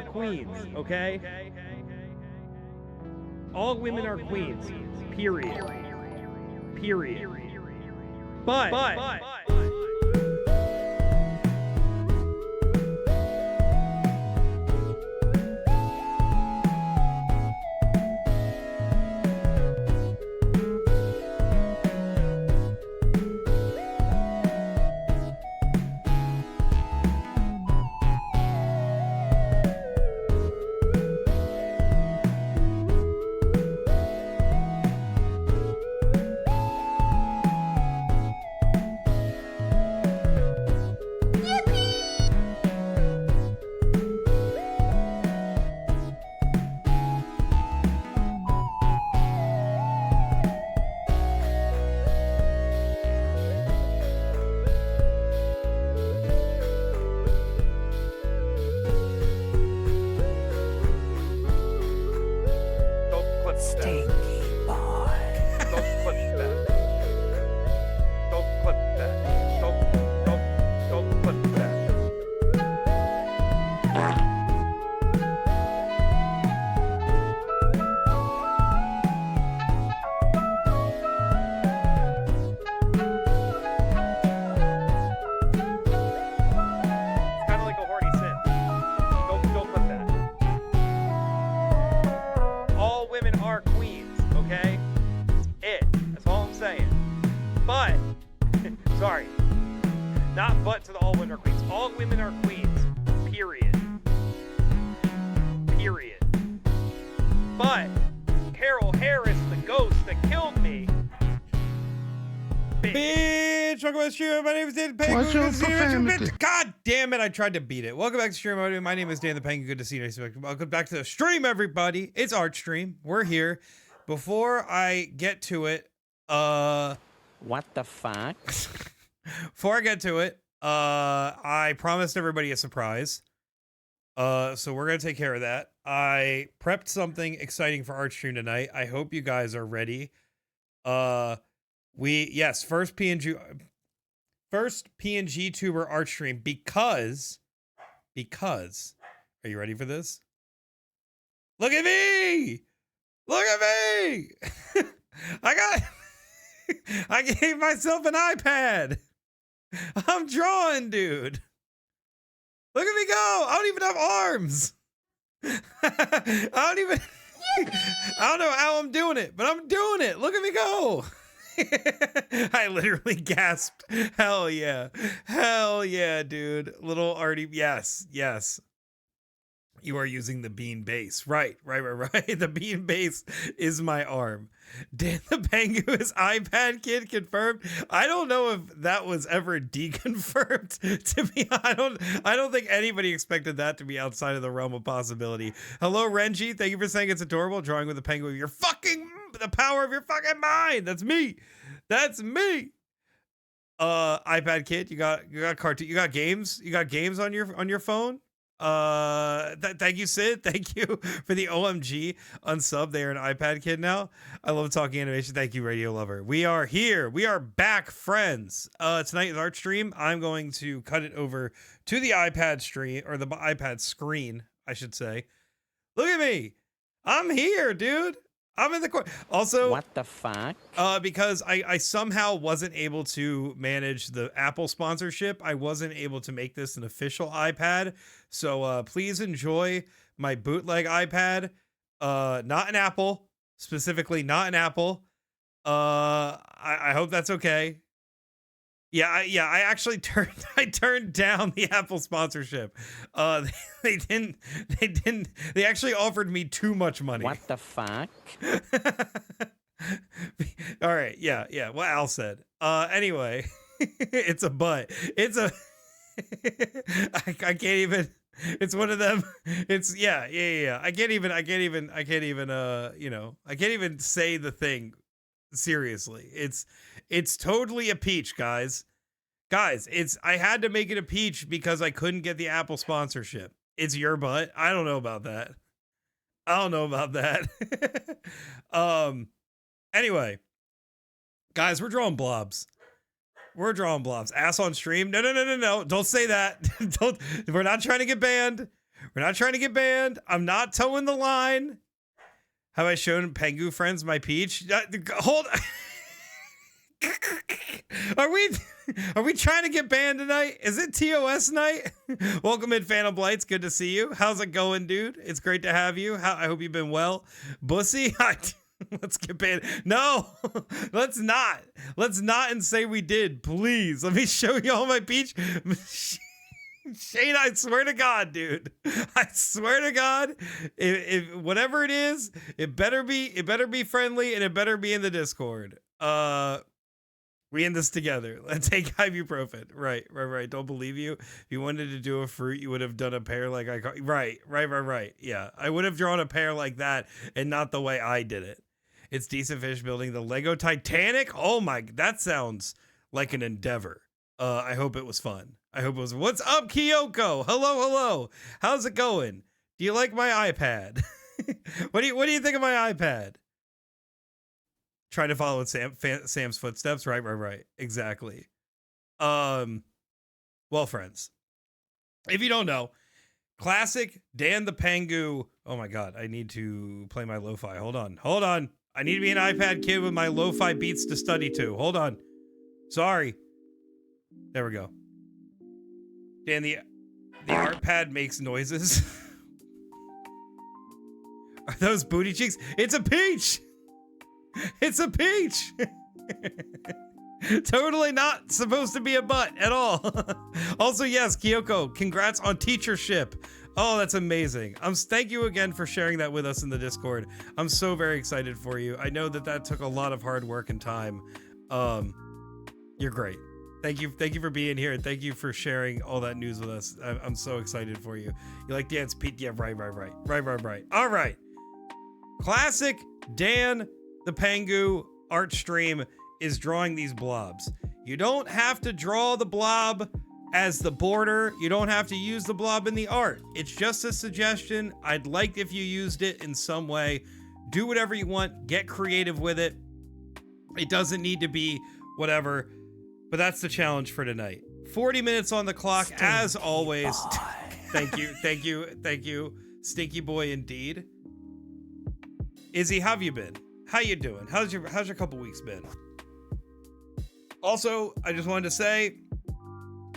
are queens, okay? All women are queens. Period. Period. But sorry. Not but to the all women are queens. All women are queens. Period. Period. But Carol Harris, the ghost that killed me. Bitch, welcome back to Stream. My name is Dan the Penguin. God damn it, I tried to beat it. Welcome back to Stream. My name is Dan the Penguin. Good to see you. Welcome back to the stream, everybody. It's Art Stream. We're here. Before I get to it, what the fuck? Before I get to it, I promised everybody a surprise. So we're gonna take care of that. I prepped something exciting for Art Stream tonight. I hope you guys are ready. First PNG tuber Art Stream because are you ready for this? Look at me! Look at me! I gave myself an iPad. I'm drawing, dude. Look at me go. I don't even have arms. I don't know how I'm doing it, but I'm doing it. Look at me go. I literally gasped. Hell yeah. Hell yeah, dude. Little Artie. Yes. You are using the bean base. Right. The bean base is my arm. Dan the Penguin is iPad kid confirmed. I don't know if that was ever deconfirmed. To me, I don't think anybody expected that to be outside of the realm of possibility. Hello, Renji. Thank you for saying it's adorable. Drawing with the penguin. The power of your fucking mind. That's me. iPad kid. You got cartoon. You got games. You got games on your phone. Thank you, Sid. Thank you for the OMG unsub. They are an iPad kid now. I love talking animation. Thank you, Radio Lover. We are here. We are back, friends. Tonight is Art Stream. I'm going to cut it over to the iPad stream, or the iPad screen, I should say. Look at me. I'm here, dude. I'm in the corner. Also, what the fuck? Because I somehow wasn't able to manage the Apple sponsorship. I wasn't able to make this an official iPad. So please enjoy my bootleg iPad. Not an Apple, specifically not an Apple. I hope that's okay. I actually turned down the Apple sponsorship. They actually offered me too much money. What the fuck? All right, yeah. What Al said. Anyway, it's a butt. It's a I can't even. It's one of them. It's yeah. I can't even say the thing seriously. It's totally a peach, guys. I had to make it a peach because I couldn't get the Apple sponsorship. It's your butt. I don't know about that. Anyway, guys, we're drawing blobs. Ass on stream. No. Don't say that. We're not trying to get banned. We're not trying to get banned. I'm not towing the line. Have I shown Pengu friends my peach? Hold. Are we trying to get banned tonight? Is it TOS night? Welcome in, Phantom Blights. Good to see you. How's it going, dude? It's great to have you. I hope you've been well. Bussy, let's get banned. No, let's not. Let's not and say we did. Please, let me show you all my peach. Shane, I swear to God, dude. I swear to God, if whatever it is, it better be friendly and it better be in the Discord. We in this together. Let's take ibuprofen. Right. Don't believe you. If you wanted to do a fruit, you would have done a pear like I call. Right. Yeah, I would have drawn a pear like that and not the way I did it. It's Decent Fish building the Lego Titanic. Oh my, that sounds like an endeavor. I hope it was fun. I hope it was. What's up, Kyoko? Hello. How's it going? Do you like my iPad? What do you think of my iPad? Trying to follow in Sam's footsteps. Right. Exactly. Well, friends, if you don't know, classic Dan the Pengu. Oh my God, I need to play my lo-fi. Hold on. I need to be an iPad kid with my lo-fi beats to study to. Hold on. Sorry. There we go. Dan, the art pad makes noises. Are those booty cheeks? It's a peach. It's a peach. Totally not supposed to be a butt at all. Also, yes, Kyoko, congrats on teachership. Oh, that's amazing. Thank you again for sharing that with us in the Discord. I'm so very excited for you. I know that took a lot of hard work and time. You're great. Thank you for being here, and thank you for sharing all that news with us. I'm so excited for you. You like Dan's Pete? Yeah, right. All right. Classic Dan the Pengu art stream is drawing these blobs. You don't have to draw the blob as the border. You don't have to use the blob in the art. It's just a suggestion. I'd like if you used it in some way. Do whatever you want. Get creative with it. It doesn't need to be whatever. But that's the challenge for tonight. 40 minutes on the clock, as always. Thank you. Stinky boy indeed. Izzy, how have you been? How you doing? How's your couple weeks been? Also, I just wanted to say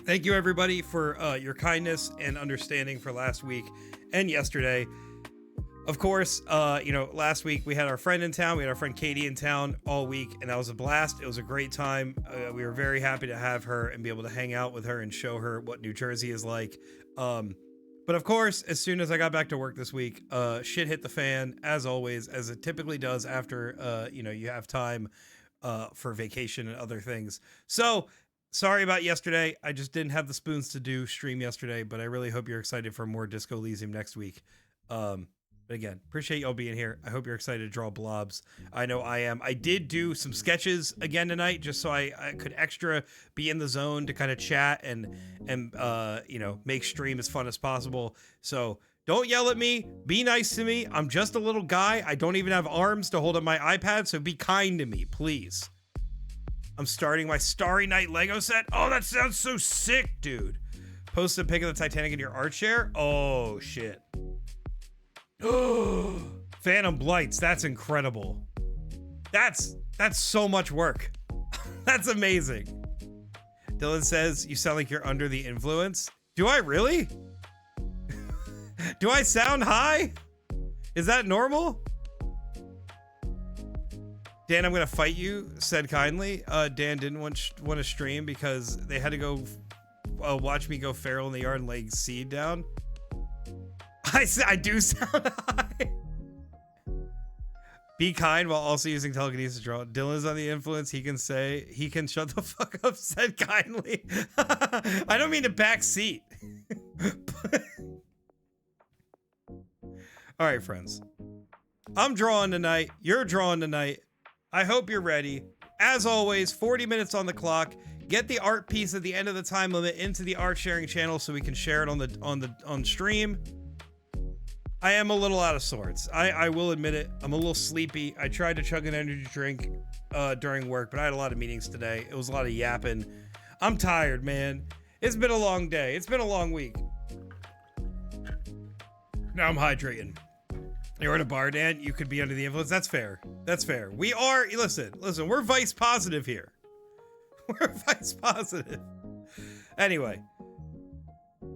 thank you everybody for your kindness and understanding for last week and yesterday. Of course, last week we had our friend in town. We had our friend Katie in town all week, and that was a blast. It was a great time. We were very happy to have her and be able to hang out with her and show her what New Jersey is like. But of course, as soon as I got back to work this week, shit hit the fan, as always, as it typically does after, you have time for vacation and other things. So, sorry about yesterday. I just didn't have the spoons to do stream yesterday, but I really hope you're excited for more Disco Elysium next week. But again, appreciate y'all being here. I hope you're excited to draw blobs. I know I am. I did do some sketches again tonight, just so I could extra be in the zone to kind of chat and make stream as fun as possible. So don't yell at me. Be nice to me. I'm just a little guy. I don't even have arms to hold up my iPad, so be kind to me, please. I'm starting my Starry Night Lego set. Oh, that sounds so sick, dude. Post a pic of the Titanic in your art share. Oh, shit. Phantom Blights, that's incredible. That's so much work. That's amazing. Dylan says you sound like you're under the influence. Do I really? Do I sound high? Is that normal? Dan, I'm gonna fight you, said kindly. Dan didn't want to stream because they had to go watch me go feral in the yard and lay seed down. I do sound high. Be kind while also using telekinesis to draw. Dylan's on the influence. He can shut the fuck up, said kindly. I don't mean to backseat. All right, friends. I'm drawing tonight. You're drawing tonight. I hope you're ready. As always, 40 minutes on the clock. Get the art piece at the end of the time limit into the art sharing channel so we can share it on stream. I am a little out of sorts. I will admit it. I'm a little sleepy. I tried to chug an energy drink during work, but I had a lot of meetings today. It was a lot of yapping. I'm tired, man. It's been a long day. It's been a long week. Now I'm hydrating. You're at a bar, Dan. You could be under the influence. That's fair. That's fair. We are. Listen. We're vice positive here. We're vice positive. Anyway,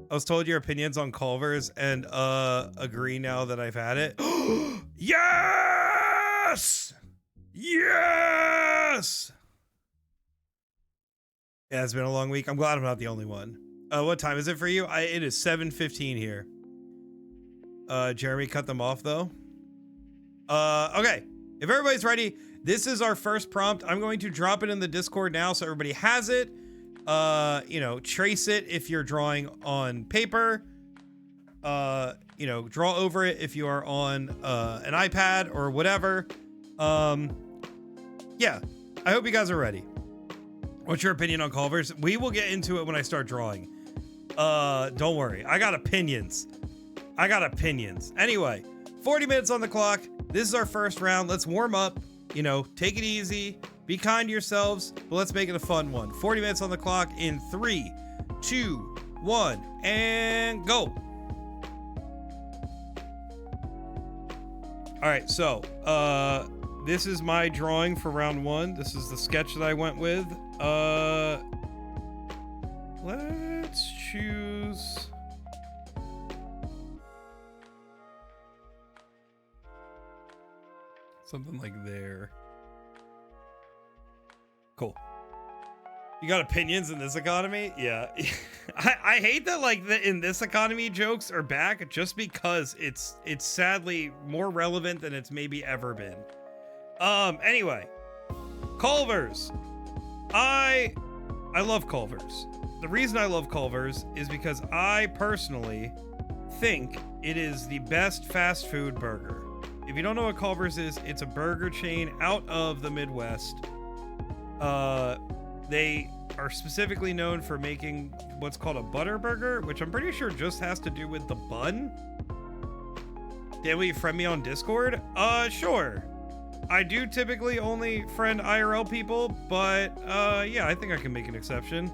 I was told your opinions on Culver's and agree now that I've had it. Yes! Yes! Yeah, it's been a long week. I'm glad I'm not the only one. What time is it for you? It is 7:15 here. Jeremy cut them off though. Okay. If everybody's ready, this is our first prompt. I'm going to drop it in the Discord now so everybody has it. You know, trace it if you're drawing on paper. You know, draw over it if you are on an iPad or whatever. Yeah, I hope you guys are ready. What's your opinion on Culver's? We will get into it when I start drawing. Don't worry. I got opinions. Anyway, 40 minutes on the clock. This is our first round. Let's warm up. You know, take it easy. Be kind to yourselves, but let's make it a fun one. 40 minutes on the clock in 3, 2, 1, and go. All right, so this is my drawing for round 1. This is the sketch that I went with. Let's choose. Something like there. Cool. You got opinions in this economy? Yeah. I hate that like in this economy jokes are back just because it's sadly more relevant than it's maybe ever been. Anyway, Culver's. I love Culver's. The reason I love Culver's is because I personally think it is the best fast food burger. If you don't know what Culver's is, it's a burger chain out of the Midwest. They are specifically known for making what's called a butter burger, which I'm pretty sure just has to do with the bun. Dan, will you friend me on Discord? Sure. I do typically only friend IRL people, but yeah, I think I can make an exception.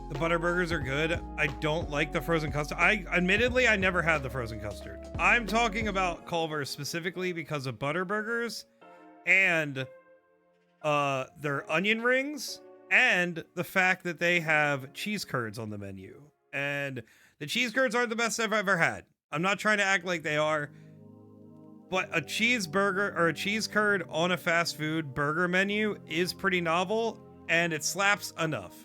The butter burgers are good. I don't like the frozen custard. Admittedly, I never had the frozen custard. I'm talking about Culver's specifically because of butter burgers and their onion rings and the fact that they have cheese curds on the menu. And the cheese curds aren't the best I've ever had. I'm not trying to act like they are, but a cheeseburger or a cheese curd on a fast food burger menu is pretty novel and it slaps enough.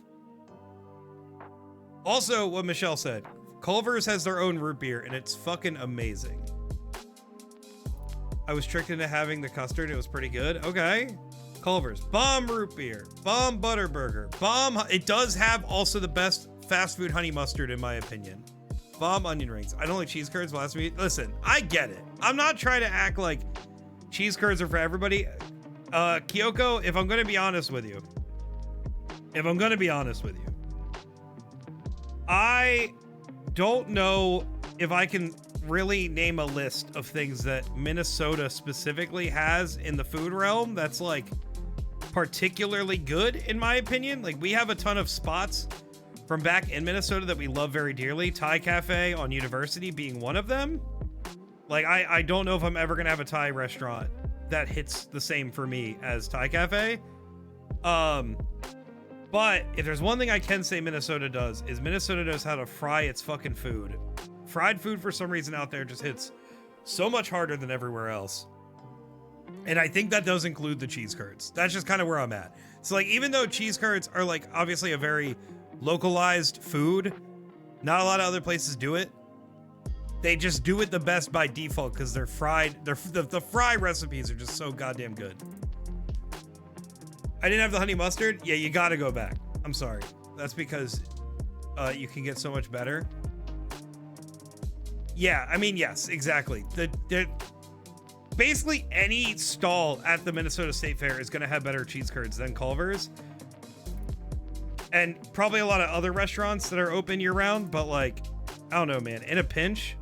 Also, what Michelle said, Culver's has their own root beer and it's fucking amazing. I was tricked into having the custard. It was pretty good. Okay. Culver's, bomb root beer, bomb butter burger, bomb. It does have also the best fast food honey mustard in my opinion. Bomb onion rings. I don't like cheese curds. Last week. Listen, I get it. I'm not trying to act like cheese curds are for everybody. Kyoko, if I'm going to be honest with you, I don't know if I can really name a list of things that Minnesota specifically has in the food realm that's like particularly good in my opinion. Like we have a ton of spots from back in Minnesota that we love very dearly. Thai Cafe on University being one of them. Like I don't know if I'm ever gonna have a Thai restaurant that hits the same for me as Thai Cafe. But if there's one thing I can say Minnesota does, is Minnesota knows how to fry its fucking food. Fried food for some reason out there just hits so much harder than everywhere else. And I think that does include the cheese curds. That's just kind of where I'm at. So like, even though cheese curds are like obviously a very localized food, not a lot of other places do it. They just do it the best by default because they're fried. The fry recipes are just so goddamn good. I didn't have the honey mustard. Yeah, you gotta go back. I'm sorry. That's because you can get so much better. Yeah, I mean, yes, exactly. Basically any stall at the Minnesota State Fair is gonna have better cheese curds than Culver's. And probably a lot of other restaurants that are open year round, but like, I don't know, man. In a pinch,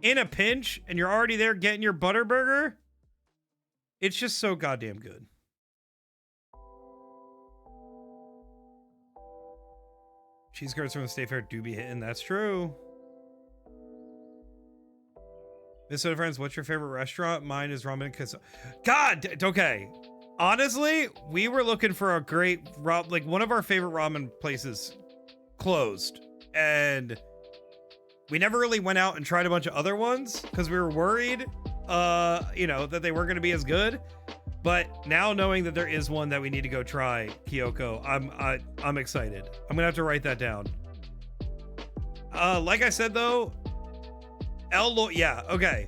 and you're already there getting your butter burger, it's just so goddamn good. Cheese curds from the State Fair do be hitting. That's true. Minnesota friends, what's your favorite restaurant? Mine is ramen because okay. Honestly, we were looking for a great like one of our favorite ramen places closed, and we never really went out and tried a bunch of other ones because we were worried that they weren't going to be as good. But now knowing that there is one that we need to go try, Kyoko, I'm excited. I'm gonna have to write that down. Like I said though, yeah, okay.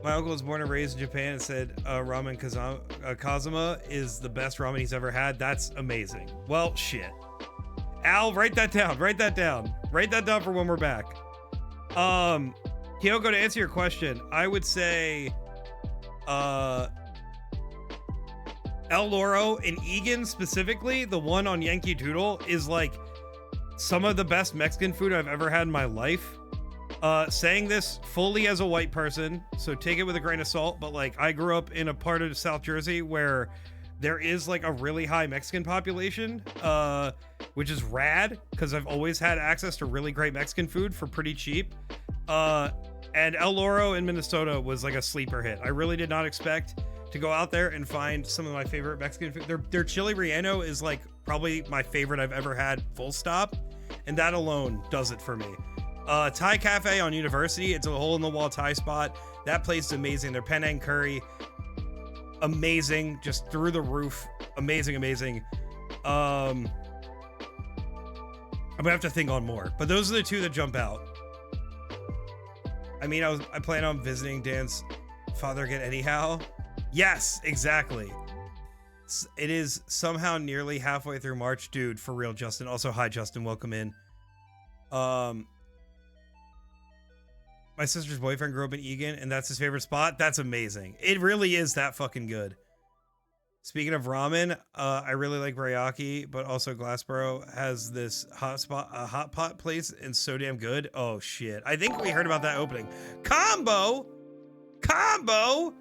My uncle was born and raised in Japan and said ramen Kazuma is the best ramen he's ever had. That's amazing. Well, shit. Al, write that down. Write that down. Write that down for when we're back. Kyoko, to answer your question, I would say El Loro in Egan specifically, the one on Yankee Doodle, is like some of the best Mexican food I've ever had in my life. Saying this fully as a white person, so take it with a grain of salt, but like I grew up in a part of South Jersey where there is like a really high Mexican population, which is rad because I've always had access to really great Mexican food for pretty cheap. And El Loro in Minnesota was like a sleeper hit. I really did not expect to go out there and find some of my favorite Mexican food. Their chili relleno is like probably my favorite I've ever had, full stop. And that alone does it for me. Thai Cafe on University, it's a hole-in-the-wall Thai spot. That place is amazing. Their Penang curry, amazing, just through the roof. Amazing. I'm gonna have to think on more, but those are the two that jump out. I mean, I plan on visiting Dan's father again anyhow. Yes, exactly. It is somehow nearly halfway through March, dude, for real, Justin. Also, hi, Justin, welcome in. My sister's boyfriend grew up in Egan, and that's his favorite spot. That's amazing. It really is that fucking good. Speaking of ramen, I really like Ryaki, but also Glassboro has this hot pot place, and so damn good. Oh shit! I think we heard about that opening. Combo. Look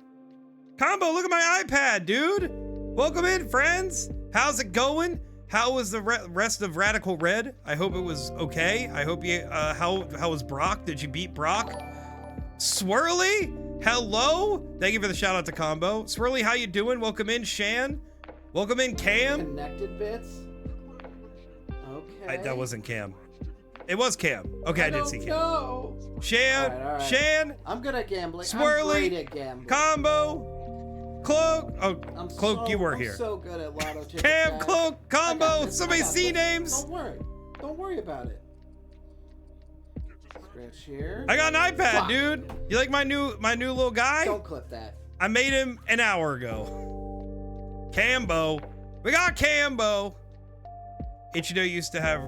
at my iPad, dude. Welcome in, friends. How's it going? How was the rest of Radical Red? I hope it was okay. I hope you, how was Brock? Did you beat Brock? Swirly, hello. Thank you for the shout out to Combo. Swirly, how you doing? Welcome in, Shan. Welcome in, Cam. Connected bits. Okay. That wasn't Cam. It was Cam. Okay, I did see Cam. No. Shan, All right. Shan. I'm good at gambling. Swirly, I'm great at gambling. Combo. Cloak. Oh, Cloak, you were here. I'm so good at Lotto Chicken. Cam, Cloak, Combo. Somebody see names. Don't worry about it. Scratch here. I got an iPad, dude. You like my new little guy? Don't clip that. I made him an hour ago. Cambo. We got Cambo. Ichido used to have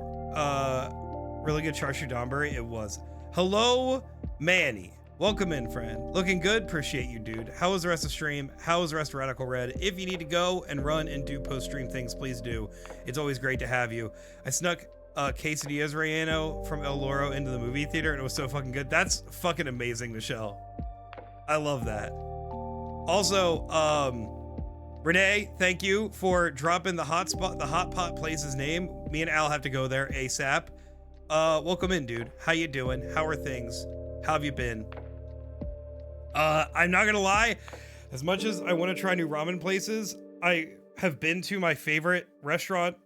really good char siu donburi. It was. Hello, Manny. Welcome in, friend. Looking good? Appreciate you, dude. How was the rest of stream? How was the rest of Radical Red? If you need to go and run and do post-stream things, please do. It's always great to have you. I snuck quesadillas relleno from El Loro into the movie theater, and it was so fucking good. That's fucking amazing, Michelle. I love that. Also, Renee, thank you for dropping the hot pot place's name. Me and Al have to go there ASAP. Welcome in, dude. How you doing? How are things? How have you been? I'm not gonna lie, as much as I want to try new ramen places, I have been to my favorite restaurant,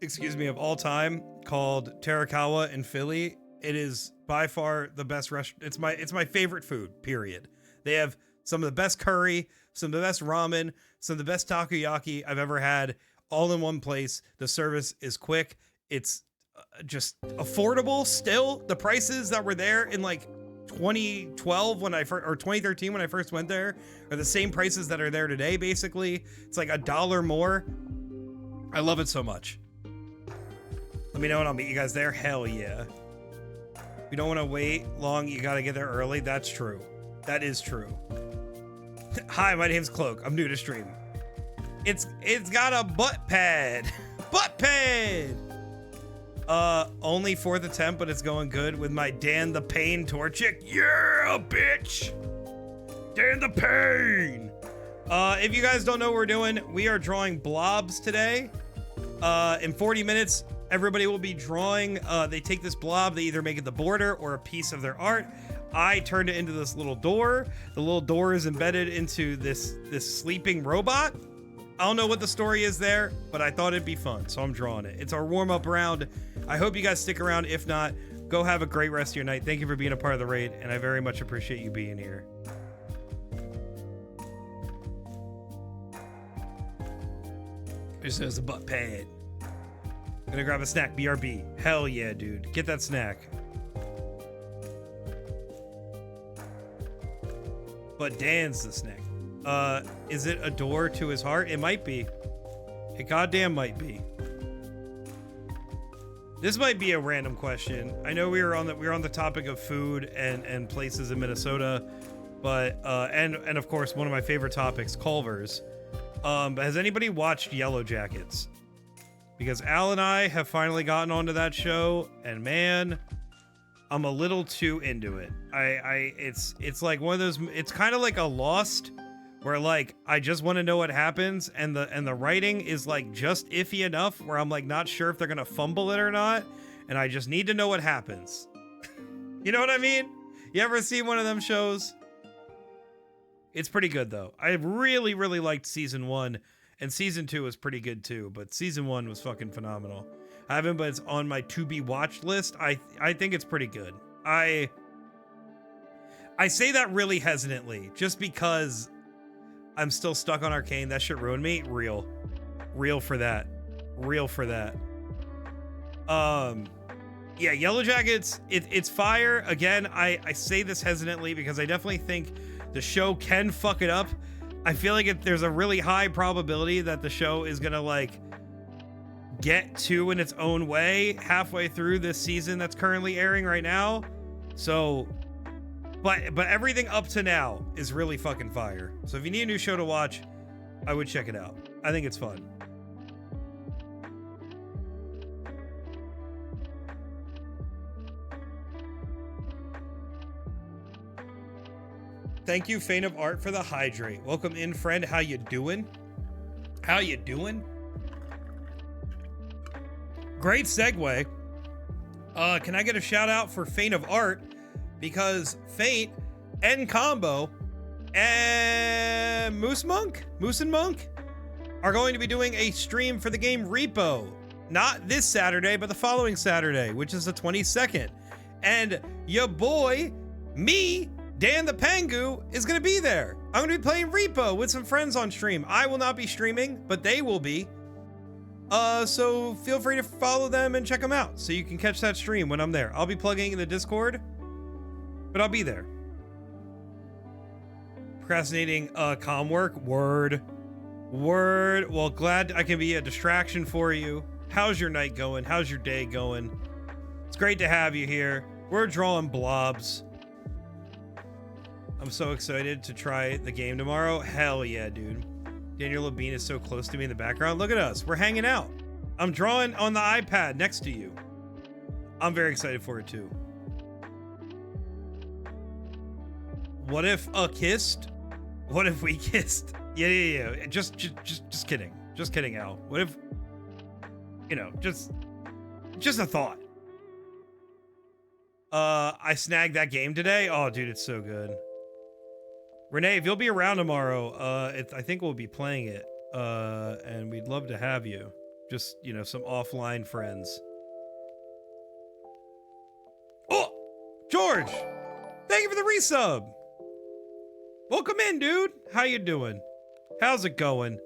of all time, called Terakawa in Philly. It is by far the best restaurant. It's my favorite food, period. They have some of the best curry, some of the best ramen, some of the best takoyaki I've ever had, all in one place. The service is quick. It's just affordable still. The prices that were there in like 2012 or 2013 when I first went there are the same prices that are there today, basically. It's like $1 more. I love it so much. Let me know and I'll meet you guys there. Hell yeah. If you don't want to wait long, you gotta get there early. That's true. That is true. Hi, my name's Cloak. I'm new to stream. It's got a butt pad. Butt pad! Only 4th attempt, but it's going good with my Dan the Pain Torchic. Yeah, bitch! Dan the Pain! If you guys don't know what we're doing, we are drawing blobs today. In 40 minutes, everybody will be drawing. They take this blob, they either make it the border or a piece of their art. I turned it into this little door. The little door is embedded into this sleeping robot. I don't know what the story is there, but I thought it'd be fun, so I'm drawing it. It's our warm-up round. I hope you guys stick around. If not, go have a great rest of your night. Thank you for being a part of the raid, and I very much appreciate you being here. This is a butt pad. Gonna grab a snack, BRB. Hell yeah, dude. Get that snack. But Dan's the snack. Is it a door to his heart? It might be. It goddamn might be. This might be a random question. I know we were on the topic of food and places in Minnesota, but and of course one of my favorite topics, Culver's. But has anybody watched Yellow Jackets? Because Al and I have finally gotten onto that show, and man, I'm a little too into it. It's like one of those. It's kind of like a Lost, where like I just want to know what happens, and the writing is like just iffy enough where I'm like not sure if they're gonna fumble it or not, and I just need to know what happens. You know what I mean? You ever see one of them shows? It's pretty good though. I really liked season 1, and season 2 was pretty good too, but season 1 was fucking phenomenal. I haven't, but it's on my to be watched list. I think it's pretty good. I say that really hesitantly, just because I'm still stuck on Arcane. That shit ruined me. Real for that. Yeah, Yellow Jackets. It's fire. Again, I say this hesitantly because I definitely think the show can fuck it up. I feel like there's a really high probability that the show is gonna like get to in its own way halfway through this season that's currently airing right now. So, but everything up to now is really fucking fire. So if you need a new show to watch, I would check it out. I think it's fun. Thank you, Faint of Art, for the hydrate. Welcome in, friend. How you doing? How you doing? Great segue. Can I get a shout out for Faint of Art? Because Faint and Combo and Moose and Monk are going to be doing a stream for the game Repo. Not this Saturday, but the following Saturday, which is the 22nd. And your boy, me, Dan the Pangu, is going to be there. I'm going to be playing Repo with some friends on stream. I will not be streaming, but they will be. So feel free to follow them and check them out so you can catch that stream when I'm there. I'll be plugging in the Discord, but I'll be there. Procrastinating comm work. Word. Well, glad I can be a distraction for you. How's your night going? How's your day going? It's great to have you here. We're drawing blobs. I'm so excited to try the game tomorrow. Hell yeah, dude. Daniel Levine is so close to me in the background. Look at us. We're hanging out. I'm drawing on the iPad next to you. I'm very excited for it too. What if kissed? What if we kissed? Yeah. Just kidding. Just kidding, Al. What if, just a thought. I snagged that game today. Oh, dude, it's so good. Renee, if you'll be around tomorrow, I think we'll be playing it, and we'd love to have you. Just, some offline friends. Oh, George, thank you for the resub. Welcome in, dude. How you doing? How's it going?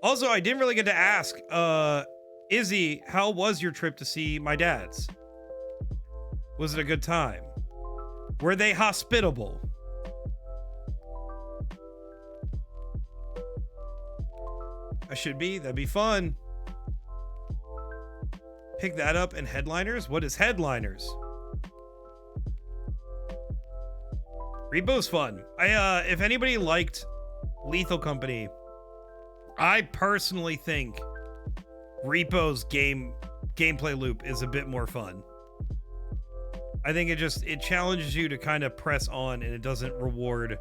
Also, I didn't really get to ask, Izzy, how was your trip to see my dad's? Was it a good time? Were they hospitable? I should be. That'd be fun. Pick that up and headliners? What is headliners? Repo's fun. If anybody liked Lethal Company, I personally think Repo's gameplay loop is a bit more fun. I think it challenges you to kind of press on, and it doesn't reward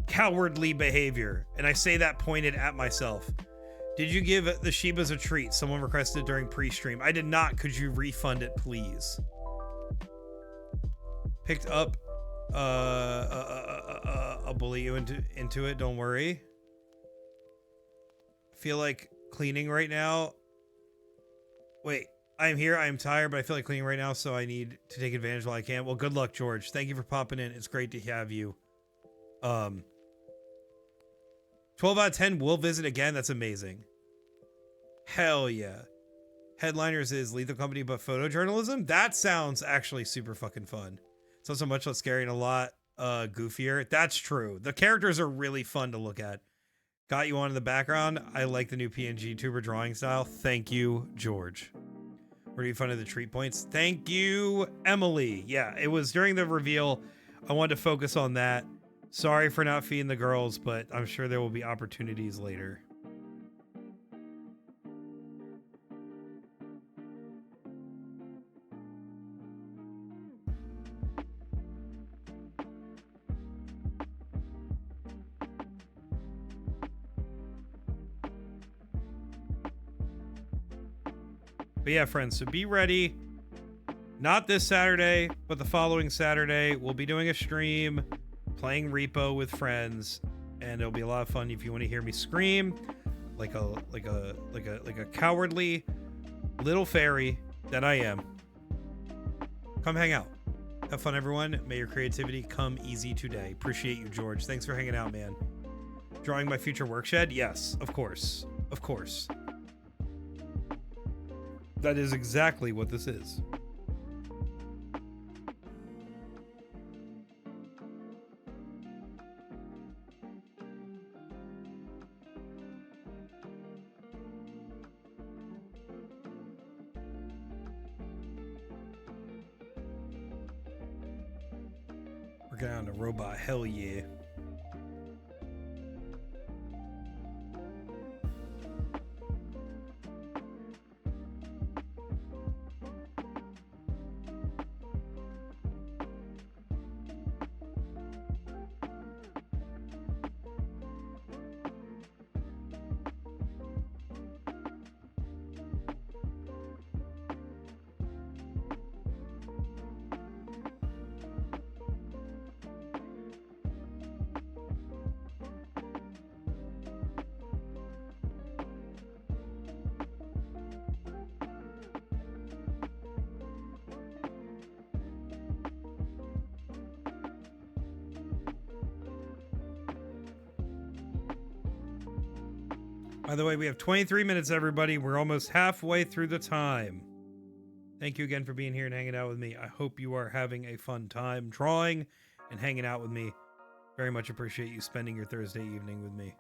cowardly behavior. And I say that pointed at myself. Did you give the Shibas a treat? Someone requested during pre-stream. I did not. Could you refund it, please? picked up. I'll bully you into it. Don't worry. I feel like cleaning right now. Wait, I'm here. I'm tired, but I feel like cleaning right now, so I need to take advantage while I can. Well, good luck, George. Thank you for popping in. It's great to have you. 12 out of 10 will visit again. That's amazing. Hell yeah. Headliners is Lethal Company, but photojournalism? That sounds actually super fucking fun. It's not so much less scary and a lot goofier. That's true. The characters are really fun to look at. Got you on in the background. I like the new PNG tuber drawing style. Thank you, George. Were you fun of the treat points? Thank you, Emily. Yeah, it was during the reveal. I wanted to focus on that. Sorry for not feeding the girls, but I'm sure there will be opportunities later. But yeah, friends, so be ready. Not this Saturday, but the following Saturday, we'll be doing a stream, playing Repo with friends, and it'll be a lot of fun if you want to hear me scream like a cowardly little fairy that I am. Come hang out. Have fun, everyone. May your creativity come easy today. Appreciate you, George. Thanks for hanging out, man. Drawing my future work shed? Yes, of course. Of course. That is exactly what this is. Working on a robot, hell yeah. By the way, we have 23 minutes, everybody. We're almost halfway through the time. Thank you again for being here and hanging out with me. I hope you are having a fun time drawing and hanging out with me. Very much appreciate you spending your Thursday evening with me.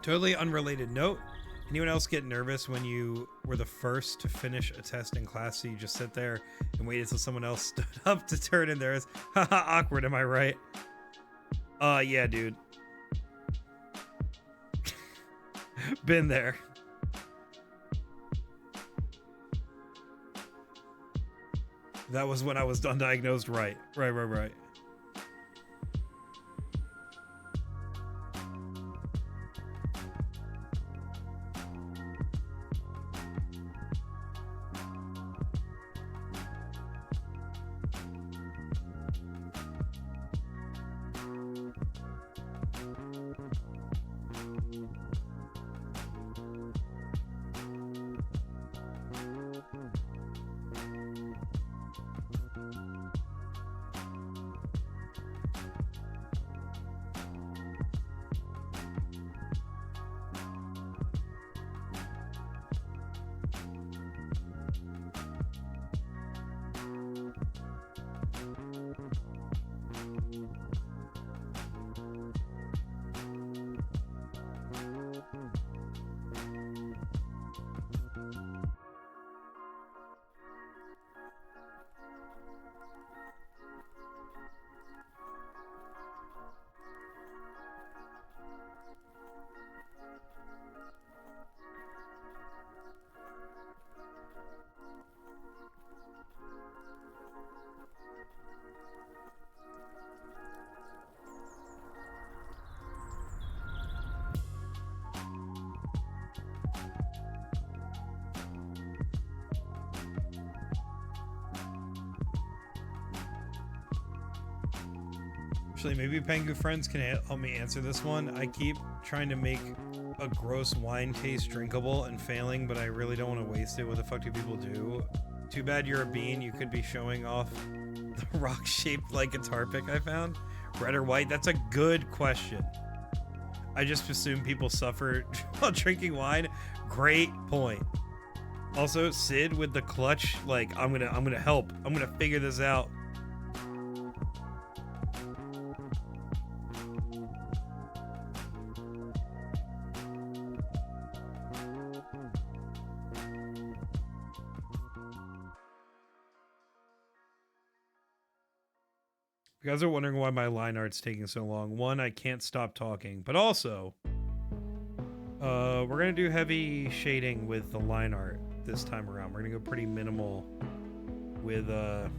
Totally unrelated note. Anyone else get nervous when you were the first to finish a test in class, so you just sit there and wait until someone else stood up to turn in theirs? Haha, awkward, am I right? Yeah, dude. Been there. That was when I was undiagnosed. Right. Actually, maybe Pengu friends can help me answer this one. I keep trying to make a gross wine taste drinkable and failing, but I really don't want to waste it. What the fuck do people do? Too bad you're a bean. You could be showing off the rock shaped like guitar pick I found. Red or white? That's a good question. I just assume people suffer while drinking wine. Great point. Also, Sid with the clutch, like I'm gonna help. I'm gonna figure this out. You guys are wondering why my line art's taking so long. One, I can't stop talking, but also, we're gonna do heavy shading with the line art this time around. We're gonna go pretty minimal with our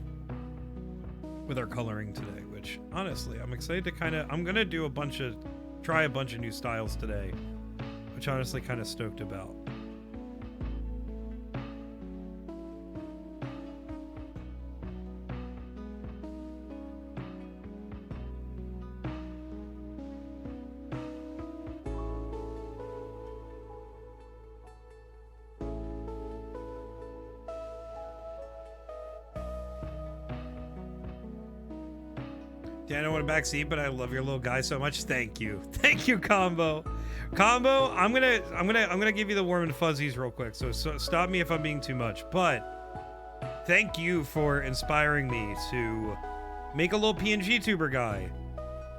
coloring today, which honestly, I'm excited to I'm gonna do try a bunch of new styles today, which honestly kind of stoked about. Dan, I want a back seat, but I love your little guy so much. Thank you, Combo. I'm gonna give you the warm and fuzzies real quick. So stop me if I'm being too much. But thank you for inspiring me to make a little PNG tuber guy.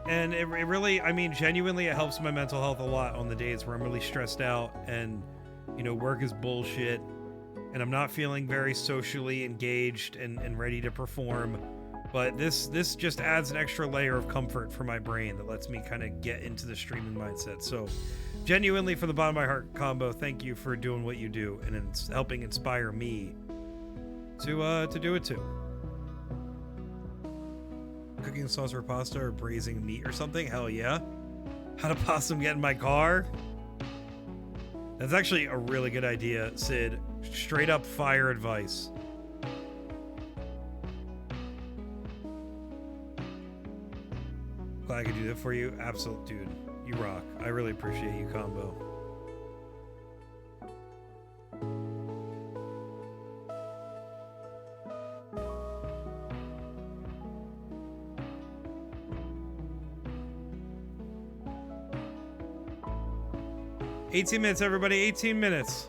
And it really, I mean, genuinely, it helps my mental health a lot on the days where I'm really stressed out and, you know, work is bullshit, and I'm not feeling very socially engaged and ready to perform. But this just adds an extra layer of comfort for my brain that lets me kind of get into the streaming mindset. So genuinely, from the bottom of my heart, Combo, thank you for doing what you do and it's helping inspire me to do it too. Cooking sauce for pasta or braising meat or something? Hell yeah. How to possum get in my car? That's actually a really good idea, Sid. Straight up fire advice. Glad I could do that for you. Absolute dude. You rock. I really appreciate you, Combo. $18 minutes, everybody. 18 minutes.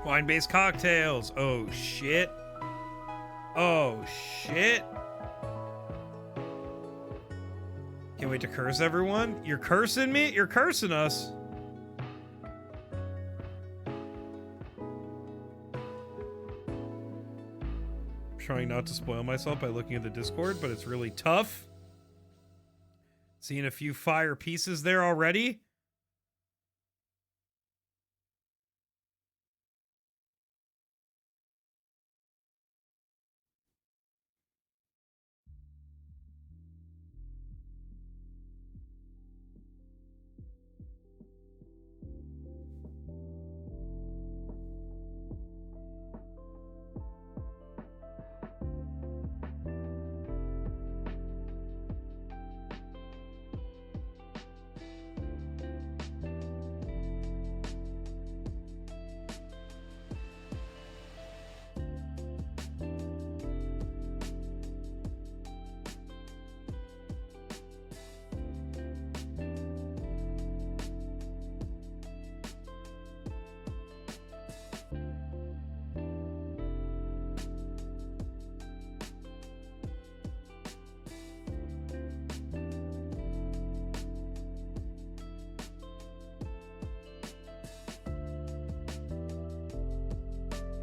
Wine-based cocktails. Oh, shit. Oh, shit. Can't wait to curse everyone. You're cursing me? You're cursing us. I'm trying not to spoil myself by looking at the Discord, but it's really tough. Seeing a few fire pieces there already.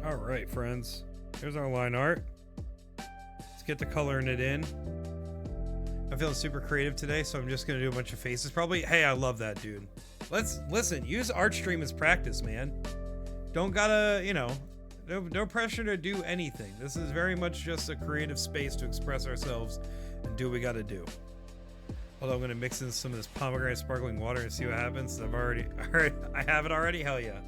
All right, friends. Here's our line art. Let's get to coloring it in. I'm feeling super creative today, so I'm just gonna do a bunch of faces probably. Hey, I love that, dude. Let's listen, use Artstream as practice, man. Don't gotta, you know, no pressure to do anything. This is very much just a creative space to express ourselves and do what we gotta do. Although I'm gonna mix in some of this pomegranate sparkling water and see what happens. I have it already. Hell yeah.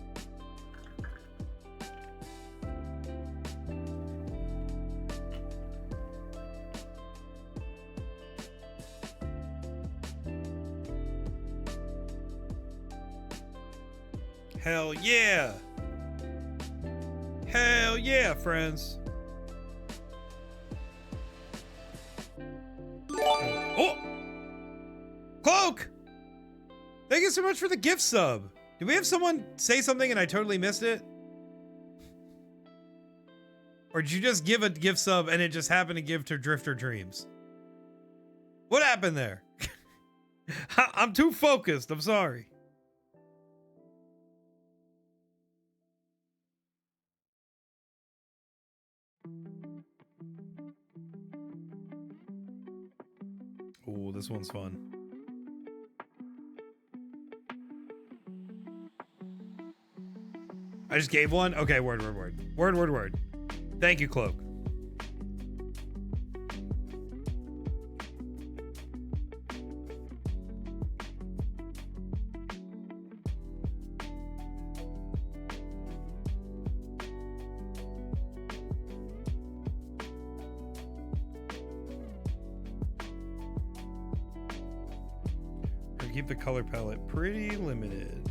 Hell yeah. Hell yeah, friends. Oh! Cloak! Thank you so much for the gift sub. Did we have someone say something and I totally missed it? Or did you just give a gift sub and it just happened to give to Drifter Dreams? What happened there? I'm too focused. I'm sorry. Ooh, this one's fun. I just gave one? Okay, word. Word. Thank you, Cloak. Keep the color palette pretty limited.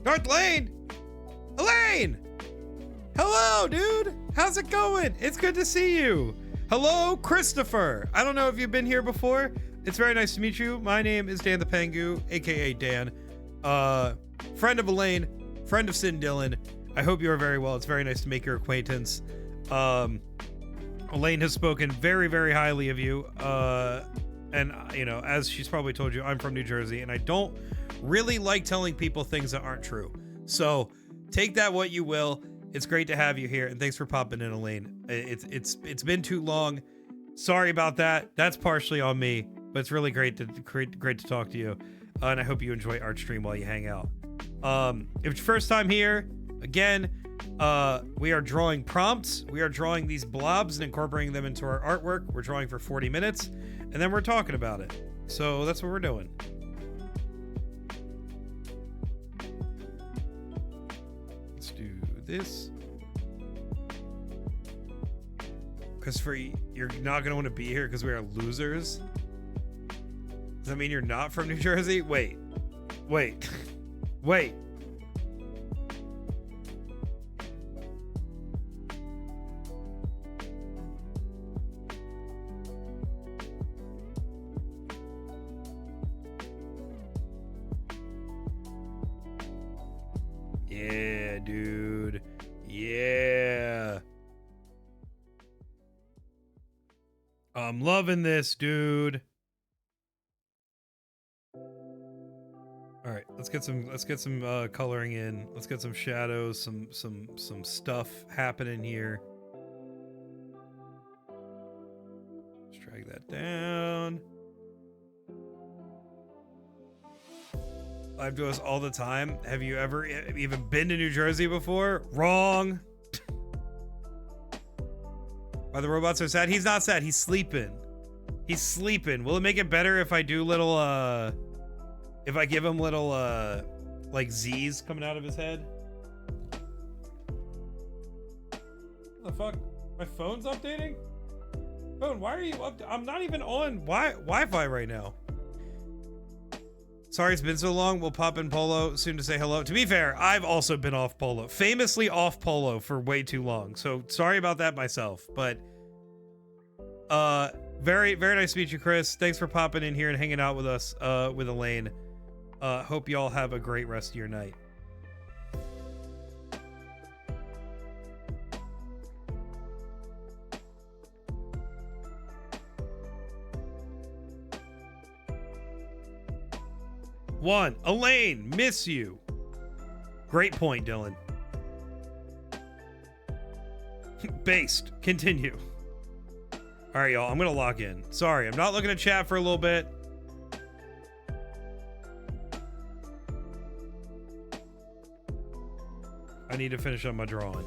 Darth Lane! Elaine! Hello, dude! How's it going? It's good to see you. Hello, Christopher. I don't know if you've been here before. It's very nice to meet you. My name is Dan the Pengu, aka Dan. Friend of Elaine, friend of Sid and Dylan. I hope you are very well. It's very nice to make your acquaintance. Elaine has spoken very, very highly of you. And, you know, as she's probably told you, I'm from New Jersey, and I don't really like telling people things that aren't true. So take that what you will. It's great to have you here, and thanks for popping in, Elaine. It's been too long. Sorry about that. That's partially on me, but it's really great to talk to you. And I hope you enjoy Art Stream while you hang out. If it's your first time here, again, we are drawing prompts. We are drawing these blobs and incorporating them into our artwork. We're drawing for 40 minutes. And then we're talking about it. So that's what we're doing. Let's do this. Christopher, you're not going to want to be here because we are losers? Does that mean you're not from New Jersey? Wait. Wait. Yeah, dude. Yeah. I'm loving this, dude. All right, let's get some coloring in. Let's get some shadows, some stuff happening here. Let's drag that down. Live to us all the time. Have you ever even been to New Jersey before? Wrong. Are the robots so sad? He's not sad. He's sleeping. He's sleeping. Will it make it better if I do little, if I give him little, like Z's coming out of his head? What the fuck? My phone's updating? Phone, why are you up? I'm not even on Wi-Fi right now. Sorry it's been so long. We'll pop in Polo soon to say hello. To be fair, I've also been off Polo. Famously off Polo for way too long. So sorry about that myself. But very, very nice to meet you, Chris. Thanks for popping in here and hanging out with us with Elaine. Hope you all have a great rest of your night. One, Elaine, miss you. Great point, Dylan. Based, continue. All right, y'all, I'm gonna log in. Sorry, I'm not looking at chat for a little bit. I need to finish up my drawing.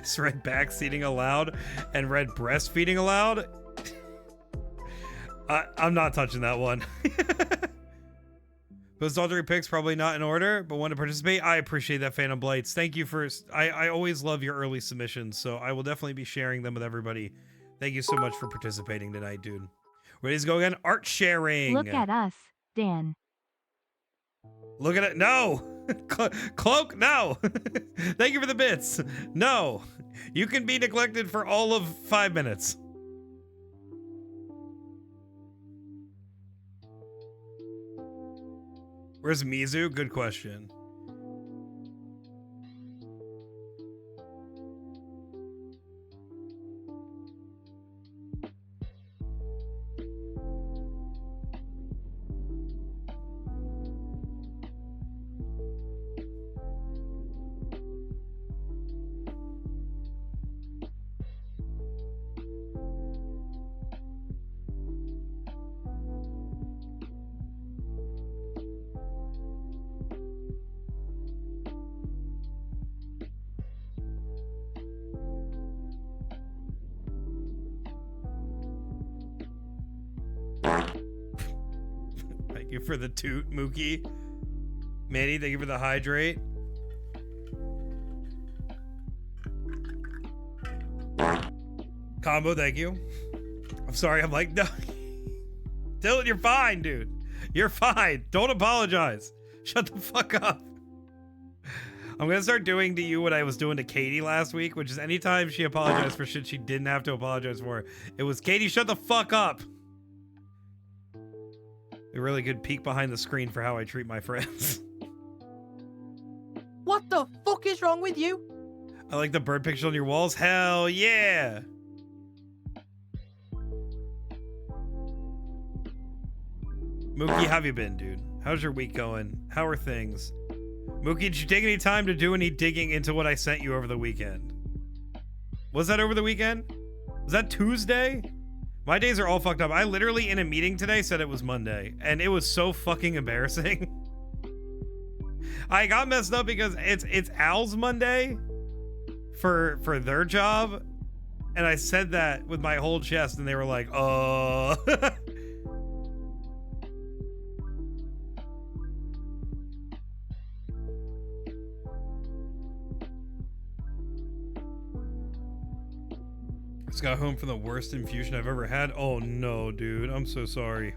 It's read backseating aloud and read breastfeeding aloud. I'm not touching that one. Those adultery picks probably not in order, but want to participate. I appreciate that, Phantom Blights. Thank you for. I always love your early submissions, so I will definitely be sharing them with everybody. Thank you so much for participating tonight, dude. Ready to go again? Art sharing. Look at us, Dan. Look at it. No. Cloak, no. Thank you for the bits. No. You can be neglected for all of 5 minutes. Where's Mizu? Good question. Thank you for the toot, Mookie. Manny, thank you for the hydrate. Combo, thank you. I'm sorry, I'm like, no. Dylan, you're fine, dude. You're fine. Don't apologize. Shut the fuck up. I'm gonna start doing to you what I was doing to Katie last week, which is anytime she apologized for shit she didn't have to apologize for, it was, Katie, shut the fuck up. A really good peek behind the screen for how I treat my friends. What the fuck is wrong with you? I like the bird picture on your walls. Hell yeah. Mookie, how have you been, dude? How's your week going? How are things? Mookie, did you take any time to do any digging into what I sent you over the weekend? Was that over the weekend? Was that Tuesday? My days are all fucked up. I literally, in a meeting today, said it was Monday, and it was so fucking embarrassing. I got messed up because it's Al's Monday for their job, and I said that with my whole chest, and they were like, oh. Just got home from the worst infusion I've ever had. Oh no, dude. I'm so sorry.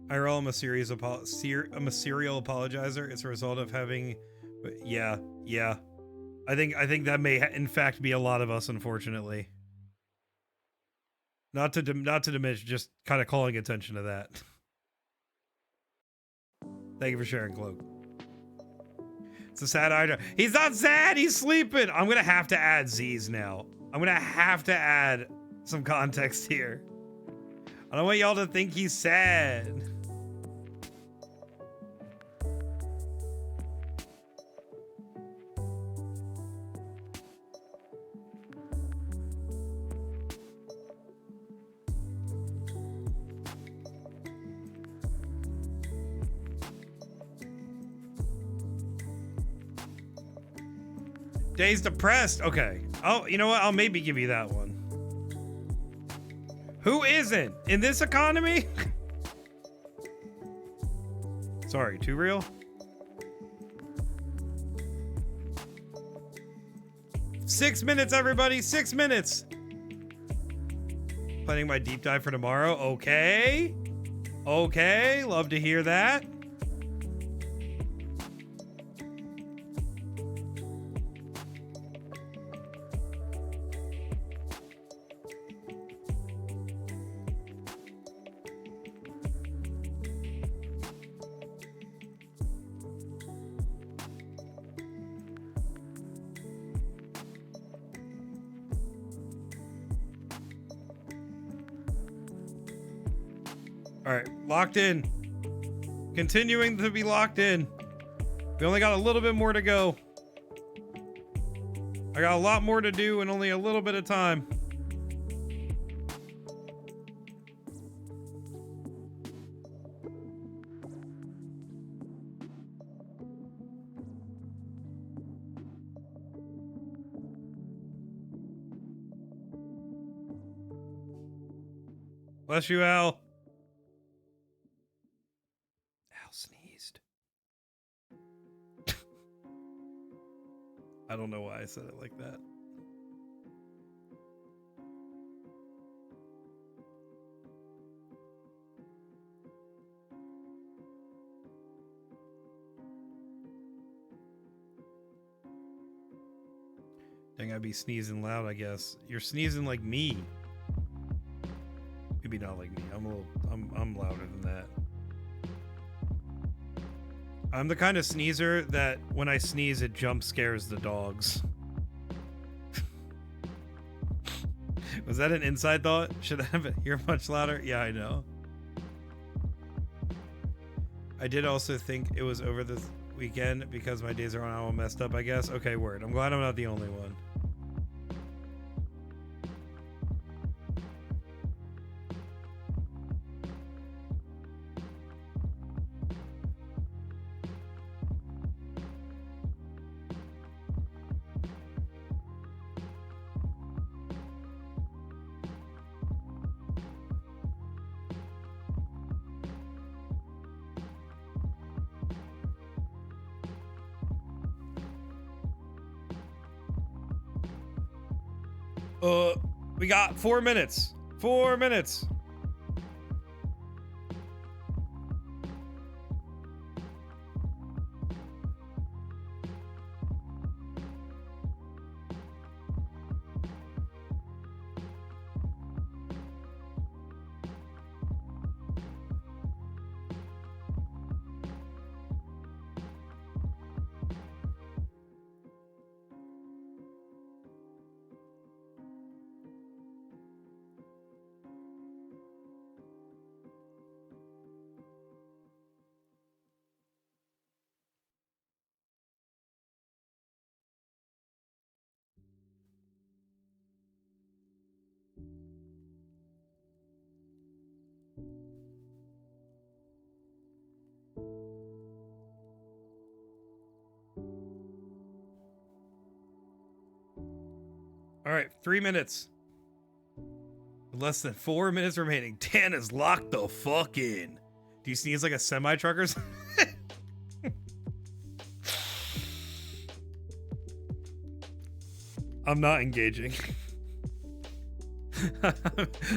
I'm a serial apologizer. It's a result of having, yeah. I think that may in fact be a lot of us, unfortunately. Not to diminish, just kind of calling attention to that. Thank you for sharing, Cloak. It's a sad item. He's not sad. He's sleeping. I'm going to have to add Z's now. I'm going to have to add some context here. I don't want y'all to think he's sad. Days depressed. Okay. Oh, you know what? I'll maybe give you that one. Who isn't in this economy? Sorry, too real? Six minutes, everybody. 6 minutes. Planning my deep dive for tomorrow. Okay. Okay. Love to hear that. All right, locked in. Continuing to be locked in. We only got a little bit more to go. I got a lot more to do and only a little bit of time. Bless you, Al. Al sneezed. I don't know why I said it like that. Dang, I'd be sneezing loud, I guess. You're sneezing like me. Maybe not like me. I'm louder than that. I'm the kind of sneezer that when I sneeze, it jump scares the dogs. Was that an inside thought? Should I have it here much louder? Yeah, I know. I did also think it was over this weekend because my days are on all messed up, I guess. Okay, word. I'm glad I'm not the only one. We got 4 minutes. 4 minutes. All right, 3 minutes. Less than 4 minutes remaining. Dan is locked the fuck in. Do you sneeze like a semi-truck or something? I'm not engaging.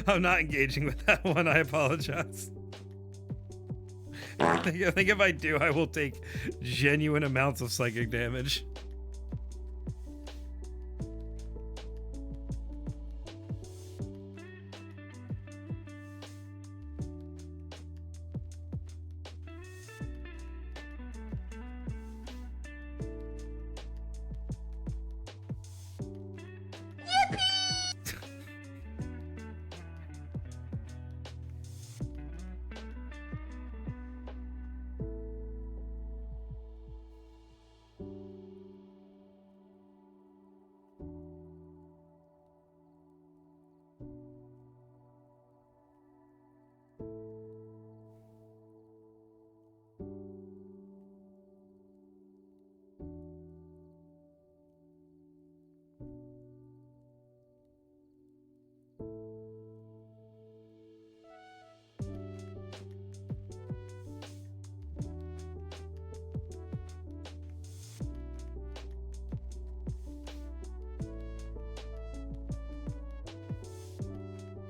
I'm not engaging with that one. I apologize. I think if I do, I will take genuine amounts of psychic damage.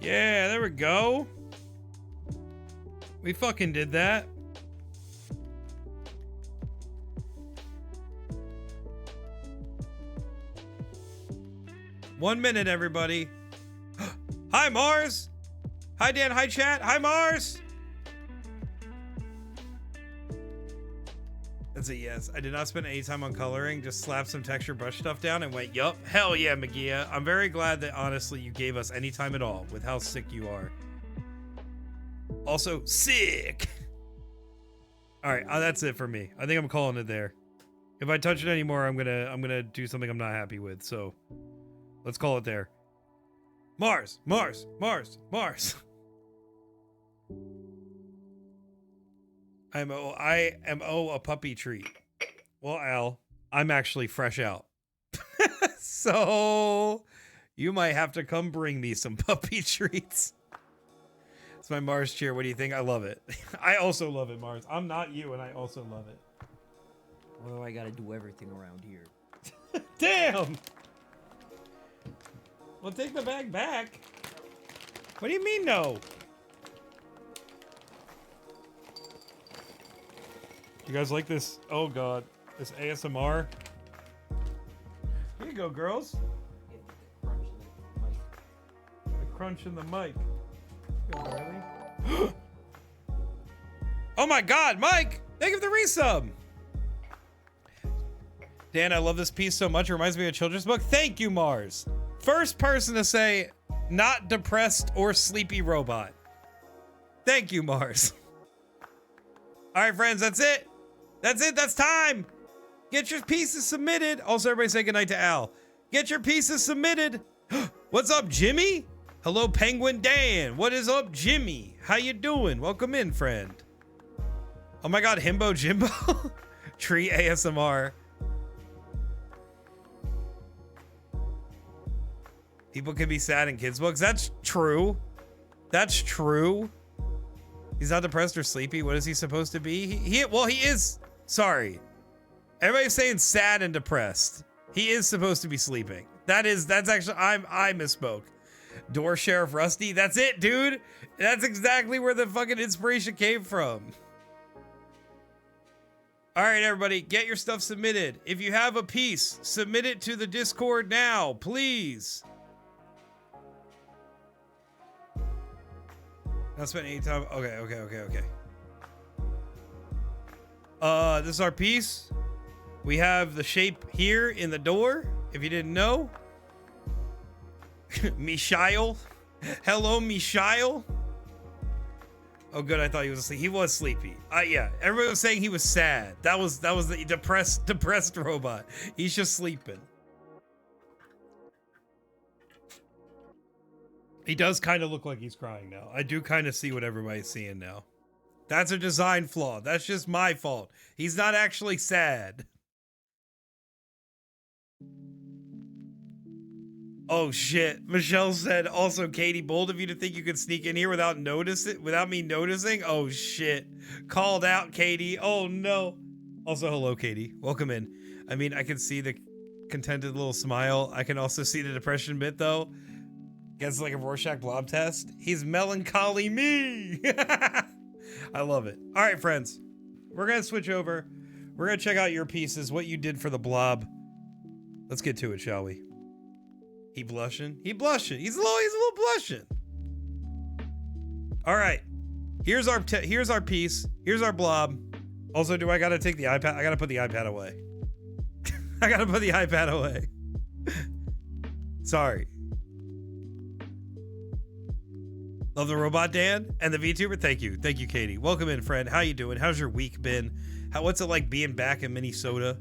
Yeah, there we go. We fucking did that. One minute, everybody. Hi, Mars. Hi, Dan. Hi, chat. Hi, Mars. That's a yes. I did not spend any time on coloring. Just slapped some texture brush stuff down and went, yup. Hell yeah, Magia. I'm very glad that, honestly, you gave us any time at all with how sick you are. Also, sick. All right, that's it for me. I think I'm calling it there. If I touch it anymore, I'm gonna do something I'm not happy with. So, let's call it there. Mars, Mars, Mars, Mars. I am a puppy treat. Well, Al, I'm actually fresh out. So you might have to come bring me some puppy treats. It's my Mars cheer. What do you think? I love it. I also love it, Mars. I'm not you, and I also love it. Although I gotta do everything around here. Damn! Well, take the bag back. What do you mean, no? You guys like this? Oh, God. This ASMR? Here you go, girls. The crunch in the mic. Go, darling. Oh, my God, Mike! Thank you for the resub! Dan, I love this piece so much. It reminds me of a children's book. Thank you, Mars. First person to say not depressed or sleepy robot. Thank you, Mars. All right, friends, that's it. That's it. That's time. Get your pieces submitted. Also, everybody say goodnight to Al. Get your pieces submitted. What's up, Jimmy? Hello, Penguin Dan. What is up, Jimmy? How you doing? Welcome in, friend. Oh my God, Himbo Jimbo. Tree ASMR. People can be sad in kids' books. That's true. That's true. He's not depressed or sleepy. What is he supposed to be? Well, he is. Sorry. Everybody's saying sad and depressed. He is supposed to be sleeping. That's actually, I misspoke. Door Sheriff Rusty. That's it, dude. That's exactly where the fucking inspiration came from. All right, everybody, get your stuff submitted. If you have a piece, submit it to the Discord now, please. Not spend any time. Okay. This is our piece. We have the shape here in the door, if you didn't know. Mishael. Hello, Mishael. Oh, good. I thought he was asleep. He was sleepy. Yeah. Everybody was saying he was sad. That was the depressed robot. He's just sleeping. He does kind of look like he's crying now. I do kind of see what everybody's seeing now. That's a design flaw. That's just my fault. He's not actually sad. Oh shit. Michelle said, also, Katie, bold of you to think you could sneak in here without me noticing. Oh shit. Called out, Katie. Oh no. Also, hello, Katie. Welcome in. I mean, I can see the contented little smile. I can also see the depression bit though. Gets like a Rorschach blob test. He's melancholy me. I love it. All right, friends. We're going to switch over. We're going to check out your pieces, what you did for the blob. Let's get to it, shall we? He blushing? He blushing. He's a little blushing. All right. Here's our piece. Here's our blob. Also, do I got to take the iPad? I got to put the iPad away. I got to put the iPad away. Sorry. Love the robot, Dan, and the VTuber. Thank you, Katie. Welcome in, friend. How you doing? How's your week been? What's it like being back in Minnesota?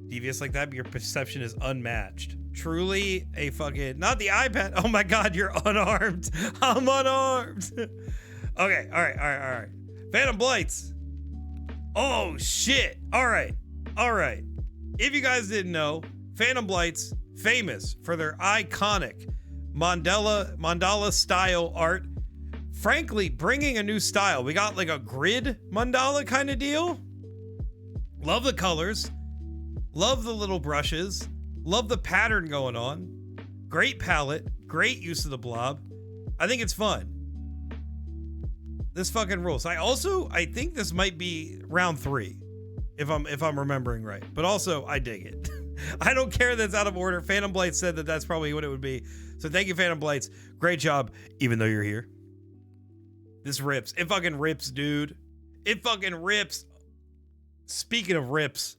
Devious like that, but your perception is unmatched. Truly a fucking not the iPad. Oh my God, you're unarmed. I'm unarmed. Okay, all right. Phantom Blights. Oh shit. All right. If you guys didn't know, Phantom Blights famous for their iconic mandala style art. Frankly, bringing a new style. We got like a grid mandala kind of deal. Love the colors. Love the little brushes. Love the pattern going on. Great palette. Great use of the blob. I think it's fun. This fucking rules. I think this might be round 3. If I'm remembering right. But also, I dig it. I don't care that it's out of order. Phantom Blights said that that's probably what it would be. So thank you, Phantom Blights. Great job, even though you're here. This rips. It fucking rips, dude. It fucking rips. Speaking of rips,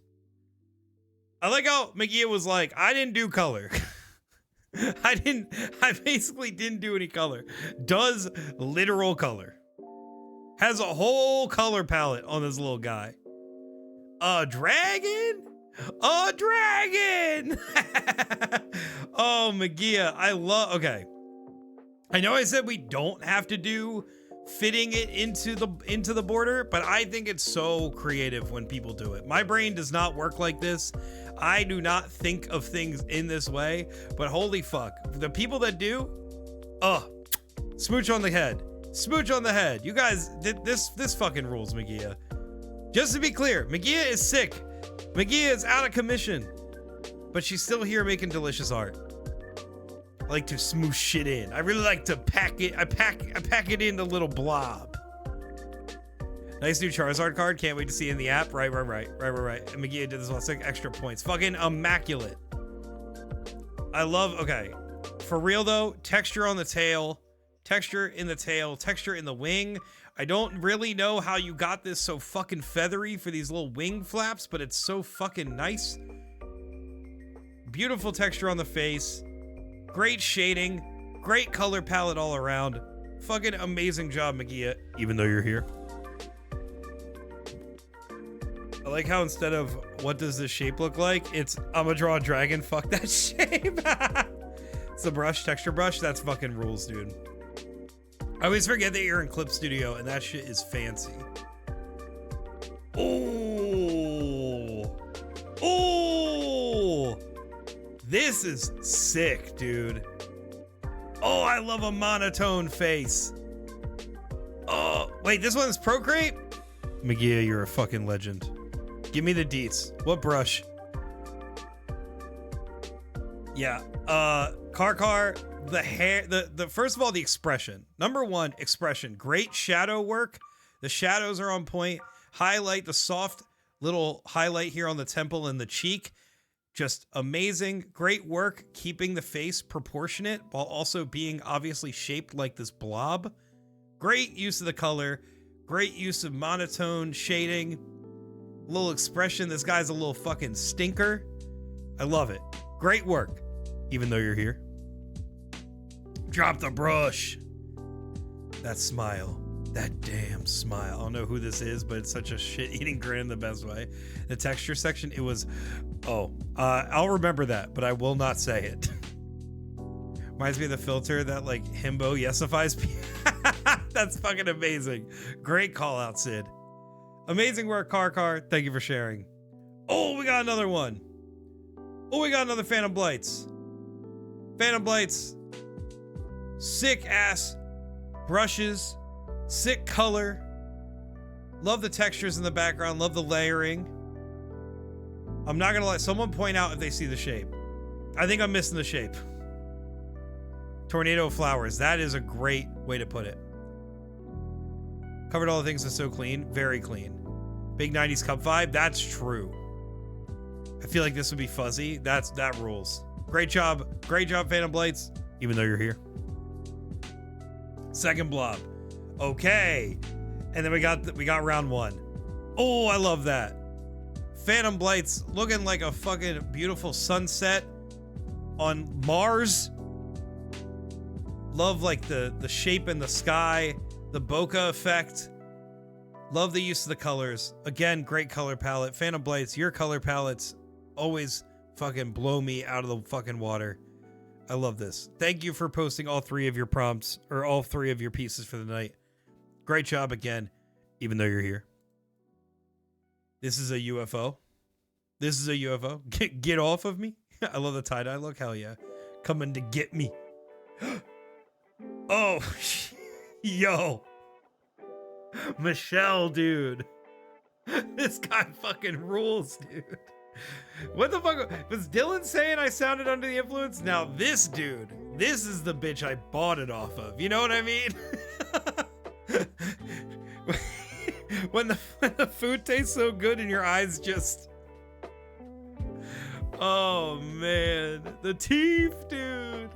I like how Magia was like, I didn't do color. I basically didn't do any color. Does literal color. Has a whole color palette on this little guy. A dragon? A dragon! Oh, Magia, okay. I know I said we don't have to do fitting it into the border, but I think it's so creative when people do it. My brain does not work like this. I do not think of things in this way, but holy fuck. The people that do, smooch on the head. Smooch on the head. You guys, this fucking rules, Magia. Just to be clear, Magia is sick. Magia is out of commission. But she's still here making delicious art. I like to smoosh shit in. I really like to pack it. I pack it into little blob. Nice new Charizard card. Can't wait to see it in the app. Right. And Magia did this one. 6 extra points. Fucking immaculate. I love, okay. For real though, texture on the tail, texture in the tail, texture in the wing. I don't really know how you got this so fucking feathery for these little wing flaps, but it's so fucking nice. Beautiful texture on the face. Great shading. Great color palette all around. Fucking amazing job, Magia, even though you're here. I like how instead of what does this shape look like, it's I'm gonna draw a dragon, fuck that shape. It's a brush, texture brush. That's fucking rules, dude. I always forget that you're in Clip Studio and that shit is fancy. Oh, oh, this is sick, dude. Oh, I love a monotone face. Oh, wait, this one's Procreate? Magia, you're a fucking legend. Give me the deets. What brush? Yeah, Car, the hair, the first of all, the expression. Number one, expression. Great shadow work. The shadows are on point. Highlight, the soft little highlight here on the temple and the cheek. Just amazing. Great work keeping the face proportionate while also being obviously shaped like this blob. Great use of the color. Great use of monotone shading. Little expression. This guy's a little fucking stinker. I love it. Great work. Even though you're here. Drop the brush. That smile. That damn smile. I don't know who this is, but it's such a shit-eating grin in the best way. The texture section, it was... Oh, I'll remember that, but I will not say it. Reminds me of the filter that, like, himbo yesifies people. That's fucking amazing. Great call out, Sid. Amazing work, Car. Thank you for sharing. Oh, we got another one. Oh, we got another Phantom Blights. Phantom Blights. Sick ass brushes. Sick color. Love the textures in the background. Love the layering. I'm not gonna let someone point out if they see the shape. I think I'm missing the shape. Tornado flowers. That is a great way to put it. Covered all the things that's so clean. Very clean. Big 90s cup vibe. That's true. I feel like this would be fuzzy. That rules. Great job. Great job, Phantom Blights. Even though you're here. Second blob. Okay. And then we got round one. Oh, I love that. Phantom Blights looking like a fucking beautiful sunset on Mars. Love like the shape in the sky, the bokeh effect. Love the use of the colors. Again, great color palette. Phantom Blights, your color palettes always fucking blow me out of the fucking water. I love this. Thank you for posting all 3 of your prompts or all 3 of your pieces for the night. Great job again, even though you're here. This is a UFO. This is a UFO. Get off of me. I love the tie-dye look. Hell yeah. Coming to get me. Oh, yo. Michelle, dude. This guy fucking rules, dude. What the fuck? Was Dylan saying I sounded under the influence? Now this dude, this is the bitch I bought it off of. You know what I mean? when the food tastes so good and your eyes just... Oh, man. The teeth, dude.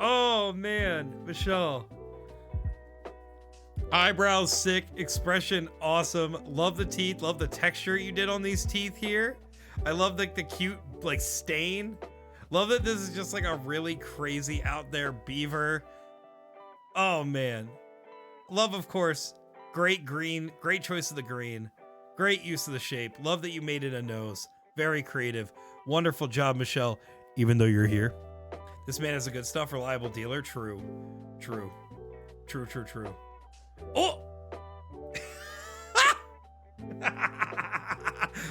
Oh, man. Michelle. Eyebrows sick, expression awesome. Love the teeth, love the texture you did on these teeth here. I love like the cute like stain. Love that this is just like a really crazy out there beaver. Oh man. Love, of course. Great green, great choice of the green. Great use of the shape. Love that you made it a nose. Very creative. Wonderful job, Michelle, even though you're here. This man is a good stuff, reliable dealer. True. Oh!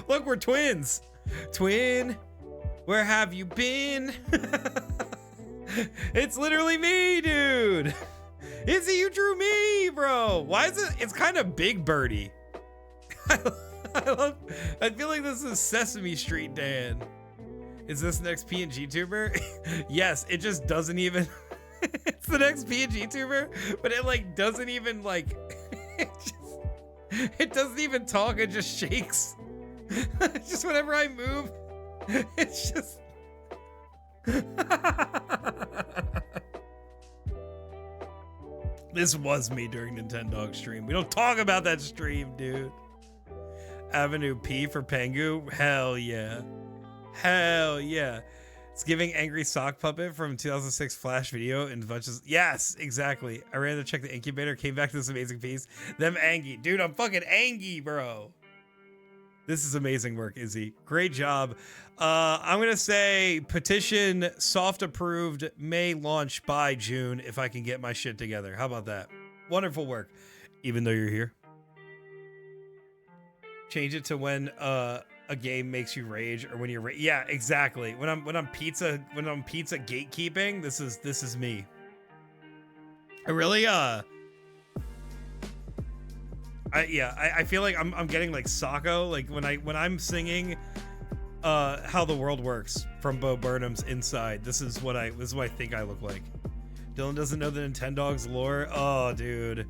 Look, we're twins. Twin, where have you been? It's literally me, dude. Izzy, you drew me, bro. Why is it? It's kind of Big Birdie. I feel like this is Sesame Street Dan. Is this next PNG tuber? Yes, it just doesn't even. It's the next PNG tuber, but it like doesn't even like. It doesn't even talk. It just shakes. It's just whenever I move, it's just. This was me during Nintendo stream. We don't talk about that stream, dude. Avenue P for Pengu? Hell yeah. Hell yeah. It's giving Angry Sock Puppet from 2006 Flash video in bunches. Yes, exactly. I ran to check the incubator, came back to this amazing piece. Them Angie. Dude, I'm fucking Angie, bro. This is amazing work, Izzy. Great job. I'm going to say petition soft approved, may launch by June if I can get my shit together. How about that? Wonderful work. Even though you're here. Change it to when a game makes you rage or when you're yeah, exactly. When I'm pizza gatekeeping, this is me. I really I feel like I'm getting like Sacco, like when I'm singing How the World Works from Bo Burnham's Inside. This is what I think I look like. Dylan doesn't know the Nintendogs lore. Oh, dude.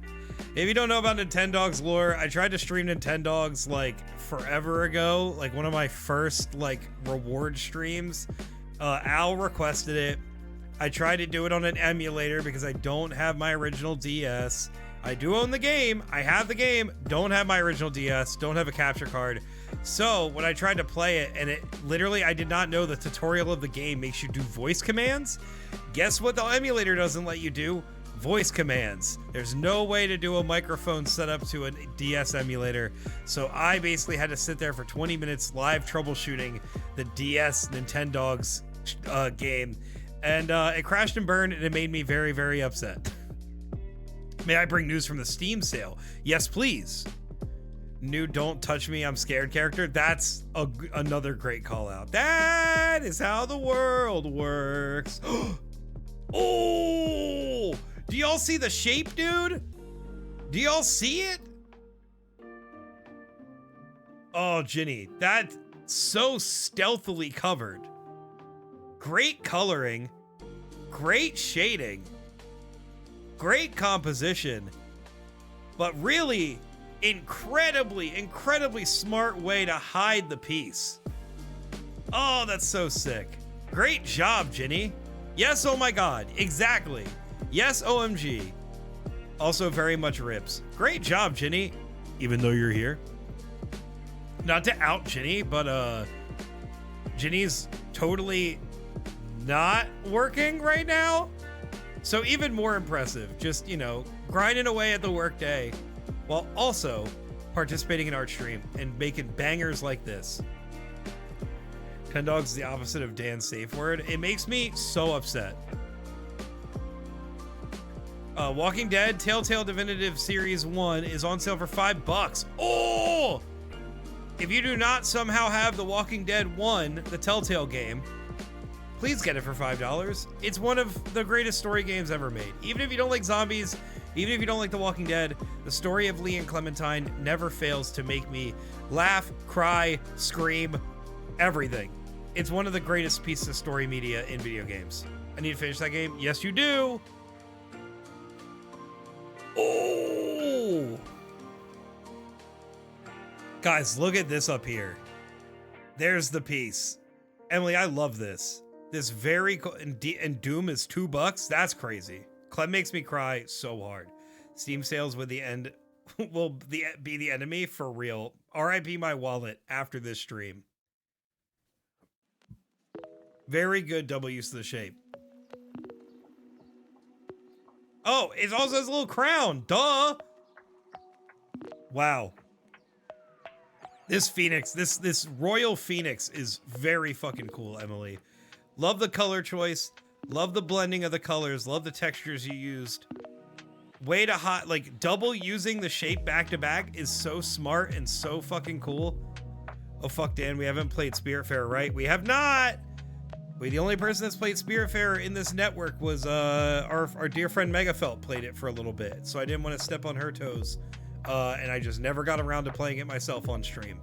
If you don't know about Nintendogs lore, I tried to stream Nintendogs like forever ago, like one of my first like reward streams. Al requested it. I tried to do it on an emulator because I don't have my original DS. I do own the game. I have the game. Don't have my original DS. Don't have a capture card. So when I tried to play it, and it literally, I did not know the tutorial of the game makes you do voice commands. Guess what the emulator doesn't let you do? Voice commands. There's no way to do a microphone setup to a DS emulator. So I basically had to sit there for 20 minutes live troubleshooting the DS Nintendogs game. And it crashed and burned, and it made me very, very upset. May I bring news from the Steam sale? Yes, please. New Don't Touch Me, I'm Scared character. That's another great call out. That is how the world works. Oh, do y'all see the shape, dude? Do y'all see it? Oh, Ginny, that's so stealthily covered. Great coloring, great shading, great composition, but really incredibly smart way to hide the piece. Oh, that's so sick. Great job, Ginny. Yes, oh my god, exactly. Yes, OMG. Also very much rips. Great job, Ginny, even though you're here. Not to out Ginny, but Ginny's totally not working right now. So even more impressive, just, you know, grinding away at the workday while also participating in art stream and making bangers like this. Nintendogs is the opposite of Dan's safe word. It makes me so upset. Walking Dead Telltale Definitive Series 1 is on sale for $5. Oh! If you do not somehow have The Walking Dead 1, the Telltale game, please get it for $5. It's one of the greatest story games ever made. Even if you don't like zombies, even if you don't like The Walking Dead, the story of Lee and Clementine never fails to make me laugh, cry, scream, everything. It's one of the greatest pieces of story media in video games. I need to finish that game. Yes, you do. Oh! Guys, look at this up here. There's the piece. Emily, I love this. This very cool, and Doom is $2. That's crazy. Clem makes me cry so hard. Steam sales with the end will be the enemy for real. RIP my wallet after this stream. Very good double use of the shape. Oh, it also has a little crown. Duh. Wow. This Phoenix, this Royal Phoenix is very fucking cool, Emily. Love the color choice. Love the blending of the colors. Love the textures you used. Way to hot, like double using the shape back to back is so smart and so fucking cool. Oh fuck, Dan, we haven't played Spiritfarer, right? We have not. Wait, the only person that's played Spiritfarer in this network was our dear friend Megafelt played it for a little bit, so I didn't want to step on her toes, and I just never got around to playing it myself on stream.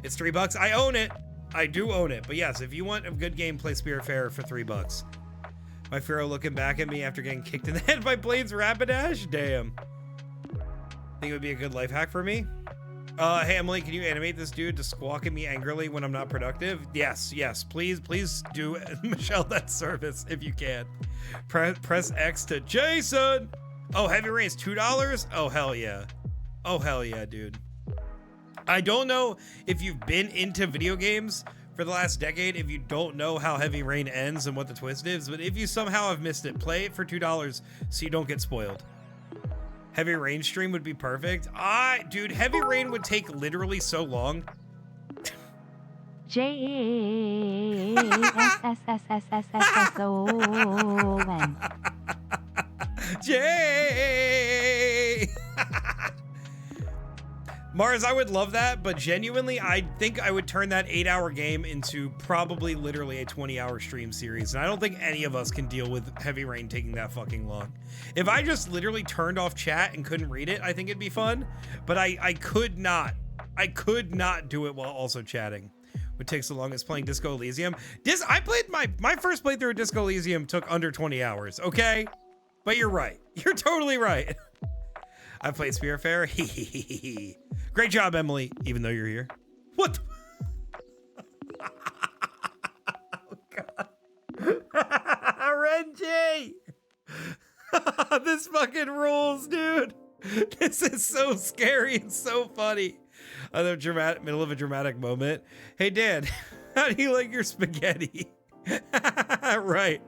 It's $3. I own it. I do own it. But yes, if you want a good game, play Spiritfarer for $3. My Pharaoh looking back at me after getting kicked in the head by Blaine's Rapidash? Damn. Think it would be a good life hack for me? Hey Emily, can you animate this dude to squawk at me angrily when I'm not productive? Yes, please do Michelle that service if you can. Press X to Jason. Oh, Heavy Rain's $2? Oh, hell yeah. Oh, hell yeah, dude. I don't know if you've been into video games for the last decade, if you don't know how Heavy Rain ends and what the twist is, but if you somehow have missed it, play it for $2 so you don't get spoiled. Heavy Rain stream would be perfect. Dude, Heavy Rain would take literally so long. JASSSSSSSON. Jay! Mars, I would love that, but genuinely, I think I would turn that 8-hour game into probably literally a 20-hour stream series, and I don't think any of us can deal with Heavy Rain taking that fucking long. If I just literally turned off chat and couldn't read it, I think it'd be fun, but I could not do it while also chatting. What takes so long as playing Disco Elysium? I played my first playthrough of Disco Elysium took under 20 hours, okay? But you're right. You're totally right. I played Spiritfarer. Great job, Emily, even though you're here. What the oh, God. Renji! This fucking rules, dude. This is so scary and so funny. Another middle of a dramatic moment. Hey, Dan, how do you like your spaghetti? Right.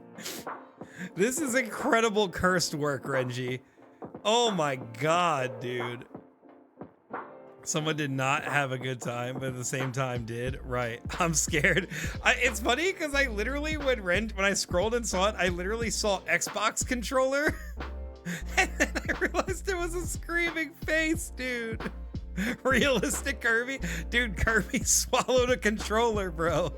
This is incredible cursed work, Renji. Oh my God, dude. Someone did not have a good time, but at the same time did. Right. I'm scared. It's funny because I literally, when I scrolled and saw it, I literally saw Xbox controller. And then I realized it was a screaming face, dude. Realistic Kirby. Dude, Kirby swallowed a controller, bro.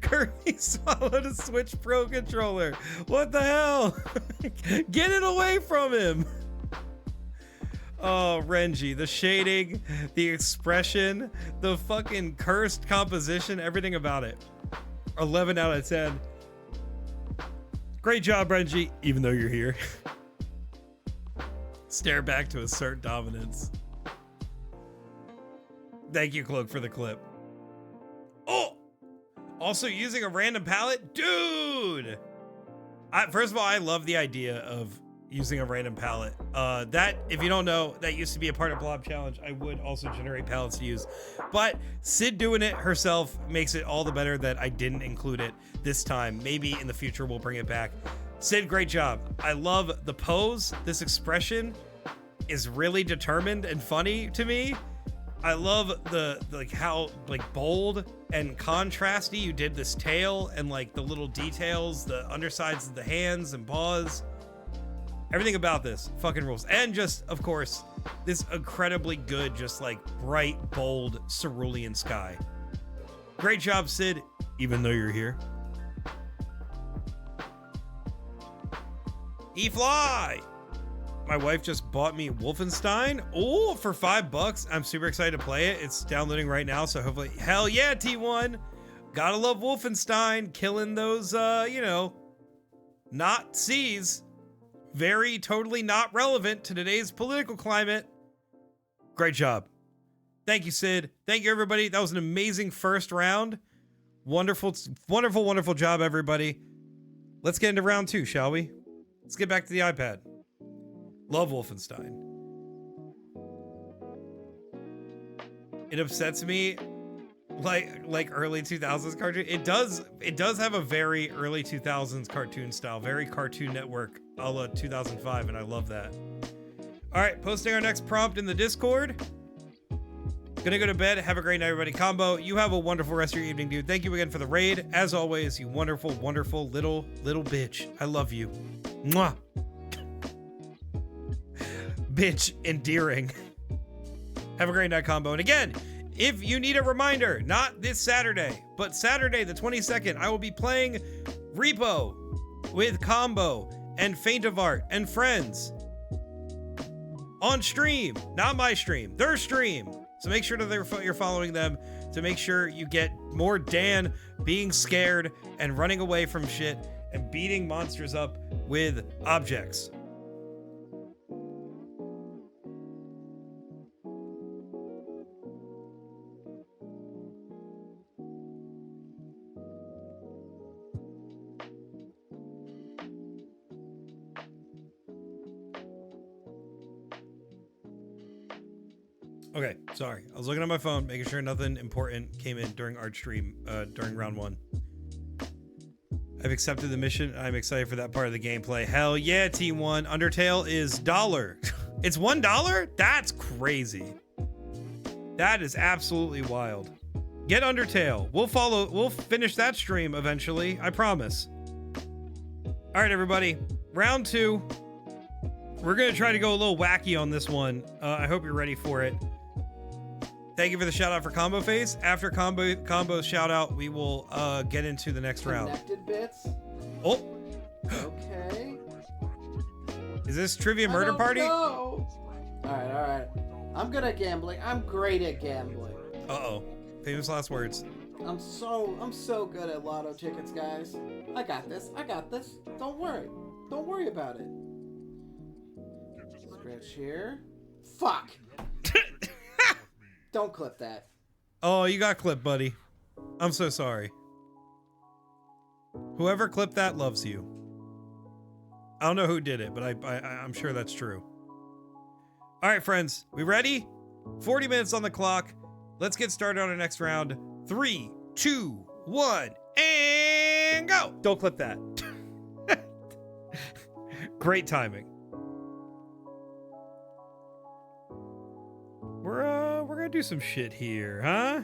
Kirby swallowed a Switch Pro controller. What the hell? Get it away from him. Oh, Renji, the shading, the expression, the fucking cursed composition, everything about it. 11 out of 10. Great job, Renji, even though you're here. Stare back to assert dominance. Thank you, Cloak, for the clip. Oh! Also using a random palette? Dude! First of all, I love the idea of using a random palette. That, if you don't know, that used to be a part of BLOB Challenge. I would also generate palettes to use. But Sid doing it herself makes it all the better that I didn't include it this time. Maybe in the future we'll bring it back. Sid, great job. I love the pose. This expression is really determined and funny to me. I love how bold and contrasty you did this tail and like the little details, the undersides of the hands and paws. Everything about this fucking rules. And just, of course, this incredibly good, just like bright, bold, cerulean sky. Great job, Sid, even though you're here. E-Fly! My wife just bought me Wolfenstein. Oh, for $5. I'm super excited to play it. It's downloading right now, so hopefully... Hell yeah, T1! Gotta love Wolfenstein. Killing those, not C's. Very totally not relevant to today's political climate. Great job. Thank you, Sid. Thank you, everybody. That was an amazing first round. Wonderful, wonderful, wonderful job, everybody. Let's get into round 2, shall we? Let's get back to the iPad. Love Wolfenstein. It upsets me like early 2000s cartoon. It does have a very early 2000s cartoon style, very Cartoon Network a la 2005, and I love that. All right, posting our next prompt in the Discord. Gonna go to bed. Have a great night, everybody. Combo, you have a wonderful rest of your evening, dude. Thank you again for the raid. As always, you wonderful, wonderful little bitch. I love you. Mwah. Bitch, endearing. Have a great night, Combo. And again, if you need a reminder, not this Saturday, but Saturday the 22nd, I will be playing Repo with Combo and Faint of Art and friends on stream, not my stream, their stream. So make sure that you're following them to make sure you get more Dan being scared and running away from shit and beating monsters up with objects. Okay, sorry. I was looking at my phone, making sure nothing important came in during Art stream, during round 1. I've accepted the mission. I'm excited for that part of the gameplay. Hell yeah, T1. Undertale is $1. It's $1? That's crazy. That is absolutely wild. Get Undertale. We'll finish that stream eventually. I promise. All right, everybody. Round 2. We're going to try to go a little wacky on this one. I hope you're ready for it. Thank you for the shout out for Combo Face. After Combo's shout out, we will get into the next round. Connected bits. Oh, Okay. is this Trivia Murder Party? All right. I'm good at gambling. I'm great at gambling. Uh-oh. Famous last words. I'm so good at lotto tickets, guys. I got this. Don't worry about it. Scratch here. Fuck. Don't clip that. Oh, you got clipped, buddy. I'm so sorry. Whoever clipped that loves you. I don't know who did it, but I'm sure that's true. All right, friends. We ready? 40 minutes on the clock. Let's get started on our next round. 3, 2, 1, and go! Don't clip that. Great timing. We're gonna do some shit here, huh?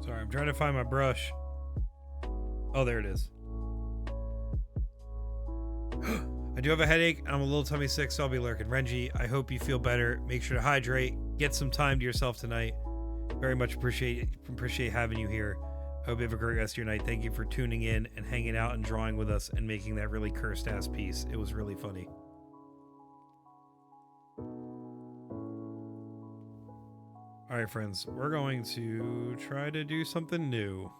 Sorry, I'm trying to find my brush. Oh, there it is. I do have a headache, and I'm a little tummy sick, so I'll be lurking. Renji, I hope you feel better. Make sure to hydrate. Get some time to yourself tonight. Very much appreciate having you here. I hope you have a great rest of your night. Thank you for tuning in and hanging out and drawing with us and making that really cursed ass piece. It was really funny. All right, friends, we're going to try to do something new.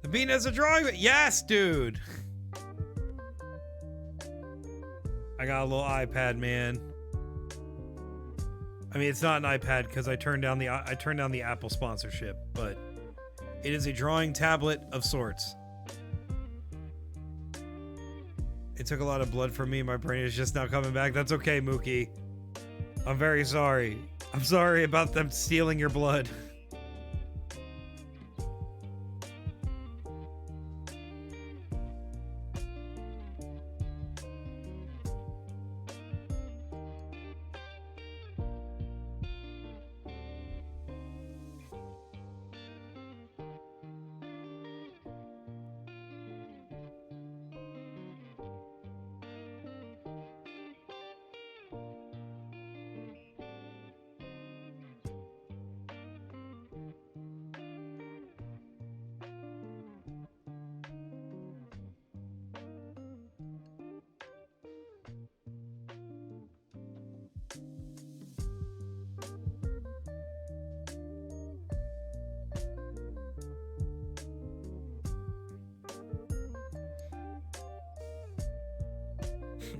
The bean has a drawing. Yes, dude. I got a little iPad, man. I mean, it's not an iPad because I turned down the Apple sponsorship, but it is a drawing tablet of sorts. It took a lot of blood from me. My brain is just now coming back. That's okay, Mookie. I'm very sorry. I'm sorry about them stealing your blood.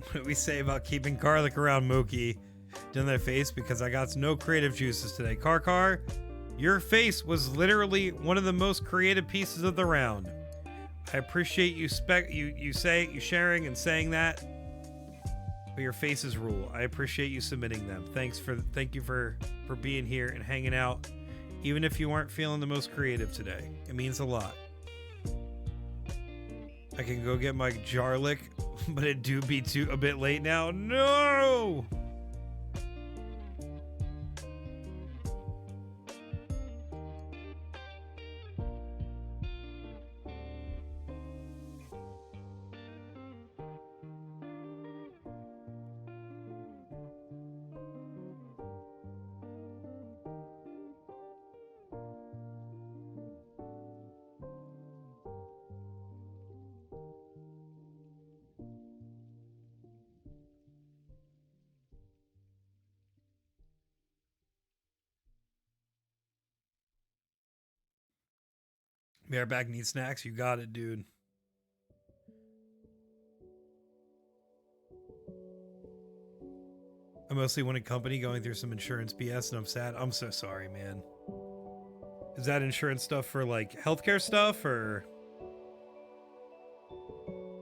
What do we say about keeping garlic around Mookie in their face because I got no creative juices today? Car, your face was literally one of the most creative pieces of the round. I appreciate you sharing and saying that. But your faces rule. I appreciate you submitting them. Thank you for being here and hanging out, even if you weren't feeling the most creative today. It means a lot. I can go get my jarlic, but it do be a bit late now. No! Bareback needs snacks. You got it, dude. I mostly wanted company going through some insurance BS and I'm sad. I'm so sorry, man. Is that insurance stuff for like healthcare stuff or?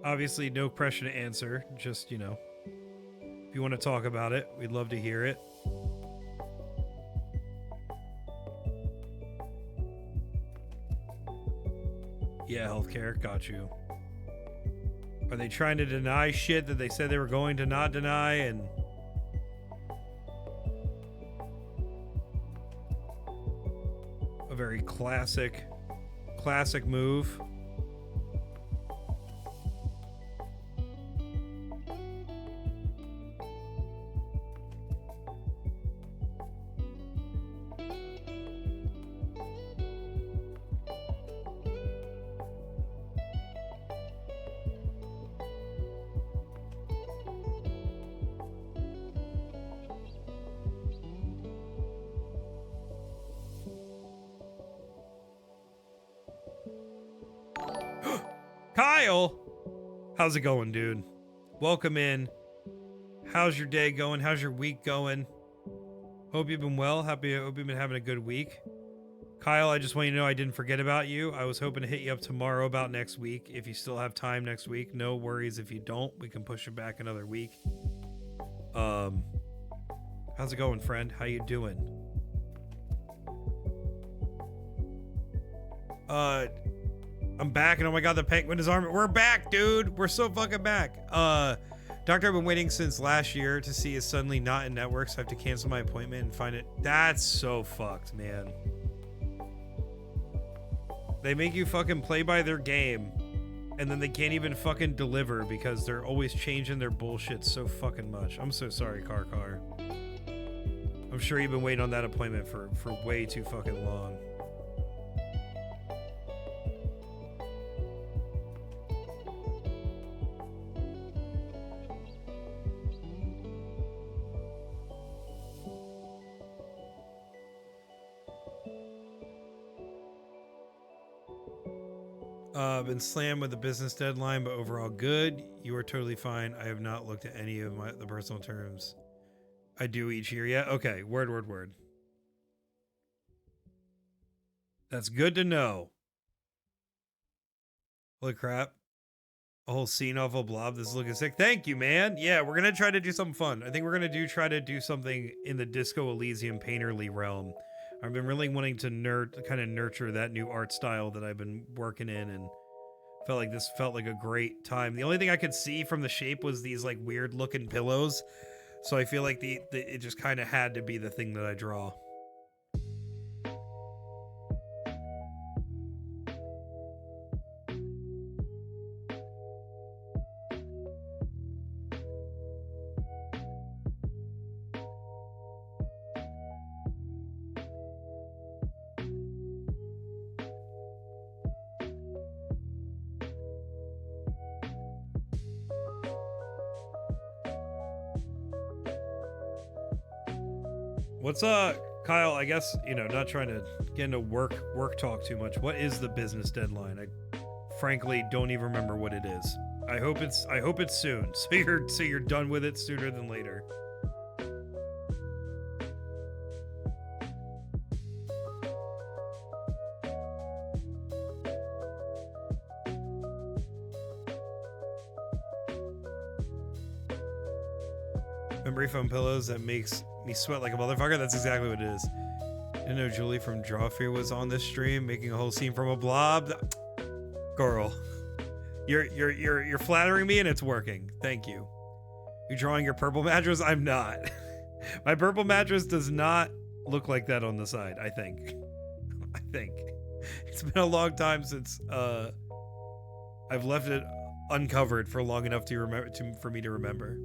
Obviously no pressure to answer. Just, you know, if you want to talk about it, we'd love to hear it. Yeah, healthcare. Got you. Are they trying to deny shit that they said they were going to not deny? And a very classic move. Kyle, how's it going, dude? Welcome in. How's your day going? How's your week going? Hope you've been well. Hope you've been having a good week. Kyle, I just want you to know I didn't forget about you. I was hoping to hit you up tomorrow about next week. If you still have time next week, no worries. If you don't, we can push it back another week. How's it going, friend? How you doing? I'm back, and oh my god, the penguin is armored. We're back, dude. We're so fucking back. Doctor, I've been waiting since last year to see is suddenly not in network, so I have to cancel my appointment and find it. That's so fucked, man. They make you fucking play by their game, and then they can't even fucking deliver because they're always changing their bullshit so fucking much. I'm so sorry, Car. I'm sure you've been waiting on that appointment for way too fucking long. Been slammed with the business deadline, but overall good. You are totally fine. I have not looked at any of the personal terms I do each year yet. Okay, word. That's good to know. Holy crap. A whole scene off of BLOB. This is looking sick. Thank you, man. Yeah, we're going to try to do something fun. I think we're going to try to do something in the Disco Elysium painterly realm. I've been really wanting to nurture that new art style that I've been working in, and felt like this felt like a great time. The only thing I could see from the shape was these like weird looking pillows. So I feel like it just kind of had to be the thing that I draw. What's Kyle, I guess, you know, not trying to get into work talk too much. What is the business deadline? I frankly don't even remember what it is. I hope it's soon. So you're done with it sooner than later. Memory foam pillows that makes me sweat like a motherfucker. That's exactly what it is. Didn't know Julie from Draw Fear was on this stream making a whole scene from a blob. Girl, you're flattering me and it's working. Thank you. You drawing your purple mattress? I'm not. My purple mattress does not look like that on the side. I think. It's been a long time since I've left it uncovered for long enough to remember for me to remember.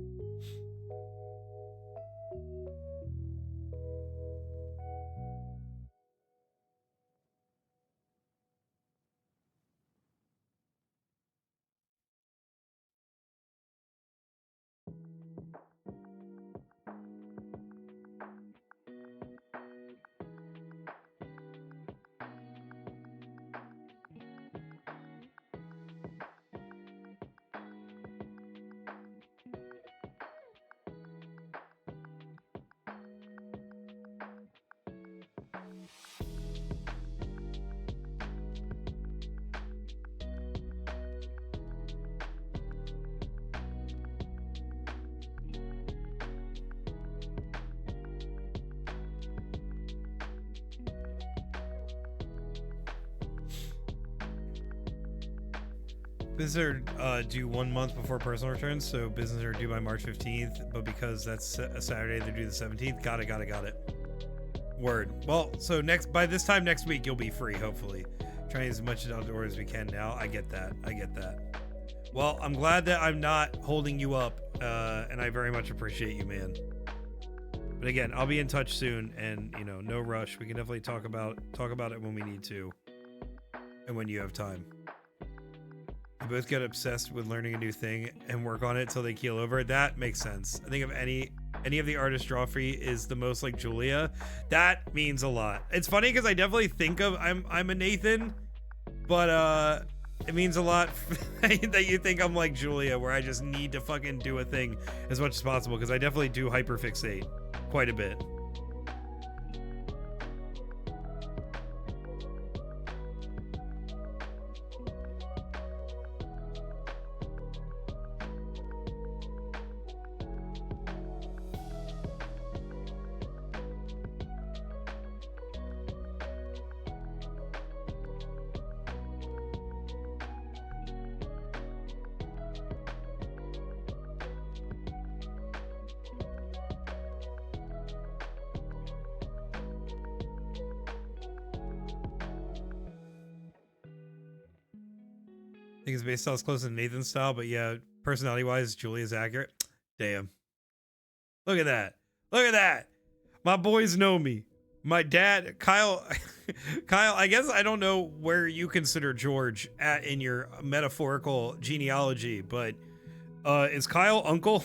Business are due 1 month before personal returns, so business are due by March 15th, but because that's a Saturday, they're due the 17th. Got it. Word. Well, so by this time next week, you'll be free, hopefully. Trying as much outdoors as we can now. I get that. Well, I'm glad that I'm not holding you up, and I very much appreciate you, man. But again, I'll be in touch soon, and, you know, no rush. We can definitely talk about it when we need to, and when you have time. We both get obsessed with learning a new thing and work on it till they keel over. That makes sense. I think if any of the artists draw free is the most like Julia, that means a lot. It's funny because I definitely think of I'm a Nathan, but it means a lot that you think I'm like Julia, where I just need to fucking do a thing as much as possible, because I definitely do hyperfixate quite a bit. I think his base style is close to Nathan's style, but yeah, personality-wise, Julia's accurate. Damn. Look at that. My boys know me. My dad, Kyle, I guess I don't know where you consider George at in your metaphorical genealogy, but is Kyle uncle?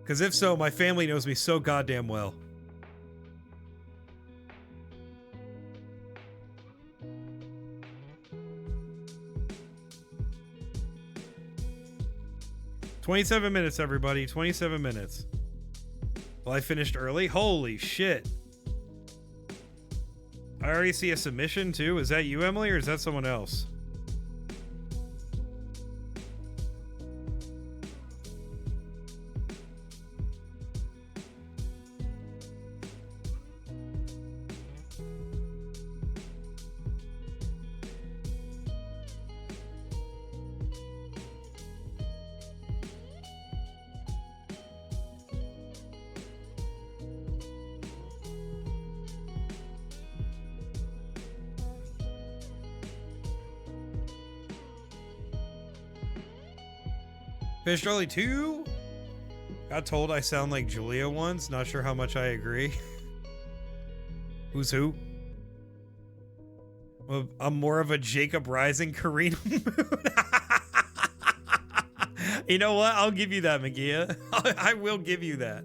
Because if so, my family knows me so goddamn well. "27 minutes, everybody. 27 minutes. Well, I finished early. Holy shit. I already see a submission, too. Is that you, Emily, or is that someone else? Finished early too? Got told I sound like Julia once. Not sure how much I agree. Who's who? Well, I'm more of a Jacob Rising Karina Moon. You know what? I'll give you that, Magia. I will give you that.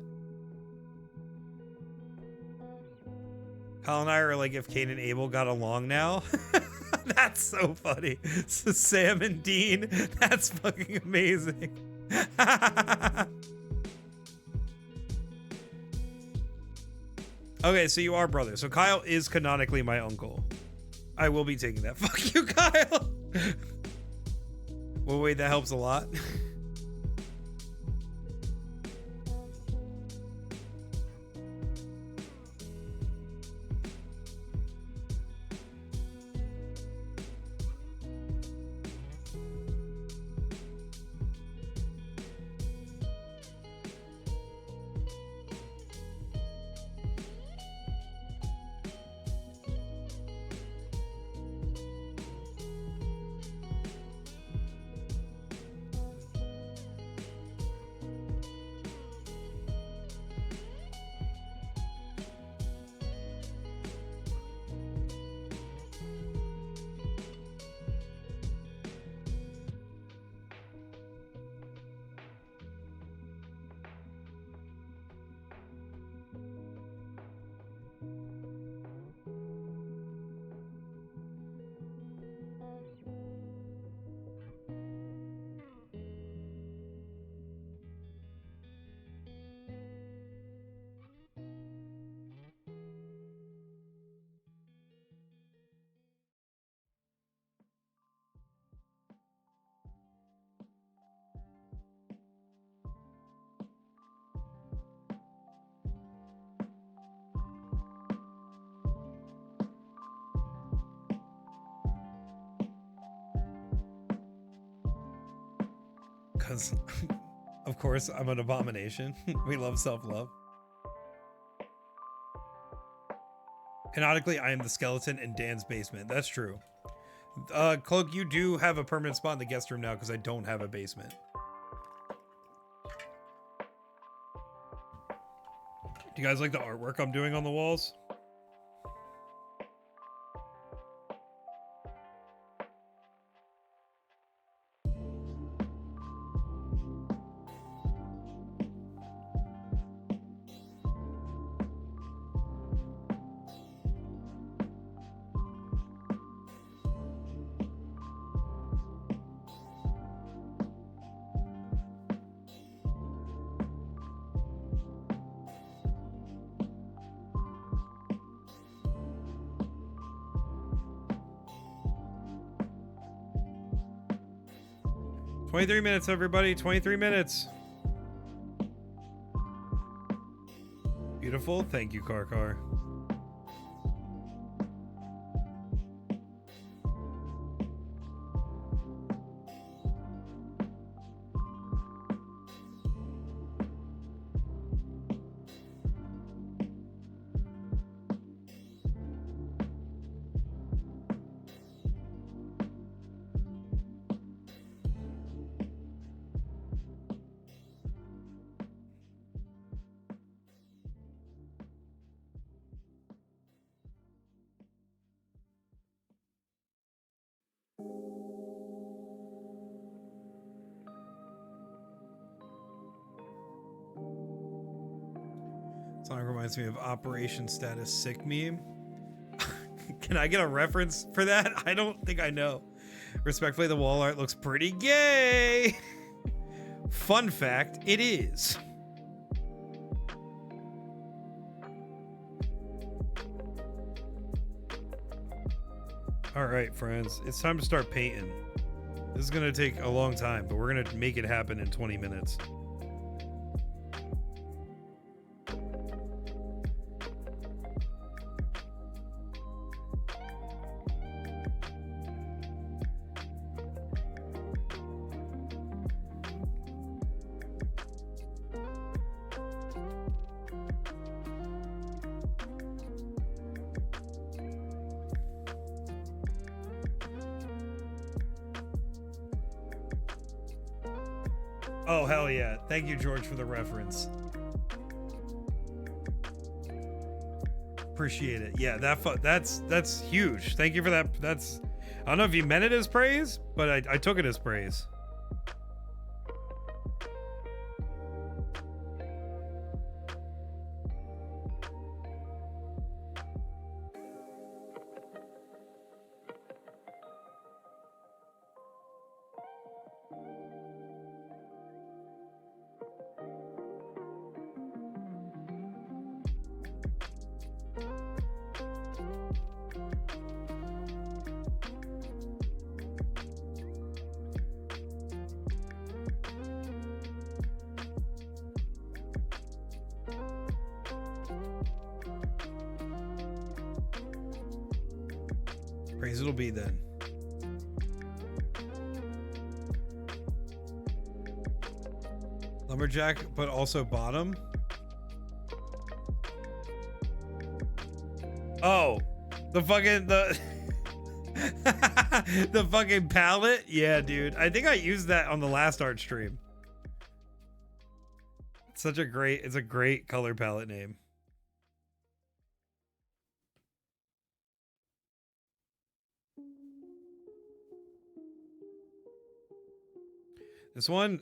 Kyle and I are like if Cain and Abel got along now. That's so funny. So Sam and Dean. That's fucking amazing. Okay, so you are brothers. So Kyle is canonically my uncle. I will be taking that. Fuck you, Kyle. Well, wait, that helps a lot. Because, of course, I'm an abomination. We love self-love. Canonically, I am the skeleton in Dan's basement. That's true. Cloak, you do have a permanent spot in the guest room now because I don't have a basement. Do you guys like the artwork I'm doing on the walls? $23 minutes, everybody. 23 minutes. Beautiful. Thank you, Car. Song reminds me of Operation Status Sick meme. Can I get a reference for that? I don't think I know. Respectfully, the wall art looks pretty gay. Fun fact, it is. All right, friends, it's time to start painting. This is gonna take a long time, but we're gonna make it happen in 20 minutes. Oh, hell yeah. Thank you, George, for the reference. Appreciate it. Yeah, that's huge. Thank you for that. That's, I don't know if you meant it as praise, but I took it as praise. Praise it'll be then. Lumberjack, but also bottom. Oh, the the fucking palette. Yeah, dude. I think I used that on the last art stream. It's a great color palette name.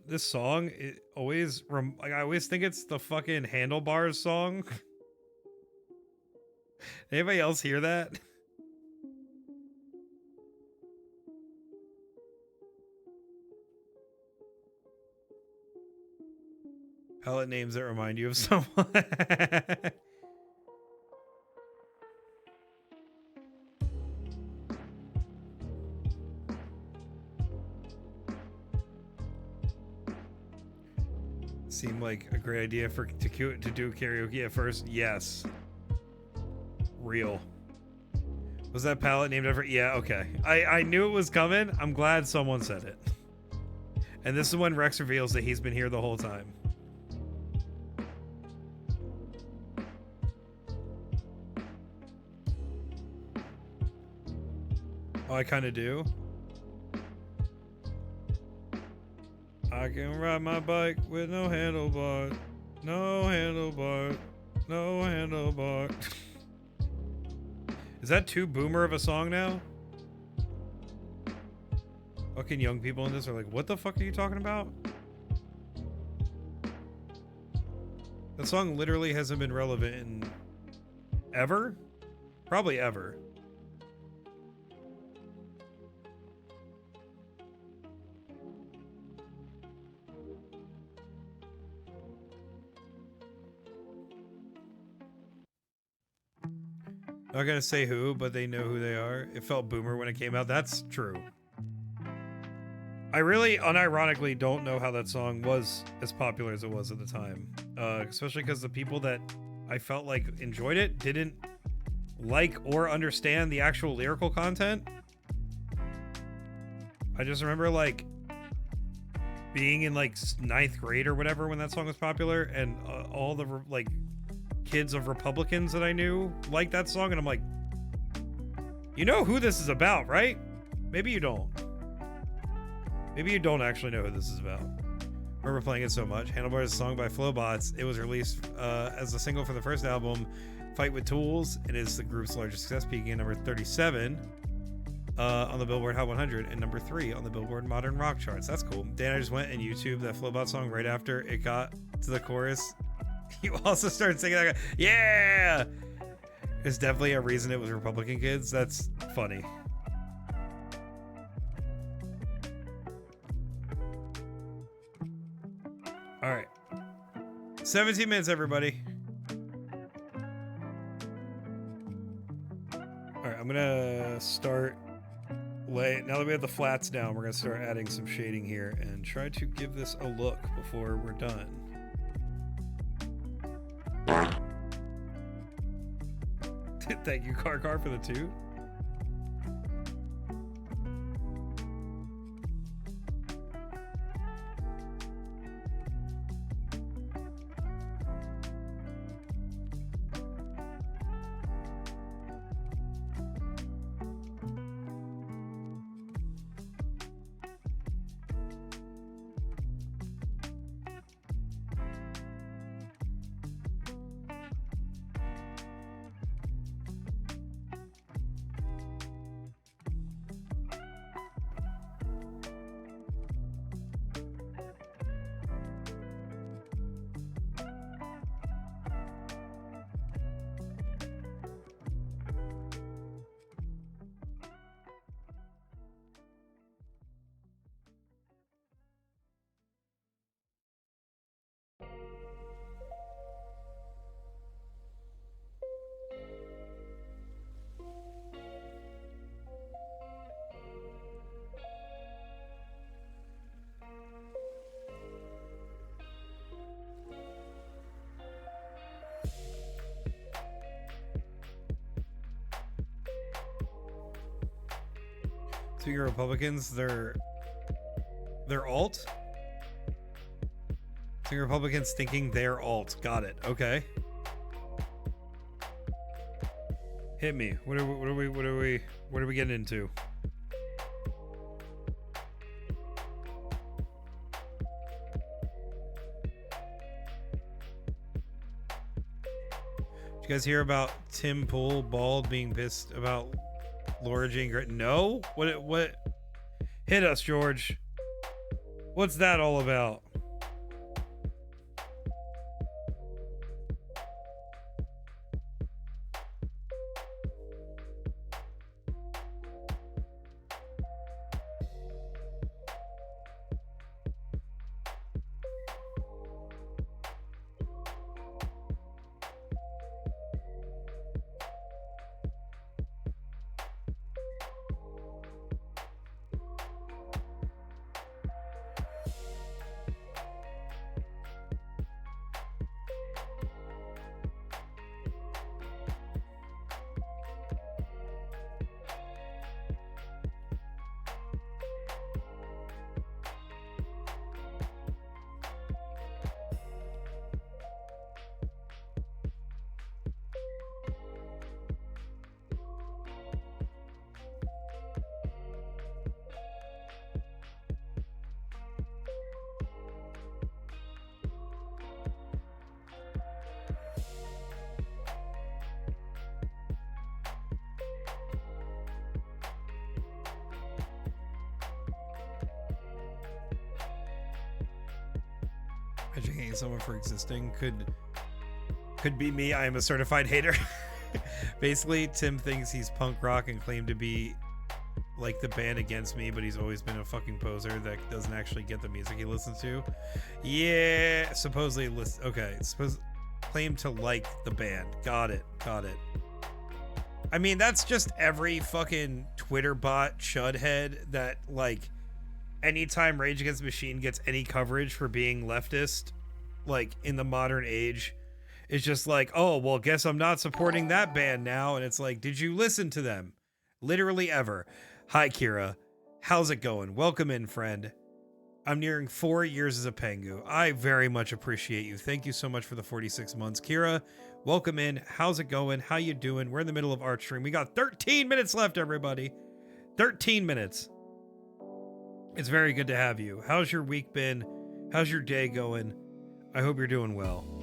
This song, it always, like, I always think it's the fucking Handlebars song. Anybody else hear that? Palette names that remind you of someone. Seemed like a great idea to do karaoke at first. Yes. Real. Was that palette named after? Yeah, okay. I knew it was coming. I'm glad someone said it. And this is when Rex reveals that he's been here the whole time. Oh, I kind of do. I can ride my bike with no handlebar. No handlebar. No handlebar. Is that too boomer of a song now? Fucking young people in this are like, what the fuck are you talking about? That song literally hasn't been relevant in ever? Probably ever. Not gonna say who, but they know who they are. It felt boomer when it came out. That's true. I really unironically don't know how that song was as popular as it was at the time. Especially because the people that I felt like enjoyed it didn't like or understand the actual lyrical content. I just remember like being in like 9th grade or whatever when that song was popular, and all the like kids of Republicans that I knew liked that song, and I'm like, you know who this is about, right? Maybe you don't. Maybe you don't actually know who this is about. I remember playing it so much. Handlebars is a song by Flowbots. It was released as a single for the first album, Fight with Tools. It is the group's largest success, peaking at number 37 on the Billboard Hot 100 and number 3 on the Billboard Modern Rock charts. That's cool. Dan, I just went and YouTube that Flowbot song right after it got to the chorus. You also started singing that. Yeah! There's definitely a reason it was Republican kids. That's funny. All right. 17 minutes, everybody. All right, I'm gonna start now that we have the flats down, we're gonna start adding some shading here and try to give this a look before we're done. Thank you, Car, for the toot. Speaking of Republicans, they're alt. Speaking of Republicans thinking they're alt. Got it. Okay. Hit me. What are we getting into? Did you guys hear about Tim Pool bald being pissed about Laura Jane Grey? No? What? Hit us, George. What's that all about? Educating someone for existing could be me. I am a certified hater. Basically, Tim thinks he's punk rock and claimed to be like the band against me, but he's always been a fucking poser that doesn't actually get the music he listens to. Yeah, supposedly okay, claim to like the band. Got it. I mean, that's just every fucking Twitter bot chudhead that, like, anytime Rage Against the Machine gets any coverage for being leftist, like, in the modern age, it's just like, oh, well, guess I'm not supporting that band now. And it's like, did you listen to them? Literally ever. Hi, Kira. How's it going? Welcome in, friend. I'm nearing 4 years as a Pengu. I very much appreciate you. Thank you so much for the 46 months. Kira, welcome in. How's it going? How you doing? We're in the middle of Art Stream. We got 13 minutes left, everybody. 13 minutes. It's very good to have you. How's your week been? How's your day going? I hope you're doing well.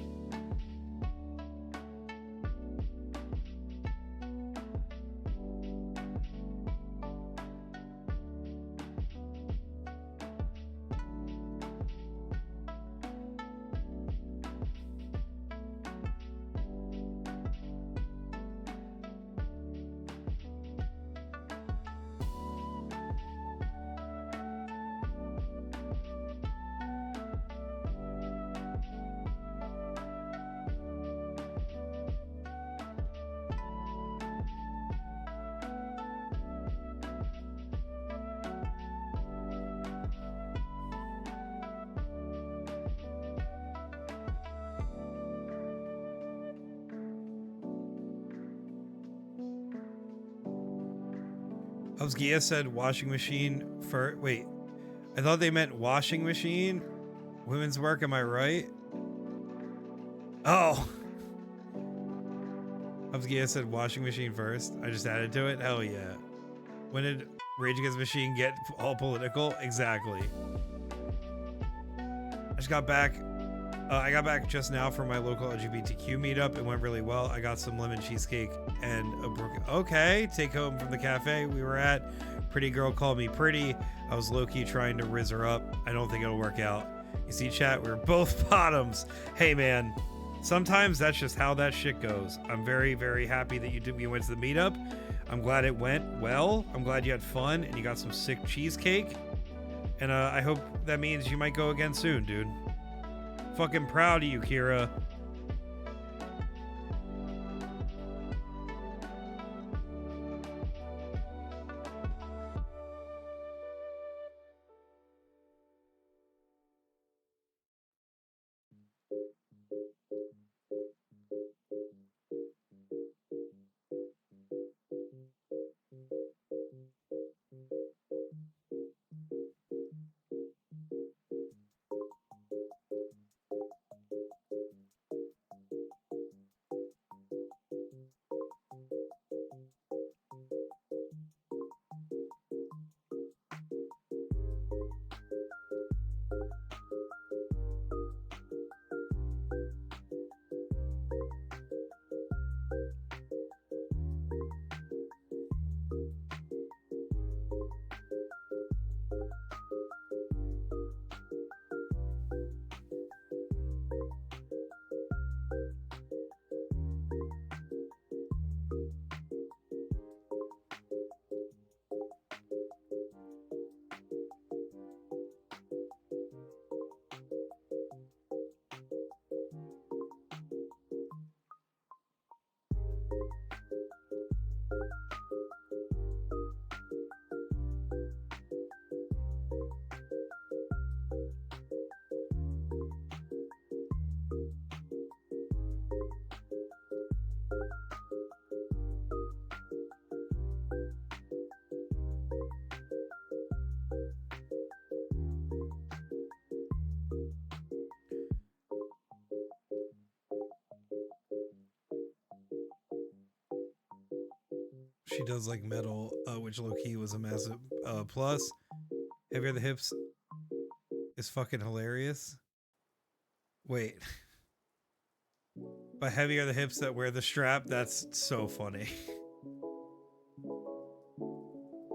Gia said washing machine for wait. I thought they meant washing machine. Women's work, am I right? Oh. Gia said washing machine first. I just added to it. Hell yeah. When did Rage Against the Machine get all political? Exactly. I just got back. I got back just now from my local LGBTQ meetup. It went really well. I got some lemon cheesecake and a broken. Okay, take home from the cafe we were at. Pretty girl called me pretty. I was low-key trying to rizz her up. I don't think it'll work out. You see, chat, we were both bottoms. Hey, man, sometimes that's just how that shit goes. I'm very, very happy that you went to the meetup. I'm glad it went well. I'm glad you had fun and you got some sick cheesecake. And I hope that means you might go again soon, dude. Fucking proud of you, Kira. She does like metal, which low key was a massive plus. Heavier the hips is fucking hilarious. Wait. By heavier the hips that wear the strap, that's so funny.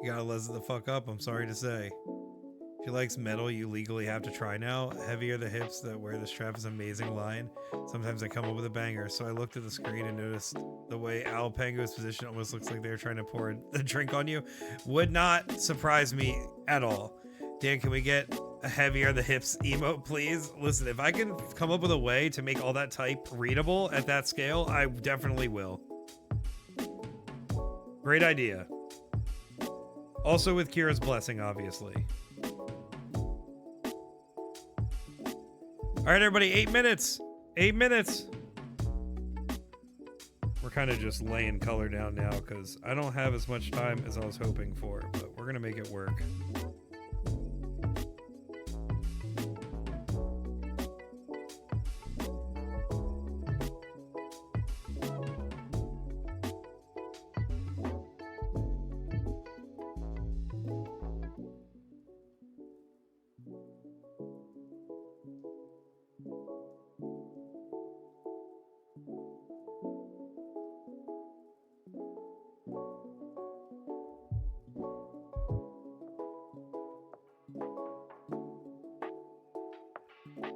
You gotta listen the fuck up, I'm sorry to say. If she likes metal, you legally have to try now. Heavier the hips that wear the strap is an amazing line. Sometimes I come up with a banger, so I looked at the screen and noticed the way Al Pango's position almost looks like they're trying to pour the drink on you. Would not surprise me at all. Dan, can we get a heavier the hips emote, please? Listen, if I can come up with a way to make all that type readable at that scale, I definitely will. Great idea. Also with Kira's blessing, obviously. All right, everybody, 8 minutes. 8 minutes. We're kind of just laying color down now because I don't have as much time as I was hoping for, but we're going to make it work.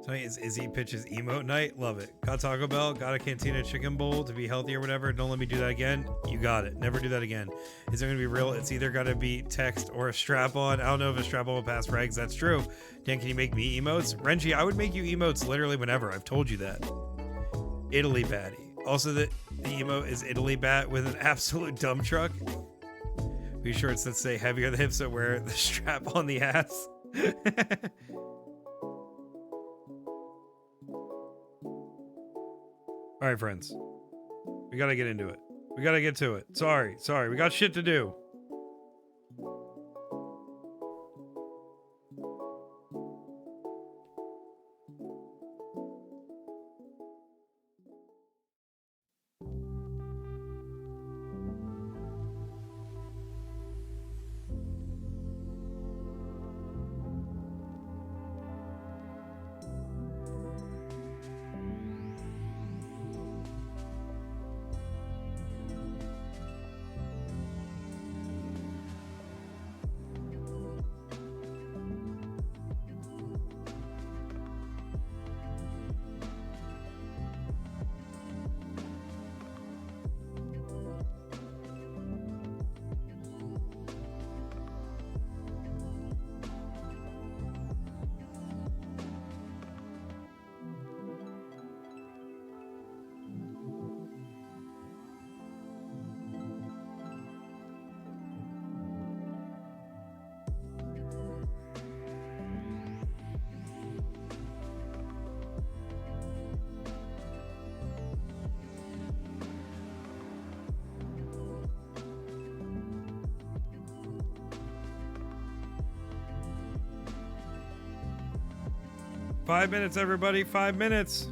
Tonight is Izzy pitches emote night. Love it. Got Taco Bell, got a Cantina chicken bowl to be healthy or whatever. Don't let me do that again. You got it. Never do that again. Is it going to be real? It's either got to be text or a strap on. I don't know if a strap on will pass regs. That's true. Dan, can you make me emotes? Renji, I would make you emotes literally whenever. I've told you that. Italy baddie. Also, the emote is Italy bat with an absolute dump truck. Be sure it's that say heavier the hips that wear the strap on the ass. All right, friends. We got to get into it. We got to get to it. Sorry. We got shit to do. Five minutes, everybody. 5 minutes.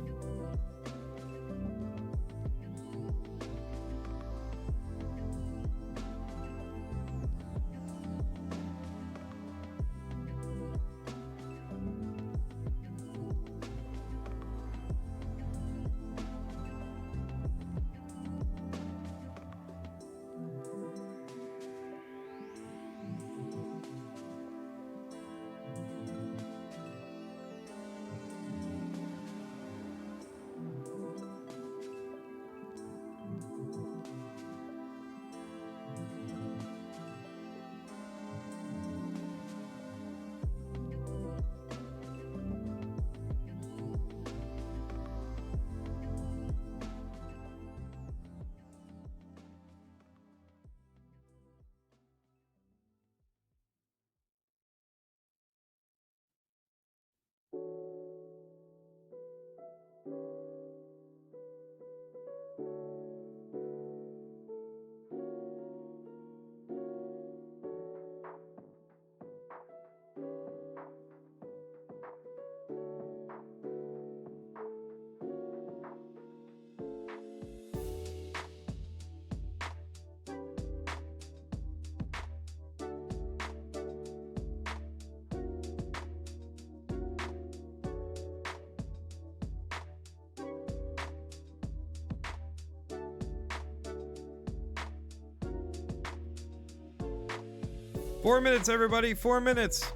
4 minutes, everybody. 4 minutes.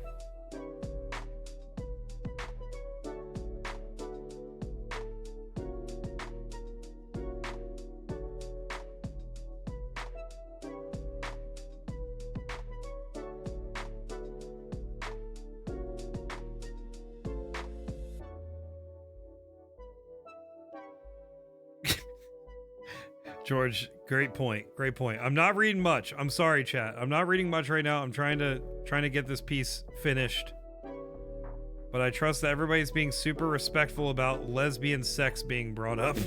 George, great point. Great point. I'm not reading much. I'm sorry, chat. I'm not reading much right now. I'm trying to get this piece finished. But I trust that everybody's being super respectful about lesbian sex being brought up.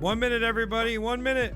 One minute, everybody. 1 minute.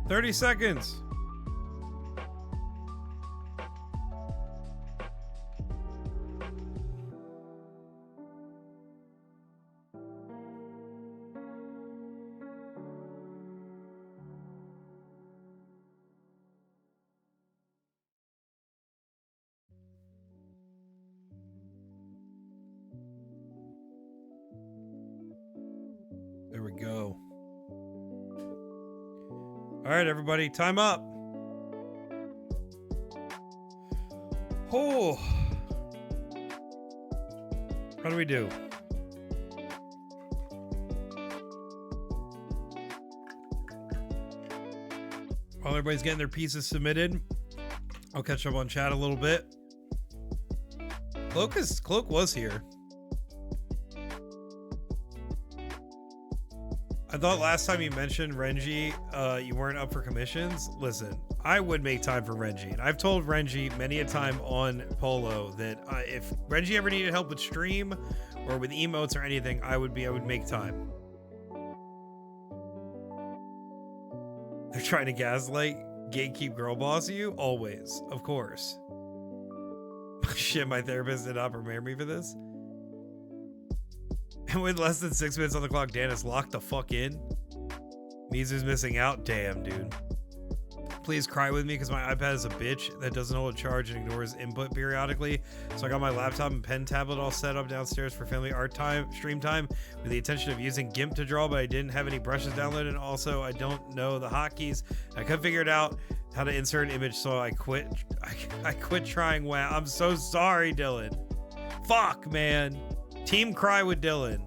$30 seconds. There we go. All right, everybody, time up. Oh, how do we do? While everybody's getting their pieces submitted, I'll catch up on chat a little bit. Cloak was here. I thought last time you mentioned Renji, you weren't up for commissions. Listen, I would make time for Renji. And I've told Renji many a time on Polo that if Renji ever needed help with stream or with emotes or anything, I would make time. They're trying to gaslight. gatekeep girl boss you? Always, of course. Shit, my therapist did not prepare me for this. And with less than 6 minutes on the clock, Dan is locked the fuck in. Mizu's missing out. Damn, dude. Please cry with me because my iPad is a bitch that doesn't hold a charge and ignores input periodically. So I got my laptop and pen tablet all set up downstairs for family art time, stream time, with the intention of using GIMP to draw, but I didn't have any brushes downloaded, and also I don't know the hotkeys. I couldn't figure it out how to insert an image, so I quit. I quit trying. Wow, I'm so sorry, Dylan. Fuck, man. Team cry with Dylan.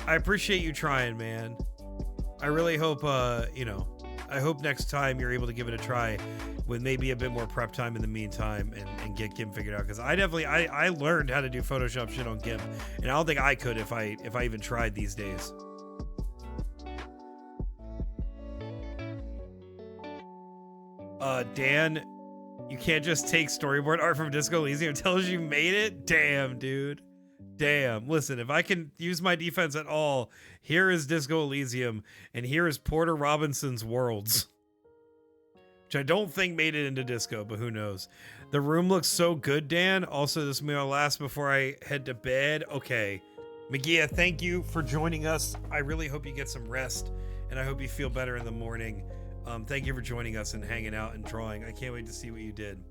I appreciate you trying, man. I really hope, you know, I hope next time you're able to give it a try with maybe a bit more prep time in the meantime and get GIMP figured out. Because I learned how to do Photoshop shit on GIMP, and I don't think I could if I even tried these days. Dan, you can't just take storyboard art from Disco Elysium and tell us you made it? Damn, dude. Damn. Listen, if I can use my defense at all, here is Disco Elysium, and here is Porter Robinson's Worlds, which I don't think made it into Disco, but who knows. The room looks so good, Dan. Also, this meal will last before I head to bed. Okay. Magia, thank you for joining us. I really hope you get some rest, and I hope you feel better in the morning. Thank you for joining us and hanging out and drawing. I can't wait to see what you did.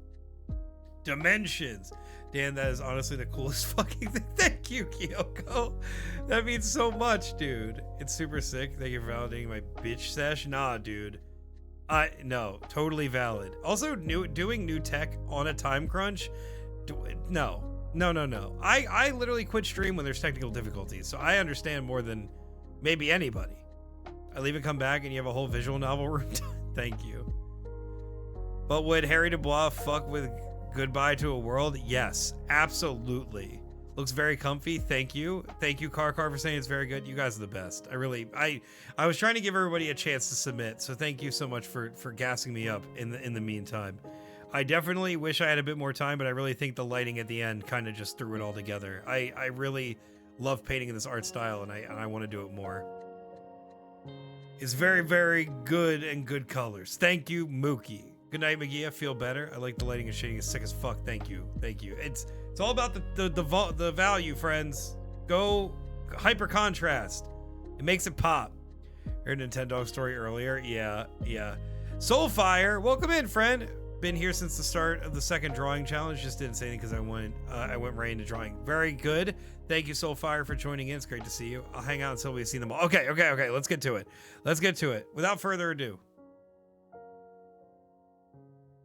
Dimensions. Dan, that is honestly the coolest fucking thing. Thank you, Kyoko. That means so much, dude. It's super sick. Thank you for validating my bitch sesh. Nah, dude. No, totally valid. Also, doing new tech on a time crunch. No. I literally quit stream when there's technical difficulties, so I understand more than maybe anybody. I'll even come back and you have a whole visual novel room. Thank you. But would Harry Dubois fuck with Goodbye to a World? Yes, absolutely. Looks very comfy. Thank you. Thank you, Car for saying it's very good. You guys are the best. I was trying to give everybody a chance to submit, so thank you so much for gassing me up in the meantime. I definitely wish I had a bit more time, but I really think the lighting at the end kind of just threw it all together. I really love painting in this art style, and I want to do it more. It's very, very good and good colors. Thank you, Mookie. Good night, Magia. Feel better. I like the lighting and shading. Is sick as fuck. Thank you. It's all about the value, friends. Go hyper contrast. It makes it pop. Heard a Nintendo story earlier. Yeah. Soulfire, welcome in, friend. Been here since the start of the second drawing challenge. Just didn't say anything because I went right into drawing. Very good. Thank you, Soulfire, for joining in. It's great to see you. I'll hang out until we've seen them all. Okay. Let's get to it. Without further ado.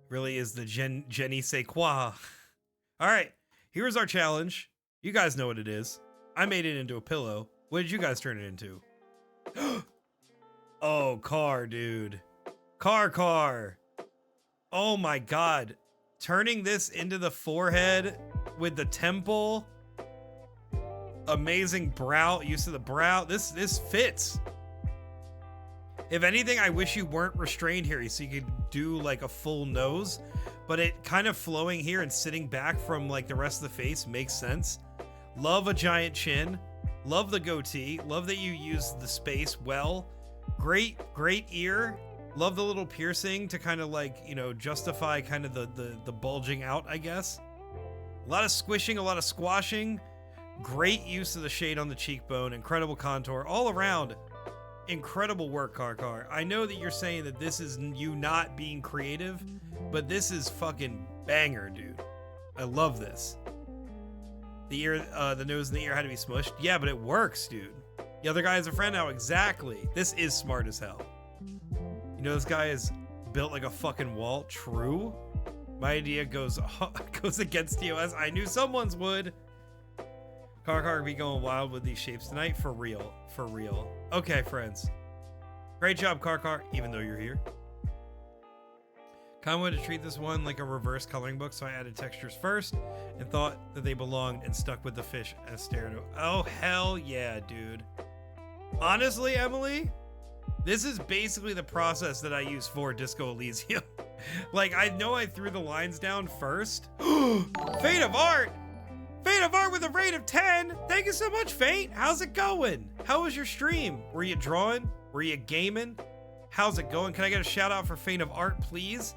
Really is the Jenny say quoi. All right, here's our challenge. You guys know what it is. I made it into a pillow. What did you guys turn it into? Oh, car, dude. Car. Oh my God. Turning this into the forehead with the temple. Amazing brow, use of the brow. This fits. If anything, I wish you weren't restrained here so you could do like a full nose, but it kind of flowing here and sitting back from like the rest of the face makes sense. Love a giant chin. Love the goatee. Love that you use the space well. Great ear. Love the little piercing to kind of like, you know, justify kind of the bulging out, I guess. A lot of squishing, a lot of squashing. Great use of the shade on the cheekbone. Incredible contour all around. Incredible work, Car. I know that you're saying that this is you not being creative, but this is fucking banger, dude. I love this. The ear, the nose and the ear had to be smushed. Yeah, but it works, dude. The other guy is a friend now. Exactly. This is smart as hell. You know, this guy is built like a fucking wall. True. My idea goes against TOS. I knew someone's would. Car be going wild with these shapes tonight. For real. Okay, friends. Great job, Car, even though you're here. Kind of wanted to treat this one like a reverse coloring book, so I added textures first and thought that they belonged and stuck with the fish as stereo. Oh, hell yeah, dude. Honestly, Emily, this is basically the process that I use for Disco Elysium. Like, I know I threw the lines down first. Fate of Art! Fate of Art with a rate of 10! Thank you so much, Fate! How's it going? How was your stream? Were you drawing? Were you gaming? How's it going? Can I get a shout out for Faint of Art, please?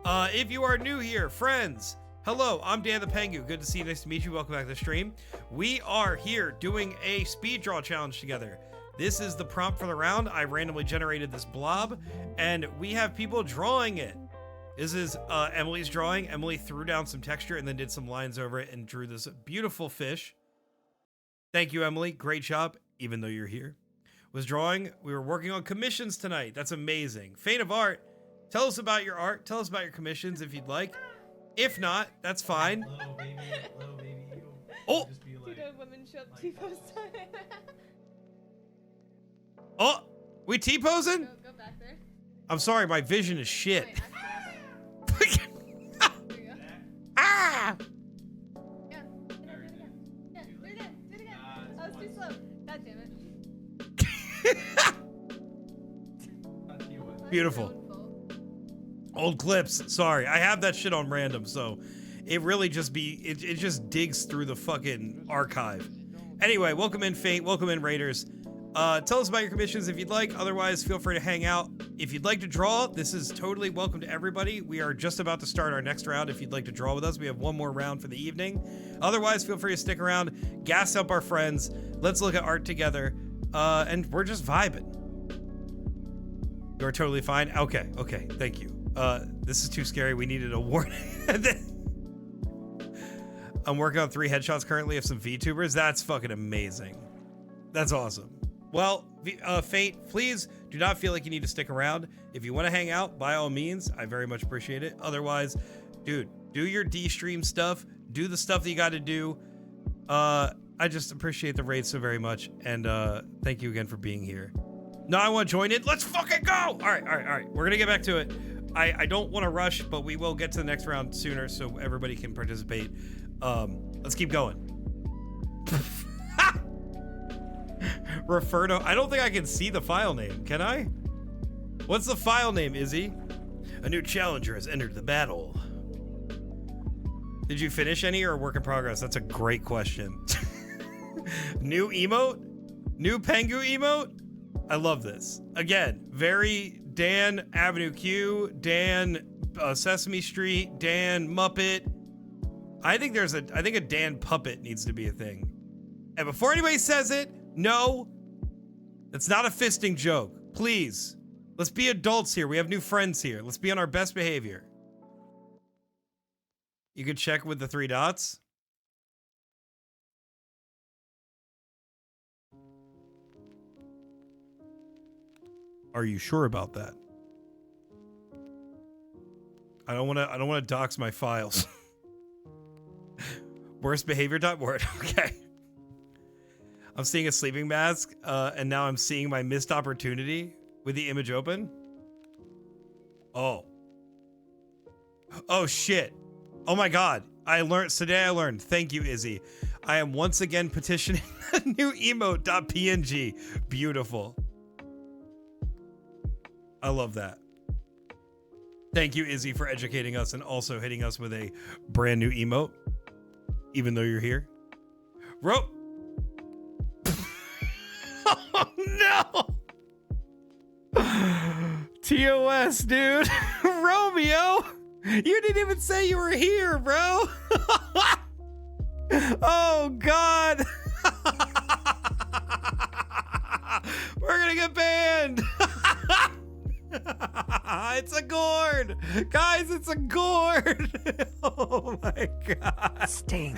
If you are new here, friends, hello, I'm Dan the Pengu. Good to see you. Nice to meet you. Welcome back to the stream. We are here doing a speed draw challenge together. This is the prompt for the round. I randomly generated this blob, and we have people drawing it. This is Emily's drawing. Emily threw down some texture and then did some lines over it and drew this beautiful fish. Thank you, Emily. Great job, even though you're here. Was drawing. We were working on commissions tonight. That's amazing. Faint of Art, tell us about your art. Tell us about your commissions if you'd like. If not, that's fine. Little baby, you. Oh! Just be like, Women show up T-post. Oh! We T-posing? Go back there. I'm sorry, my vision is shit. Wait, there you go. Ah! Yeah. Do it again. Yeah, do it again. Do it again. Oh, it's too slow. God damn it. not you. Beautiful. Old clips. Sorry, I have that shit on random, so it really just it just digs through the fucking archive. Anyway, welcome in Faint. Welcome in Raiders. Tell us about your commissions if you'd like. Otherwise, feel free to hang out. If you'd like to draw, this is totally welcome to everybody. We are just about to start our next round. If you'd like to draw with us, we have one more round for the evening. Otherwise, feel free to stick around, gas up our friends. Let's look at art together. And we're just vibing. You're totally fine. Okay. Thank you. This is too scary. We needed a warning. I'm working on 3 headshots currently of some VTubers. That's fucking amazing. That's awesome. Well, Fate, please do not feel like you need to stick around. If you want to hang out, by all means, I very much appreciate it. Otherwise, dude, do your D-stream stuff. Do the stuff that you got to do. I just appreciate the raid so very much. And thank you again for being here. No, I want to join it. Let's fucking go. All right. We're going to get back to it. I don't want to rush, but we will get to the next round sooner so everybody can participate. Let's keep going. Refer to, I don't think I can see the file name. Can I? What's the file name, Izzy? A new challenger has entered the battle. Did you finish any or work in progress? That's a great question. New emote? New Pengu emote? I love this. Again, very Dan Avenue Q, Dan Sesame Street, Dan Muppet. I think a Dan Puppet needs to be a thing. And before anybody says it, no, that's not a fisting joke. Please, let's be adults here. We have new friends here. Let's be on our best behavior. You could check with the 3 dots. Are you sure about that? I don't want to dox my files. Worst behavior.word. Okay. I'm seeing a sleeping mask, and now I'm seeing my missed opportunity with the image open. Oh shit. Oh my god. Today I learned. Thank you, Izzy. I am once again petitioning a new emote.png. Beautiful. I love that. Thank you, Izzy, for educating us and also hitting us with a brand new emote, even though you're here. Rope. Oh no! TOS, dude. Romeo, you didn't even say you were here, bro. Oh god. We're gonna get banned. It's a gourd, guys. It's a gourd. Oh my god. Stink.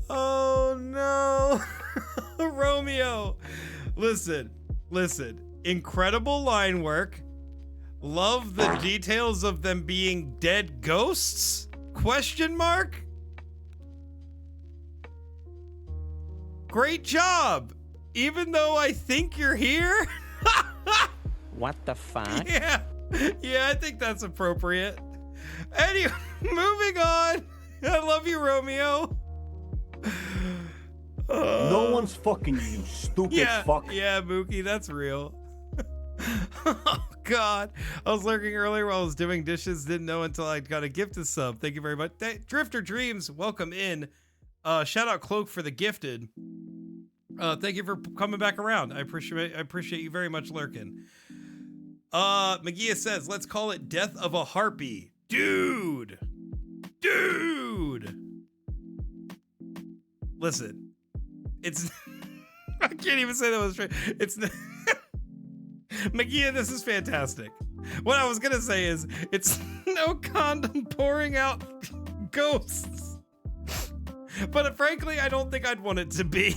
Oh no. Romeo, listen. Incredible line work. Love the details of them being dead ghosts? Question mark? Great job. Even though I think you're here. What the fuck? Yeah, I think that's appropriate. Anyway, moving on. I love you, Romeo. No one's fucking you, stupid fuck. Yeah, Mookie, that's real. Oh, God. I was lurking earlier while I was doing dishes. Didn't know until I got a gifted sub. Thank you very much. Drifter Dreams, welcome in. Shout out Cloak for the gifted. Thank you for coming back around. I appreciate you very much lurking. Magia says, let's call it Death of a Harpy. Dude. Listen, it's, I can't even say that was straight. It's, Magia, this is fantastic. What I was gonna say is, it's no condom pouring out ghosts. But frankly, I don't think I'd want it to be.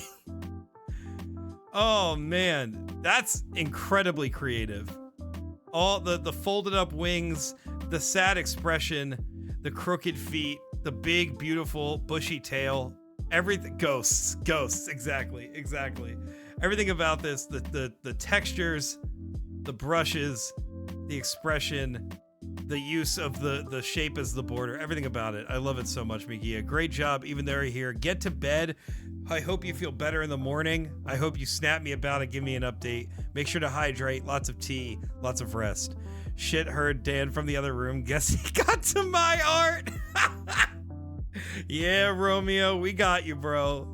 Oh man, that's incredibly creative. All the folded up wings, the sad expression, the crooked feet, the big, beautiful, bushy tail, everything. Ghosts, exactly. Everything about this, the textures, the brushes, the expression, the use of the shape as the border, everything about it. I love it so much, Migia. Great job, even though you're here. Get to bed. I hope you feel better in the morning. I hope you snap me about it, give me an update. Make sure to hydrate, lots of tea, lots of rest. Shit, heard Dan from the other room. Guess he got to my art. Yeah, Romeo, we got you, bro.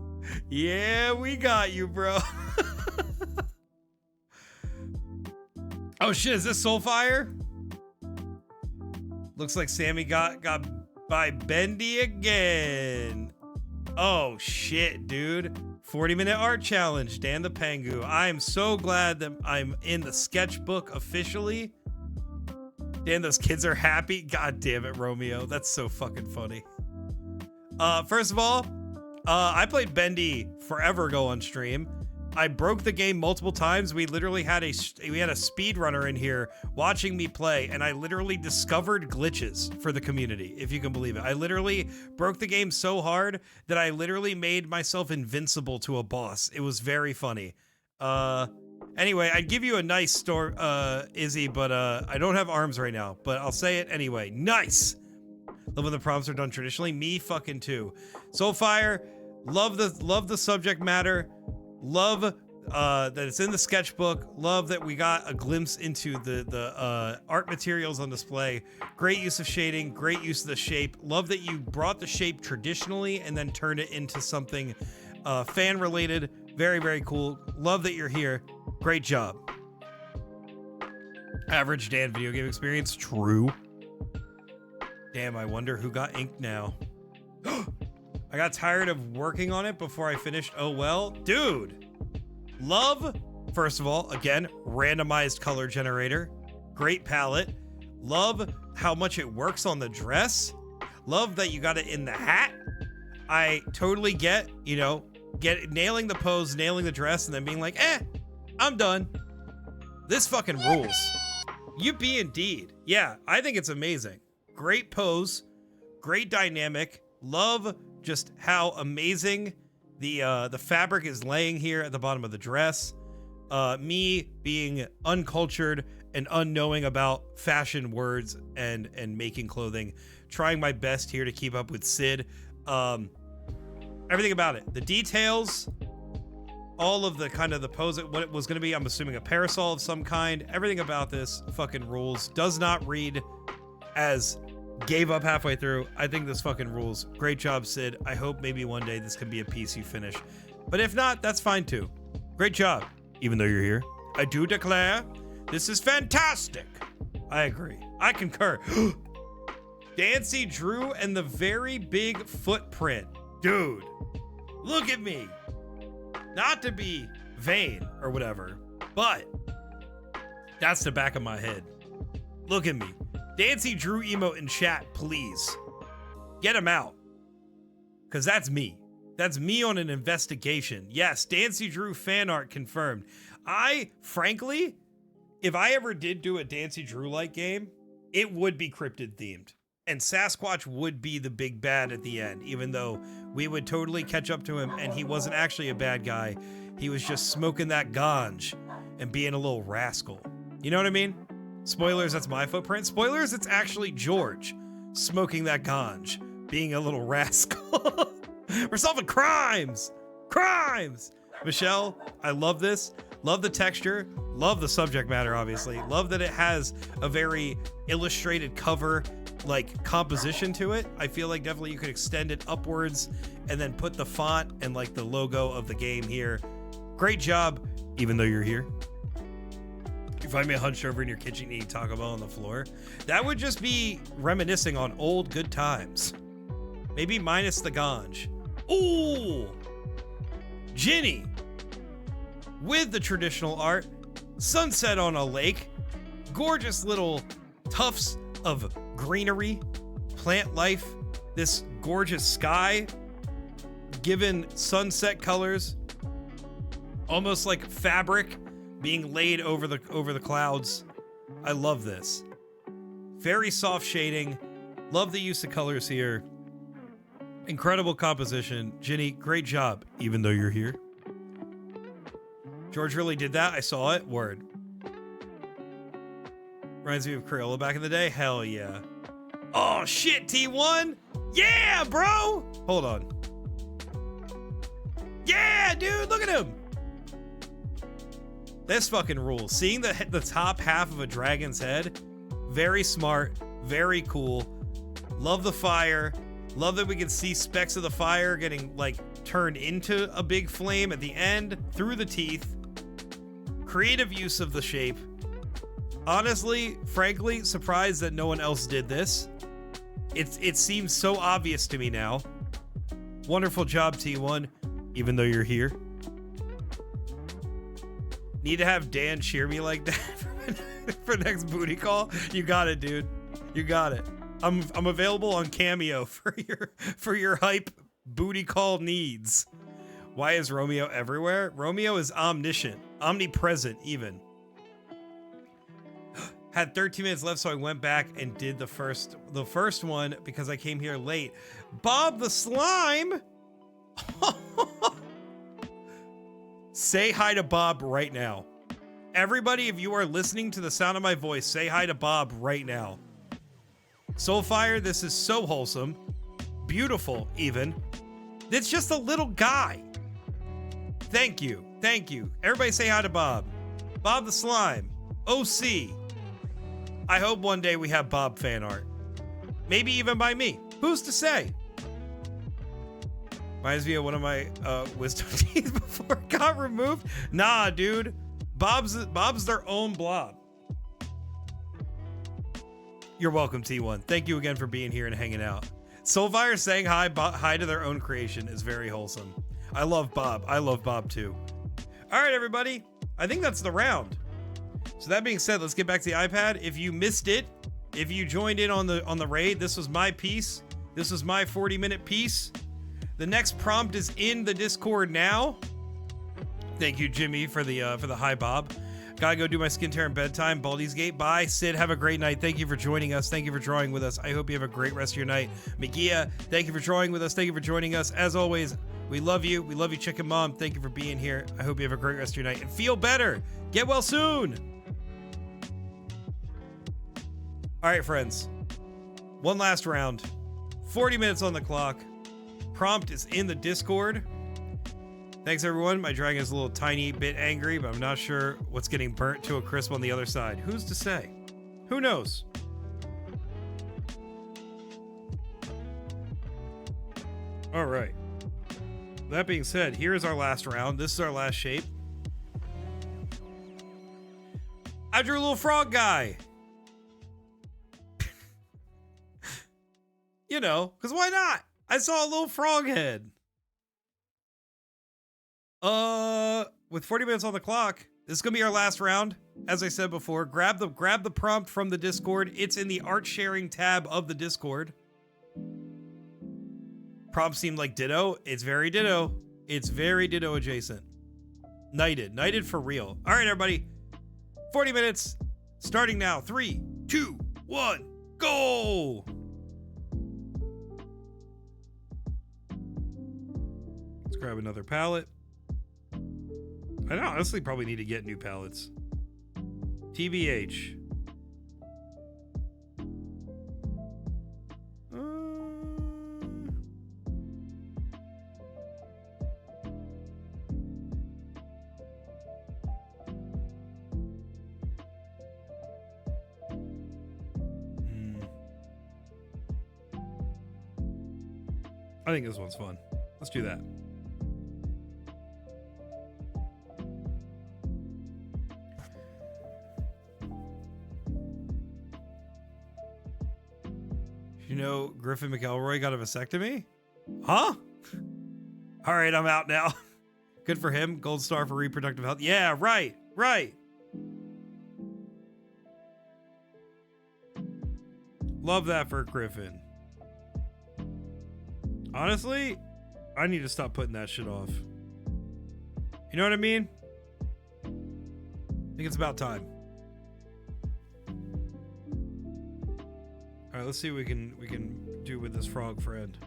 Yeah, we got you, bro. Oh shit, is this Soulfire? Looks like Sammy got by Bendy again. Oh shit, dude. 40-minute art challenge, Dan the Pangu. I am so glad that I'm in the sketchbook officially. Dan, those kids are happy. God damn it, Romeo. That's so fucking funny. First of all, I played Bendy forever ago on stream. I broke the game multiple times. We literally had a speedrunner in here watching me play, and I literally discovered glitches for the community, if you can believe it. I literally broke the game so hard that I literally made myself invincible to a boss. It was very funny. Anyway, I'd give you a nice story, Izzy, but I don't have arms right now, but I'll say it anyway. Nice! Love when the prompts are done traditionally. Me fucking too. Soulfire, love the subject matter. Love that it's in the sketchbook. Love that we got a glimpse into the art materials on display. Great use of shading, great use of the shape. Love that you brought the shape traditionally and then turned it into something fan related. Very, very cool. Love that you're here. Great job. Average Dan video game experience. True. Damn, I wonder who got inked now. I got tired of working on it before I finished. Oh well. Dude. Love, first of all, again, randomized color generator. Great palette. Love how much it works on the dress. Love that you got it in the hat. I totally get, nailing the pose, nailing the dress, and then being like, I'm done. This fucking rules. You be indeed. Yeah, I think it's amazing. Great pose. Great dynamic. Love just how amazing the fabric is laying here at the bottom of the dress. Me being uncultured and unknowing about fashion words and making clothing, trying my best here to keep up with Sid. Everything about it, the details, all of the kind of the pose, what it was going to be. I'm assuming a parasol of some kind. Everything about this fucking rules. Does not read as gave up halfway through. I think this fucking rules. Great job, Sid. I hope maybe one day this can be a piece you finish. But if not, that's fine too. Great job. Even though you're here, I do declare this is fantastic. I agree. I concur. Dancy Drew and the very big footprint. Dude, look at me. Not to be vain or whatever, but that's the back of my head. Look at me. Dancy Drew emote in chat, please. Get him out. Because that's me. That's me on an investigation. Yes, Dancy Drew fan art confirmed. Frankly, if I ever did do a Dancy Drew-like game, it would be cryptid themed. And Sasquatch would be the big bad at the end, even though we would totally catch up to him and he wasn't actually a bad guy. He was just smoking that ganj and being a little rascal. You know what I mean? Spoilers, that's my footprint. Spoilers, it's actually George smoking that ganj, being a little rascal. We're solving crimes! Crimes! Michelle, I love this. Love the texture. Love the subject matter, obviously. Love that it has a very illustrated cover, like, composition to it. I feel like definitely you could extend it upwards and then put the font and, like, the logo of the game here. great job, even though you're here. You find me hunched over in your kitchen eating Taco Bell on the floor. That would just be reminiscing on old good times. Maybe minus the ganj. Ooh! Ginny! With the traditional art, sunset on a lake, gorgeous little tufts of greenery, plant life, this gorgeous sky, given sunset colors, almost like fabric being laid over the clouds. I love this. Very soft shading. Love the use of colors here. Incredible composition. Ginny, great job, even though you're here. George really did that. I saw it. Word. Reminds me of Crayola back in the day. Hell yeah. Oh shit, T1. Yeah, bro. Hold on. Yeah, dude, look at him. This fucking rules. Seeing the top half of a dragon's head, very smart, very cool. Love the fire. Love that we can see specks of the fire getting like turned into a big flame at the end through the teeth. Creative use of the shape. Honestly, frankly, surprised that no one else did this. It seems so obvious to me now. Wonderful job, T1, even though you're here. Need to have Dan cheer me like that for next booty call. You got it, dude. You got it. I'm available on Cameo for your hype booty call needs. Why is Romeo everywhere? Romeo is omniscient, omnipresent even. Had 13 minutes left, so I went back and did the first one because I came here late. Bob the Slime. Say hi to Bob right now. Everybody, if you are listening to the sound of my voice, say hi to Bob right now. Soulfire, this is so wholesome. Beautiful, even. It's just a little guy. Thank you. Thank you. Everybody say hi to Bob. Bob the Slime. OC. I hope one day we have Bob fan art. Maybe even by me. Who's to say? Reminds me of one of my wisdom teeth before it got removed. Nah, dude. Bob's their own blob. You're welcome, T1. Thank you again for being here and hanging out. Soulfire saying hi to their own creation is very wholesome. I love Bob. I love Bob too. All right, everybody. I think that's the round. So that being said, let's get back to the iPad. If you missed it, if you joined in on the raid, this was my piece. This was my 40-minute piece. The next prompt is in the Discord now. Thank you, Jimmy, for the hi, Bob. Gotta go do my skin tear and bedtime. Baldy's Gate. Bye, Sid. Have a great night. Thank you for joining us. Thank you for drawing with us. I hope you have a great rest of your night. Migia, thank you for drawing with us. Thank you for joining us. As always, we love you. We love you, Chicken Mom. Thank you for being here. I hope you have a great rest of your night and feel better. Get well soon. All right, friends. One last round. 40 minutes on the clock. Prompt is in the Discord. Thanks, everyone. My dragon is a little tiny bit angry, but I'm not sure what's getting burnt to a crisp on the other side. Who's to say? Who knows? All right. That being said, here is our last round. This is our last shape. I drew a little frog guy. You know, because why not? I saw a little frog head. With 40 minutes on the clock, this is gonna be our last round. As I said before, grab the prompt from the Discord. It's in the art sharing tab of the Discord. Prompts seem like ditto. It's very ditto. It's very ditto adjacent. Knighted for real. All right, everybody. 40 minutes starting now. 3, 2, 1, go. Let's grab another palette. I honestly probably need to get new palettes. TBH. I think this one's fun. Let's do that. You know, Griffin McElroy got a vasectomy? Huh? All right, I'm out now. Good for him. Gold star for reproductive health. Yeah, right, right. Love that for Griffin. Honestly, I need to stop putting that shit off. You know what I mean? I think it's about time. All right, let's see what we can do with this frog friend.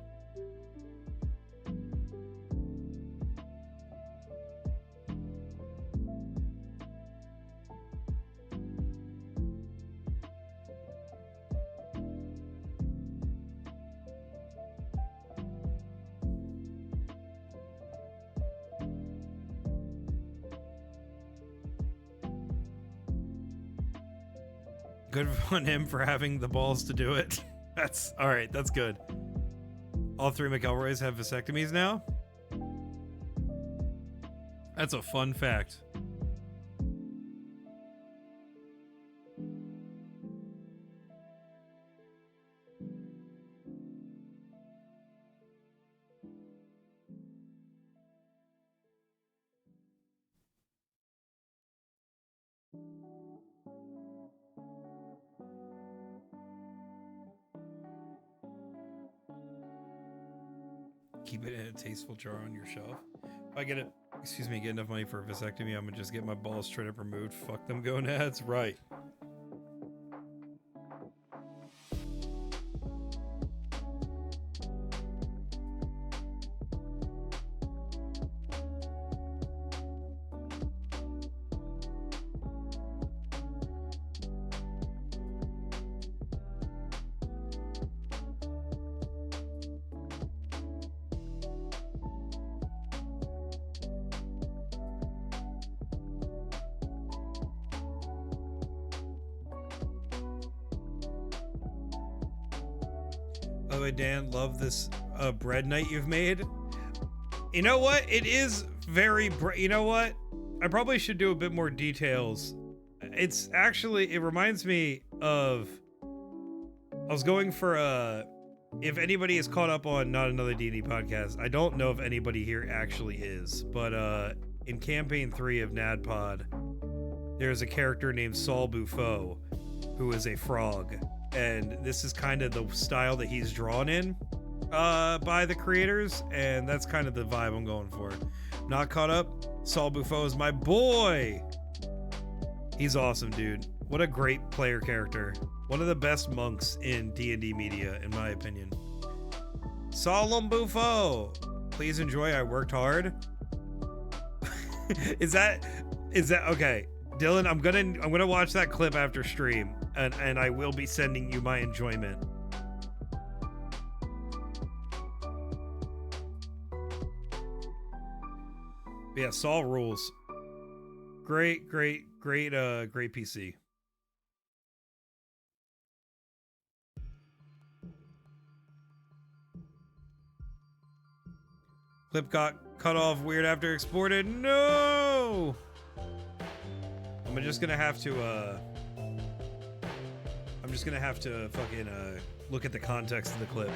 Good on him for having the balls to do it. That's all right. That's good. All three McElroys have vasectomies now. That's a fun fact. Keep it in a tasteful jar on your shelf. If I get it, excuse me, get enough money for a vasectomy, I'm gonna just get my balls straight up removed. Fuck them gonads, right? By the way, Dan, love this bread night you've made. You know what? It is very, you know what? I probably should do a bit more details. It's actually, it reminds me of, I was going for if anybody is caught up on Not Another D&D Podcast, I don't know if anybody here actually is, but in campaign 3 of NADPOD, there's a character named Saul Buffo, who is a frog. And this is kind of the style that he's drawn in by the creators, and that's kind of the vibe I'm going for. Not caught up. Saul Buffo is my boy. He's awesome, dude. What a great player character. One of the best monks in D&D media, in my opinion. Saul Buffo. Please enjoy. I worked hard. Is that okay? Dylan, I'm gonna watch that clip after stream, and I will be sending you my enjoyment. But yeah, Saul rules. Great PC. Clip got cut off weird after exported. No! I'm just gonna have to fucking look at the context of the clip.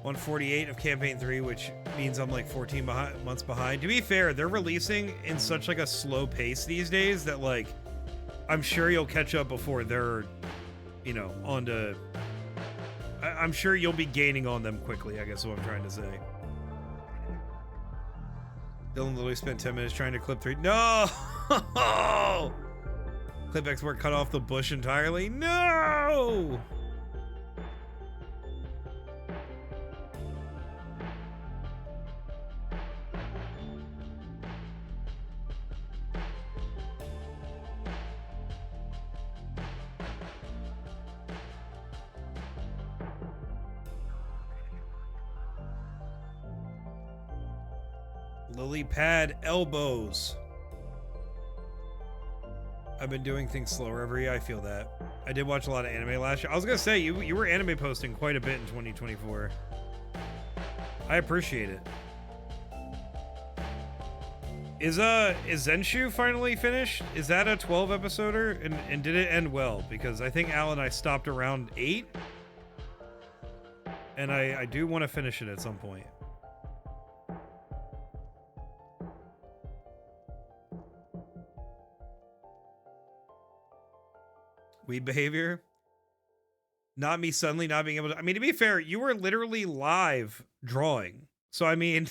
$148 of campaign 3, which means I'm like 14 months behind. To be fair, they're releasing in such like a slow pace these days that like I'm sure you'll catch up before they're, you know, on to... I'm sure you'll be gaining on them quickly, I guess is what I'm trying to say. Dylan literally spent 10 minutes trying to clip 3. No! Clip export cut off the bush entirely. No! Lily pad elbows. I've been doing things slower every year. I feel that. I did watch a lot of anime last year. I was gonna say you were anime posting quite a bit in 2024. I appreciate it. Is Zenshu finally finished? Is that a 12 episoder? And did it end well? Because I think Al and I stopped around 8. And I do want to finish it at some point. Weed behavior? Not me suddenly not being able to... I mean, to be fair, you were literally live drawing. So, I mean...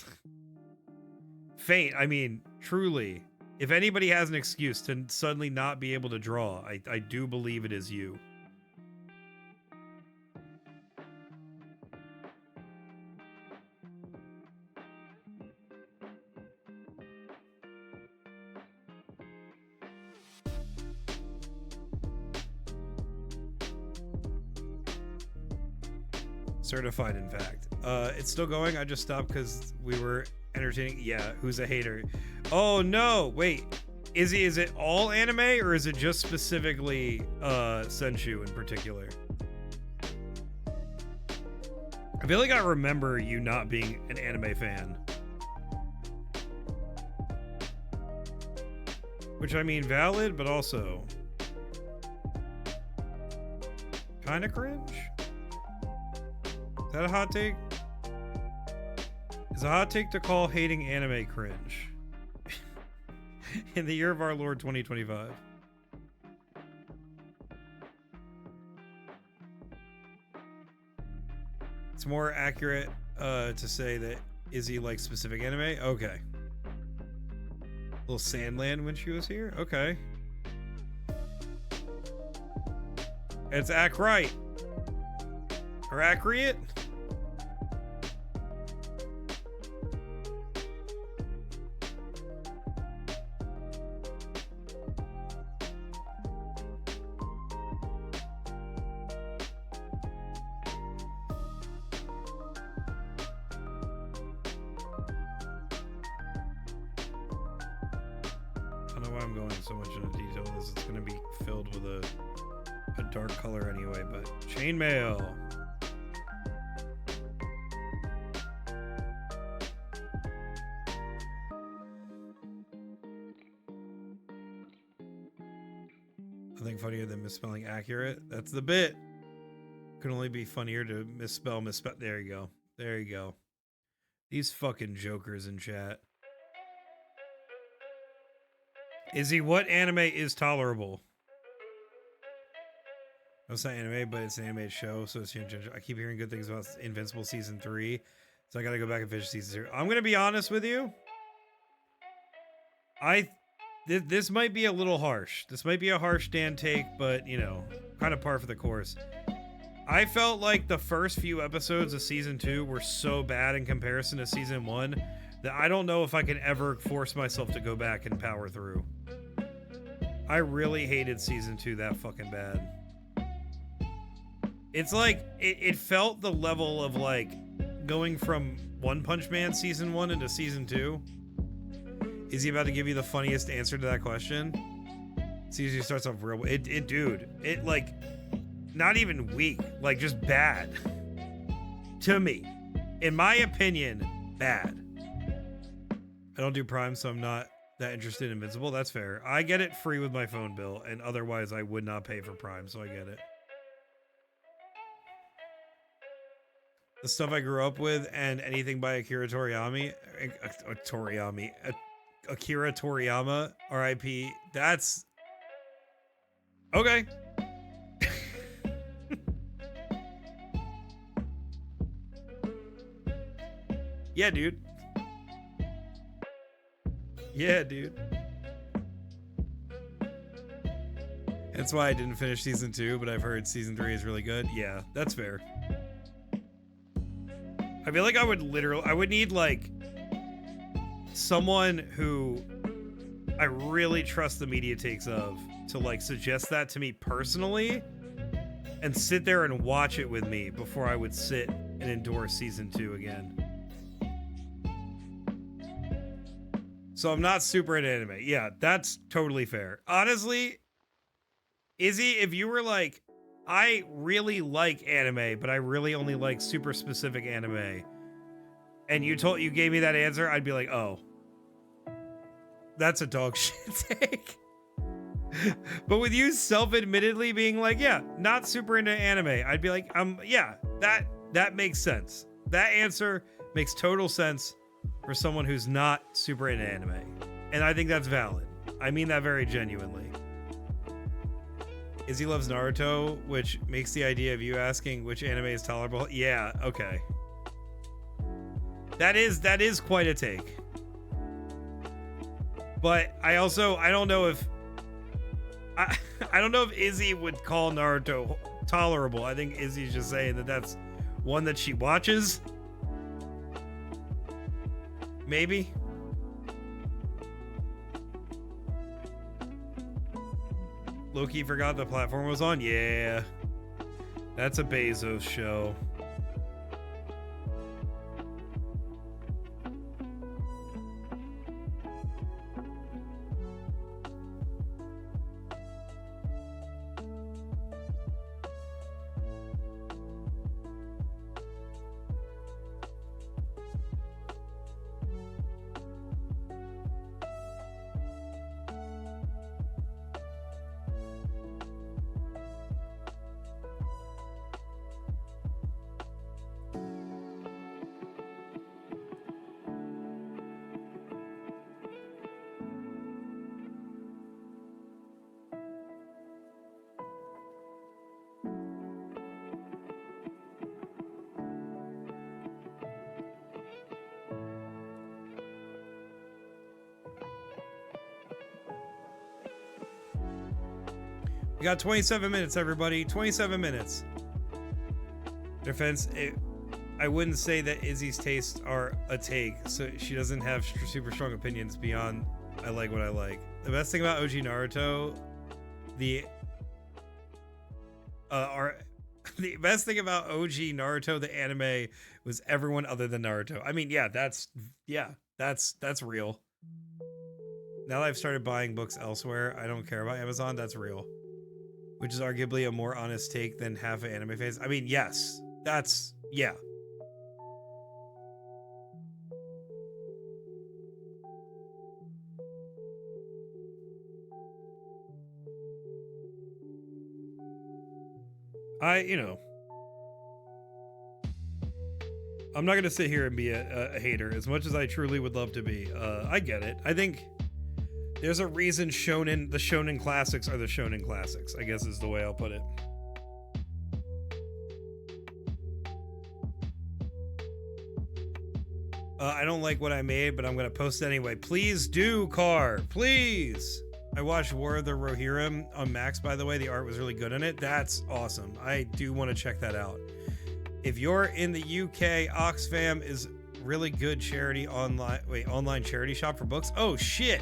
Faint. I mean, truly. If anybody has an excuse to suddenly not be able to draw, I do believe it is you. Certified, in fact. It's still going. I just stopped because we were entertaining. Yeah, who's a hater? Oh no, wait. Is it all anime or is it just specifically Senshu in particular? I feel like I remember you not being an anime fan. Which I mean valid, but also kind of cringe. Is that a hot take? Is a hot take to call hating anime cringe in the year of our Lord 2025? It's more accurate to say that Izzy likes specific anime. Okay. Little Sandland when she was here. Okay. It's act right. Or accurate. I don't know why I'm going so much into detail. This is going to be filled with a dark color anyway, but chainmail. Nothing funnier than misspelling accurate. That's the bit. Could only be funnier to misspell. There you go. There you go. These fucking jokers in chat. Izzy, what anime is tolerable? No, it's not anime, but it's an animated show, so it's I keep hearing good things about Invincible season 3, so I gotta go back and finish season 2. I'm gonna be honest with you. This might be a little harsh. This might be a harsh Dan take, but you know, kind of par for the course. I felt like the first few episodes of season 2 were so bad in comparison to season 1 that I don't know if I can ever force myself to go back and power through. I really hated season 2 that fucking bad. It's like, it felt the level of like going from One Punch Man season 1 into season 2. Is he about to give you the funniest answer to that question? Season 2 starts off real, dude, it like, not even weak, like just bad. To me. In my opinion, bad. I don't do Prime, so I'm not that interested in Invincible. That's fair. I get it free with my phone bill, and otherwise I would not pay for Prime, so I get it. The stuff I grew up with and anything by Akira Toriyama, Akira Toriyama, RIP, that's... Okay. Yeah, dude. Yeah, dude. That's why I didn't finish season 2, but I've heard season 3 is really good. Yeah, that's fair. I feel like I would need like someone who I really trust the media takes of to like suggest that to me personally and sit there and watch it with me before I would sit and endorse season 2 again. So I'm not super into anime. Yeah, that's totally fair. Honestly, Izzy, if you were like I really like anime, but I really only like super specific anime. And you gave me that answer, I'd be like, oh, that's a dog shit take. But with you self-admittedly being like, yeah, not super into anime, I'd be like, yeah, that makes sense. That answer makes total sense for someone who's not super into anime. And I think that's valid. I mean that very genuinely. Izzy loves Naruto, which makes the idea of you asking which anime is tolerable. Yeah, okay. That is quite a take. But I don't know if I don't know if Izzy would call Naruto tolerable. I think Izzy's just saying that that's one that she watches. Maybe. Loki forgot the platform was on? Yeah. That's a Bezos show. We got 27 minutes, everybody. 27 minutes. Defense, I wouldn't say that Izzy's tastes are a take, so she doesn't have super strong opinions beyond I like what I like. The best thing about OG Naruto, the best thing about OG Naruto, the anime, was everyone other than Naruto. I mean, that's real. Now that I've started buying books elsewhere, I don't care about Amazon. That's real. Which is arguably a more honest take than half an anime phase. I mean, yes, yeah. I'm not going to sit here and be a hater as much as I truly would love to be. I get it. I think there's a reason the shonen classics are the shonen classics, I guess is the way I'll put it. I don't like what I made, but I'm going to post it anyway. Please do, Car. Please. I watched War of the Rohirrim on Max, by the way. The art was really good in it. That's awesome. I do want to check that out. If you're in the UK, Oxfam is really good online charity shop for books. Oh, shit.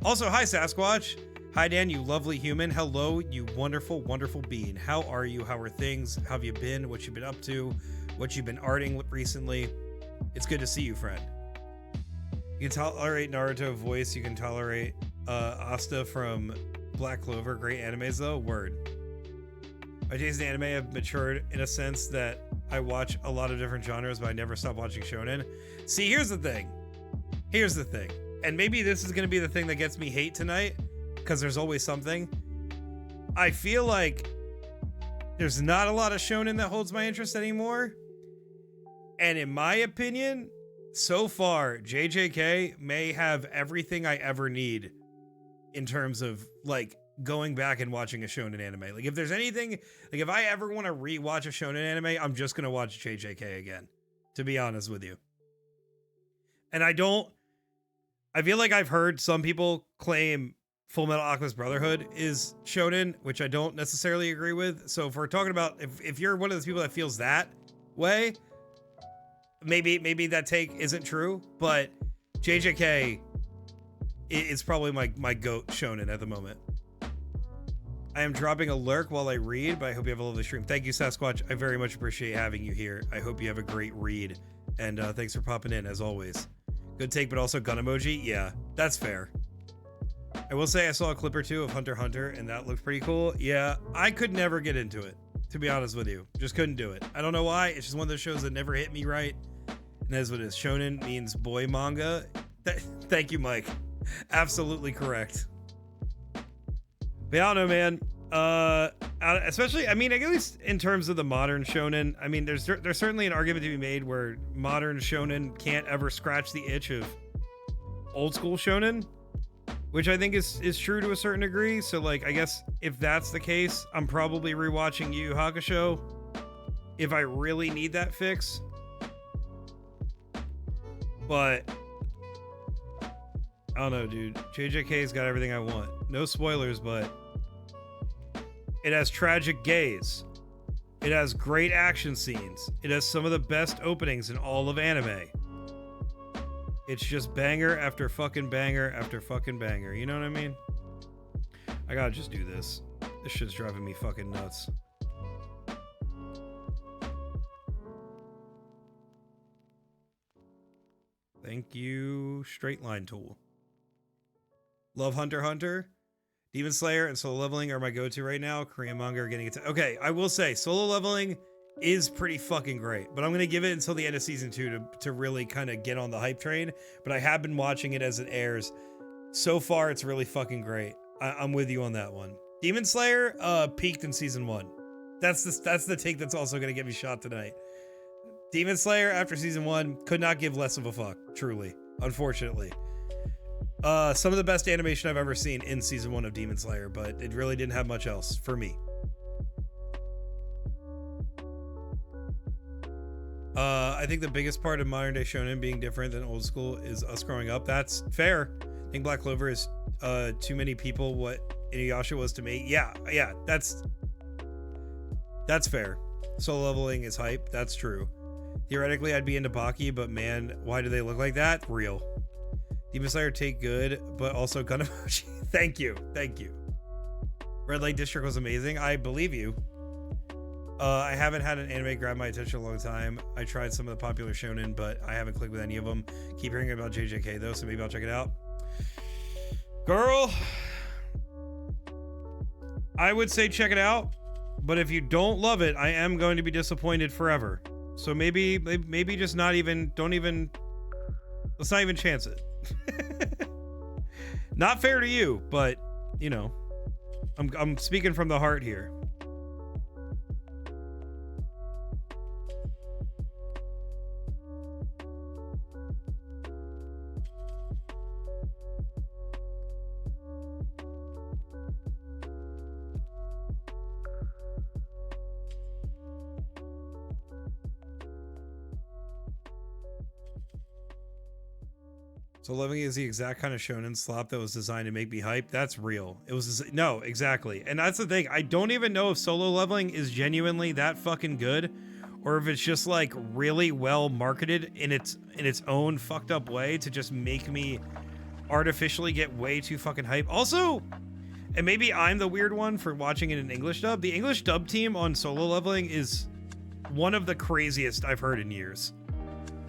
Also, hi, Sasquatch. Hi, Dan, you lovely human. Hello, you wonderful, wonderful being. How are you? How are things? How have you been? What you been up to? What you've been arting recently? It's good to see you, friend. You can tolerate Naruto voice. You can tolerate Asta from Black Clover. Great animes, though. Word. My tastes in anime have matured in a sense that I watch a lot of different genres, but I never stop watching shonen. See, here's the thing. And maybe this is going to be the thing that gets me hate tonight, because there's always something. I feel like there's not a lot of shonen that holds my interest anymore. And in my opinion, so far, JJK may have everything I ever need in terms of, like, going back and watching a shonen anime. Like, if there's anything, like, if I ever want to rewatch a shonen anime, I'm just going to watch JJK again, to be honest with you. And I feel like I've heard some people claim Full Metal Alchemist Brotherhood is shonen, which I don't necessarily agree with. So if we're talking about, if you're one of those people that feels that way, maybe that take isn't true, but JJK is probably my GOAT shonen at the moment. I am dropping a lurk while I read, but I hope you have a lovely stream. Thank you, Sasquatch. I very much appreciate having you here. I hope you have a great read, and thanks for popping in, as always. Good take, but also gun emoji? Yeah, that's fair. I will say I saw a clip or two of Hunter x Hunter, and that looked pretty cool. Yeah, I could never get into it, to be honest with you. Just couldn't do it. I don't know why. It's just one of those shows that never hit me right. And that's what it is. Shonen means boy manga. Thank you, Mike. Absolutely correct. But I don't know, man. Especially, I mean, at least in terms of the modern shonen, I mean, there's certainly an argument to be made where modern shonen can't ever scratch the itch of old school shonen, which I think is true to a certain degree. So, like, I guess if that's the case, I'm probably rewatching Yu Yu Hakusho if I really need that fix. But I don't know, dude. JJK's got everything I want. No spoilers, but it has tragic gays. It has great action scenes. It has some of the best openings in all of anime. It's just banger after fucking banger after fucking banger. You know what I mean? I gotta just do this. This shit's driving me fucking nuts. Thank you, Straight Line Tool. Love Hunter x Hunter. Demon Slayer and Solo Leveling are my go-to right now. Korean manga are getting it. Okay, I will say Solo Leveling is pretty fucking great, but I'm gonna give it until the end of season 2 to really kind of get on the hype train. But I have been watching it as it airs. So far, it's really fucking great. I'm with you on that one. Demon Slayer peaked in season 1. That's the take that's also gonna get me shot tonight. Demon Slayer after season 1 could not give less of a fuck. Truly, unfortunately. Some of the best animation I've ever seen in season 1 of Demon Slayer, but it really didn't have much else for me. I think the biggest part of modern day shonen being different than old school is us growing up. That's fair. I think Black Clover is too many people what Inuyasha was to me. Yeah, that's fair. Solo Leveling is hype. That's true. Theoretically, I'd be into Baki, but man, why do they look like that? Real. Demon Slayer take good, but also gun emoji. Thank you. Red Light District was amazing. I believe you. I haven't had an anime grab my attention in a long time. I tried some of the popular shonen, but I haven't clicked with any of them. Keep hearing about JJK though, so maybe I'll check it out. Girl, I would say check it out, but if you don't love it, I am going to be disappointed forever. So maybe just not even, let's not even chance it. Not fair to you, but you know, I'm speaking from the heart here. So Loving is the exact kind of shonen slop that was designed to make me hype. That's real. It was no, exactly. And that's the thing. I don't even know if Solo Leveling is genuinely that fucking good, or if it's just like really well marketed in its own fucked up way to just make me artificially get way too fucking hype. Also, and maybe I'm the weird one for watching it in English dub. The English dub team on Solo Leveling is one of the craziest I've heard in years.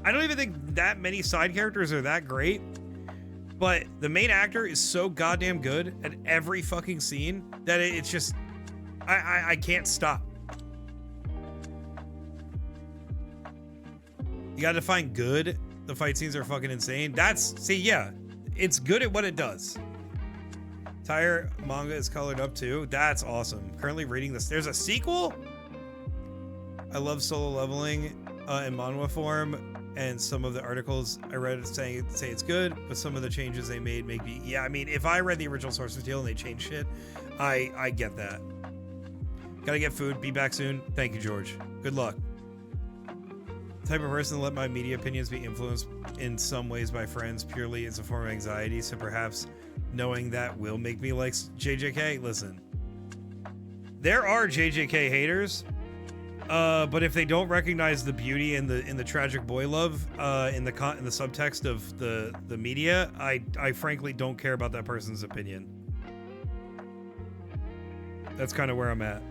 I don't even think that many side characters are that great, but the main actor is so goddamn good at every fucking scene that it's just, I can't stop. You gotta define good. The fight scenes are fucking insane. Yeah, it's good at what it does. Entire manga is colored up too. That's awesome. Currently reading this. There's a sequel? I love Solo Leveling in manhwa form. And some of the articles I read say it's good, but some of the changes they made make me, yeah, I mean, if I read the original source material and they changed shit, I get that. Gotta get food. Be back soon. Thank you, George. Good luck. Type of person to let my media opinions be influenced in some ways by friends purely as a form of anxiety, so perhaps knowing that will make me like JJK. Listen, there are JJK haters. But if they don't recognize the beauty in the tragic boy love in the subtext of the media, I frankly don't care about that person's opinion. That's kind of where I'm at.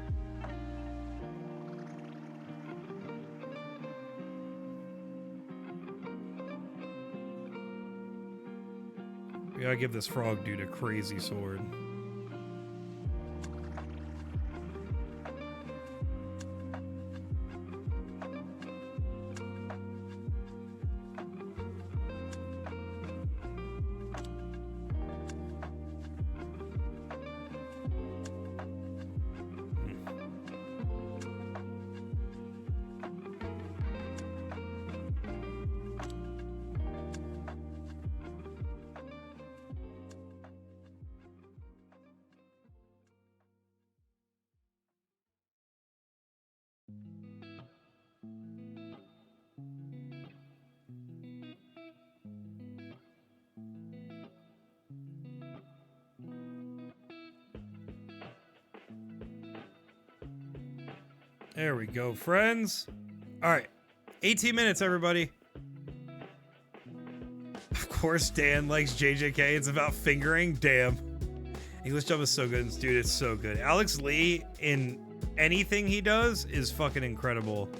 We gotta give this frog dude a crazy sword. There we go, friends. All right, 18 minutes, everybody. Of course, Dan likes JJK. It's about fingering. Damn. English dub is so good, dude. It's so good. Alex Lee in anything he does is fucking incredible.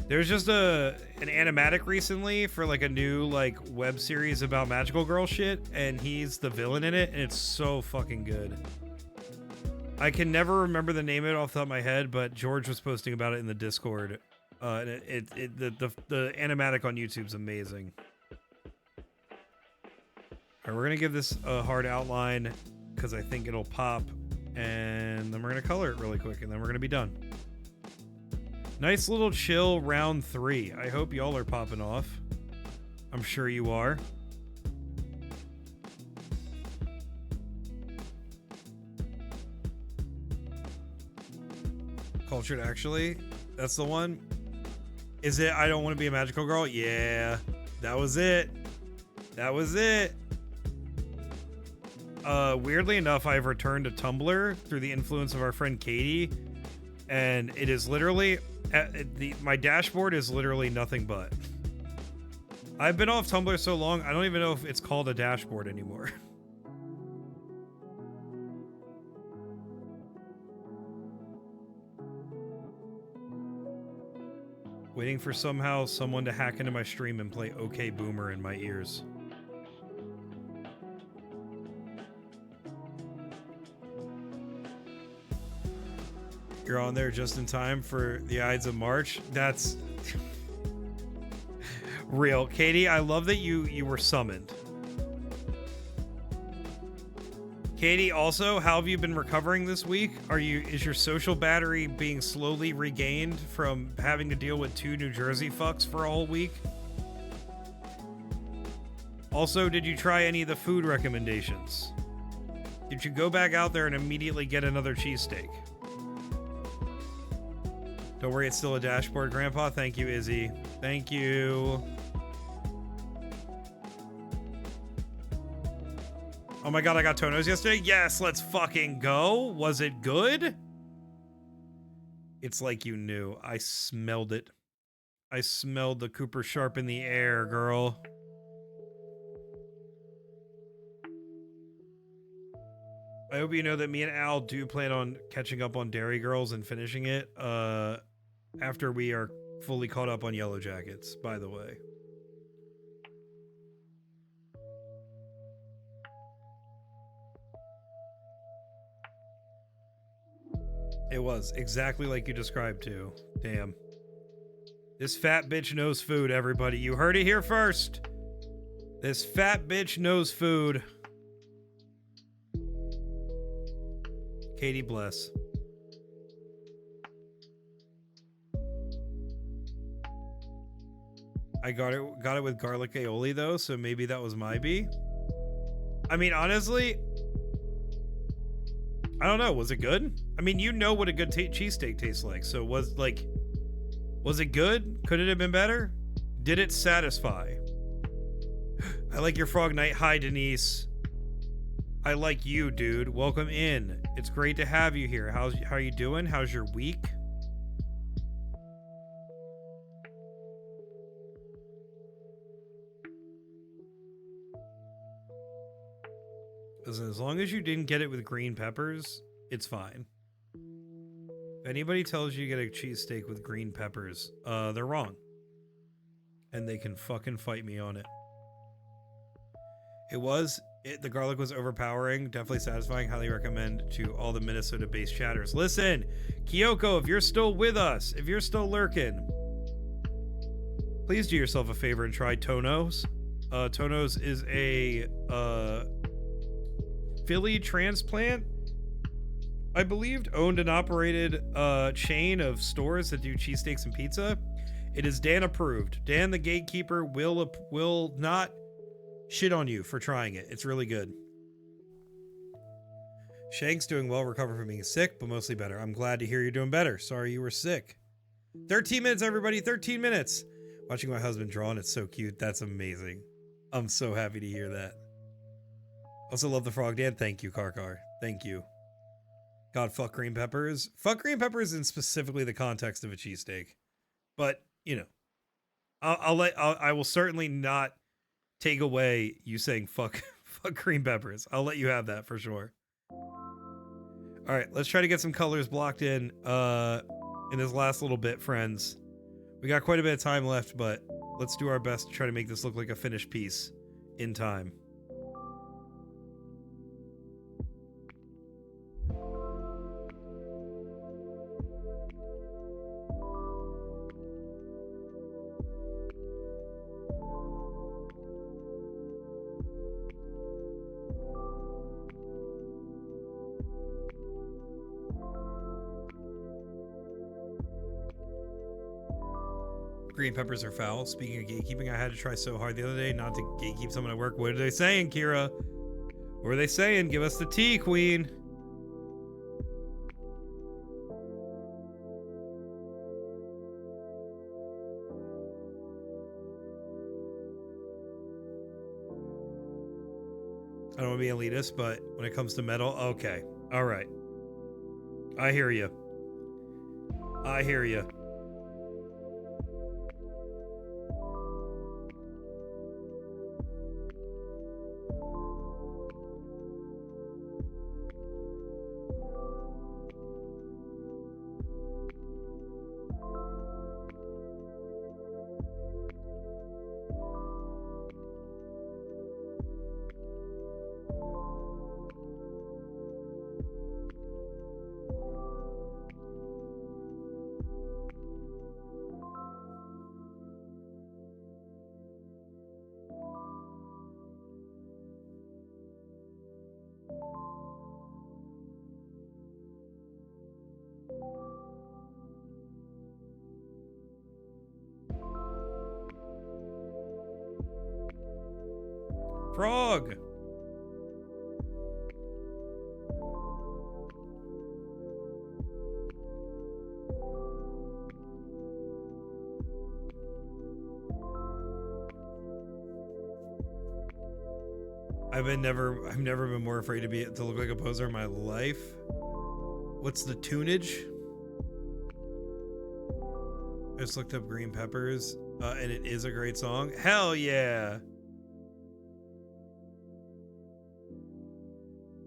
There's just an animatic recently for like a new like web series about magical girl shit, and he's the villain in it, and it's so fucking good. I can never remember the name of it off the top of my head, but George was posting about it in the Discord. And the animatic on YouTube's amazing. All right, we're gonna give this a hard outline because I think it'll pop, and then we're gonna color it really quick, and then we're gonna be done. Nice little chill round 3. I hope y'all are popping off. I'm sure you are. Cultured, actually. That's the one. Is it I Don't Want to Be a Magical Girl? Yeah. That was it. That was it. Weirdly enough, I've returned to Tumblr through the influence of our friend Katie. And it is literally... my dashboard is literally nothing but. I've been off Tumblr so long, I don't even know if it's called a dashboard anymore. Waiting for someone to hack into my stream and play OK Boomer in my ears. You're on there just in time for the Ides of March. That's real. Katie, I love that you were summoned. Katie, also, how have you been recovering this week? Is your social battery being slowly regained from having to deal with 2 New Jersey fucks for a whole week? Also, did you try any of the food recommendations? Did you go back out there and immediately get another cheesesteak? Don't worry, it's still a dashboard, Grandpa. Thank you, Izzy. Thank you. Oh my god, I got Tonos yesterday? Yes, let's fucking go. Was it good? It's like you knew. I smelled it. I smelled the Cooper Sharp in the air, girl. I hope you know that me and Al do plan on catching up on Dairy Girls and finishing it after we are fully caught up on Yellow Jackets, by the way. It was exactly like you described too. Damn. This fat bitch knows food, everybody. You heard it here first. This fat bitch knows food. Katie bless. I got it with garlic aioli though, so maybe that was my B. I mean, honestly, I don't know. Was it good? I mean, you know what a good cheesesteak tastes like. So was it good? Could it have been better? Did it satisfy? I like your Frog Night. Hi, Denise. I like you, dude. Welcome in. It's great to have you here. How are you doing? How's your week? As long as you didn't get it with green peppers, it's fine. If anybody tells you get a cheesesteak with green peppers, they're wrong. And they can fucking fight me on it. The garlic was overpowering. Definitely satisfying. Highly recommend to all the Minnesota-based chatters. Listen, Kyoko, if you're still with us, if you're still lurking, please do yourself a favor and try Tono's. Tono's is a Philly transplant, I believed, owned and operated chain of stores that do cheesesteaks and pizza. It is Dan approved. Dan, the gatekeeper, will not shit on you for trying it. It's really good. Shank's doing well, recovered from being sick, but mostly better. I'm glad to hear you're doing better. Sorry you were sick. 13 minutes, everybody. 13 minutes. Watching my husband draw, and it's so cute. That's amazing. I'm so happy to hear that. Also love the frog, Dan. Thank you, Karkar. Thank you. God, fuck green peppers. Fuck green peppers in specifically the context of a cheesesteak. But, you know, I will certainly not take away you saying fuck green peppers. I'll let you have that for sure. All right, let's try to get some colors blocked in this last little bit, friends. We got quite a bit of time left, but let's do our best to try to make this look like a finished piece in time. Green peppers are foul. Speaking of gatekeeping, I had to try so hard the other day not to gatekeep someone at work. What are they saying, Kira? What are they saying? Give us the tea, queen. I don't want to be elitist, but when it comes to metal, okay. All right. I hear you. I hear you. Frog! I've never been more afraid to look like a poser in my life. What's the tunage? I just looked up Green Peppers, and it is a great song. Hell yeah!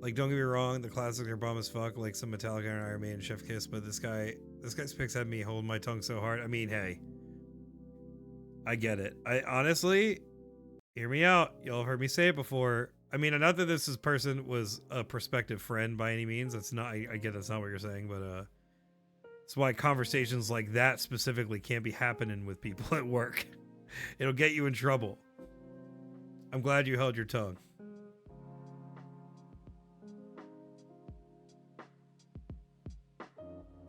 Like, don't get me wrong, the classics are bomb as fuck, like some Metallica and Iron Maiden, Chef Kiss, but this guy's picks had me holding my tongue so hard. I mean, hey, I get it. I honestly, hear me out. Y'all have heard me say it before. I mean, not that this person was a prospective friend by any means. That's not, I get that's not what you're saying, but that's why conversations like that specifically can't be happening with people at work. It'll get you in trouble. I'm glad you held your tongue.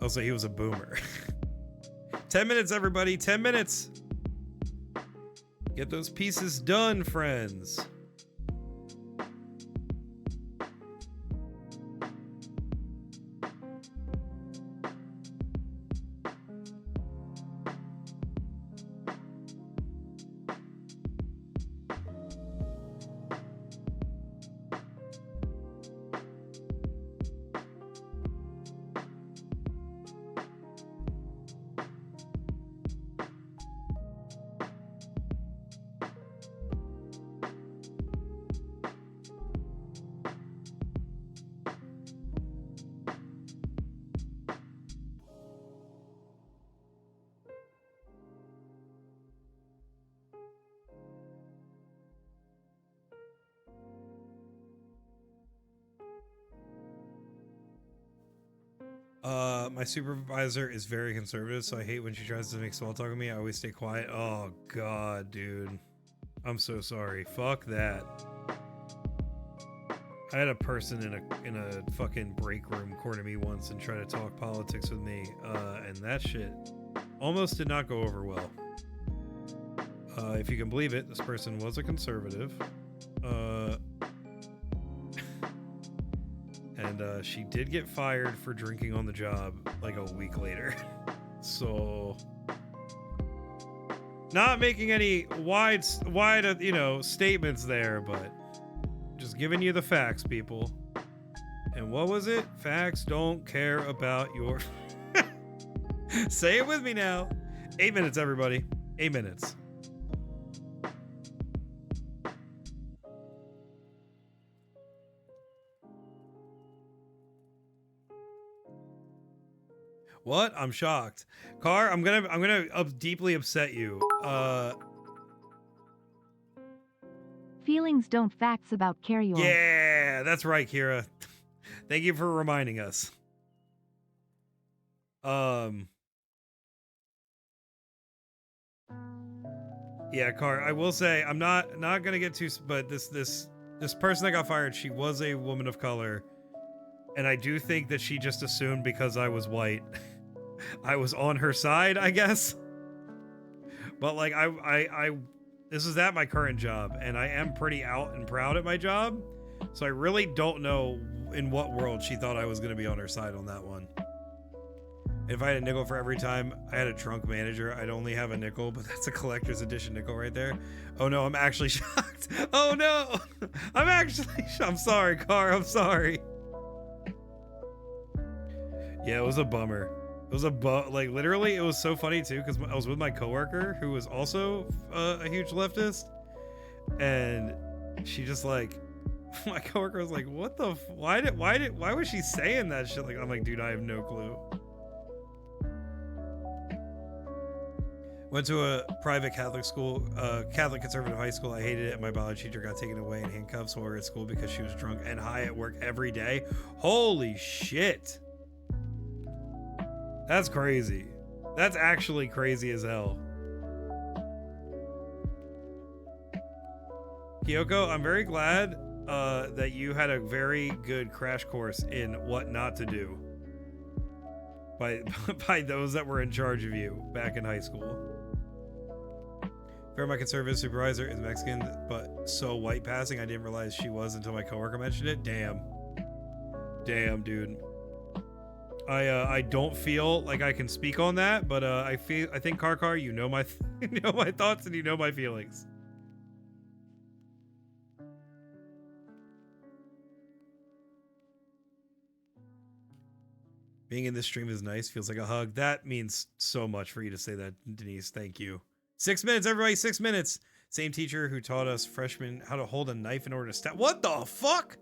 Also, he was a boomer. 10 minutes, everybody. 10 minutes. Get those pieces done, friends. My supervisor is very conservative, so I hate when she tries to make small talk with me. I always stay quiet. Oh god, dude. I'm so sorry. Fuck that. I had a person in a fucking break room corner me once and try to talk politics with me, and that shit almost did not go over well. If you can believe it, this person was a conservative. And she did get fired for drinking on the job like a week later. So, not making any wide, you know, statements there, but just giving you the facts, people. And what was it? Facts don't care about your... Say it with me now. 8 minutes, everybody. 8 minutes. What? I'm shocked. Car, I'm gonna deeply upset you. Feelings don't facts about carry on. Yeah, that's right, Kira. Thank you for reminding us. Yeah, Car, I will say I'm not gonna get too, but this person that got fired, she was a woman of color, and I do think that she just assumed because I was white, I was on her side, I guess. But like I this is at my current job, and I am pretty out and proud at my job, so I really don't know in what world she thought I was gonna be on her side on that one. If I had a nickel for every time I had a drunk manager, I'd only have a nickel, but that's a collector's edition nickel right there. Oh no, I'm actually shocked. Oh no, I'm sorry, Car, I'm sorry. Yeah, it was a bummer. It was like literally, it was so funny too, because I was with my coworker who was also a huge leftist, and she just like, my coworker was like, "What the? Why was she saying that shit?" Like, I'm like, dude, I have no clue. Went to a private Catholic school, Catholic conservative high school. I hated it. My biology teacher got taken away in handcuffs while we were at school because she was drunk and high at work every day. Holy shit. That's crazy. That's actually crazy as hell. Kyoko, I'm very glad that you had a very good crash course in what not to do by those that were in charge of you back in high school. My conservative supervisor is Mexican, but so white passing, I didn't realize she was until my coworker mentioned it. Damn, dude. I don't feel like I can speak on that, but I think Car, you know my you know my thoughts and you know my feelings. Being in this stream is nice. Feels like a hug. That means so much for you to say that, Denise. Thank you. 6 minutes, everybody. 6 minutes. Same teacher who taught us freshmen how to hold a knife in order to stab. What the fuck?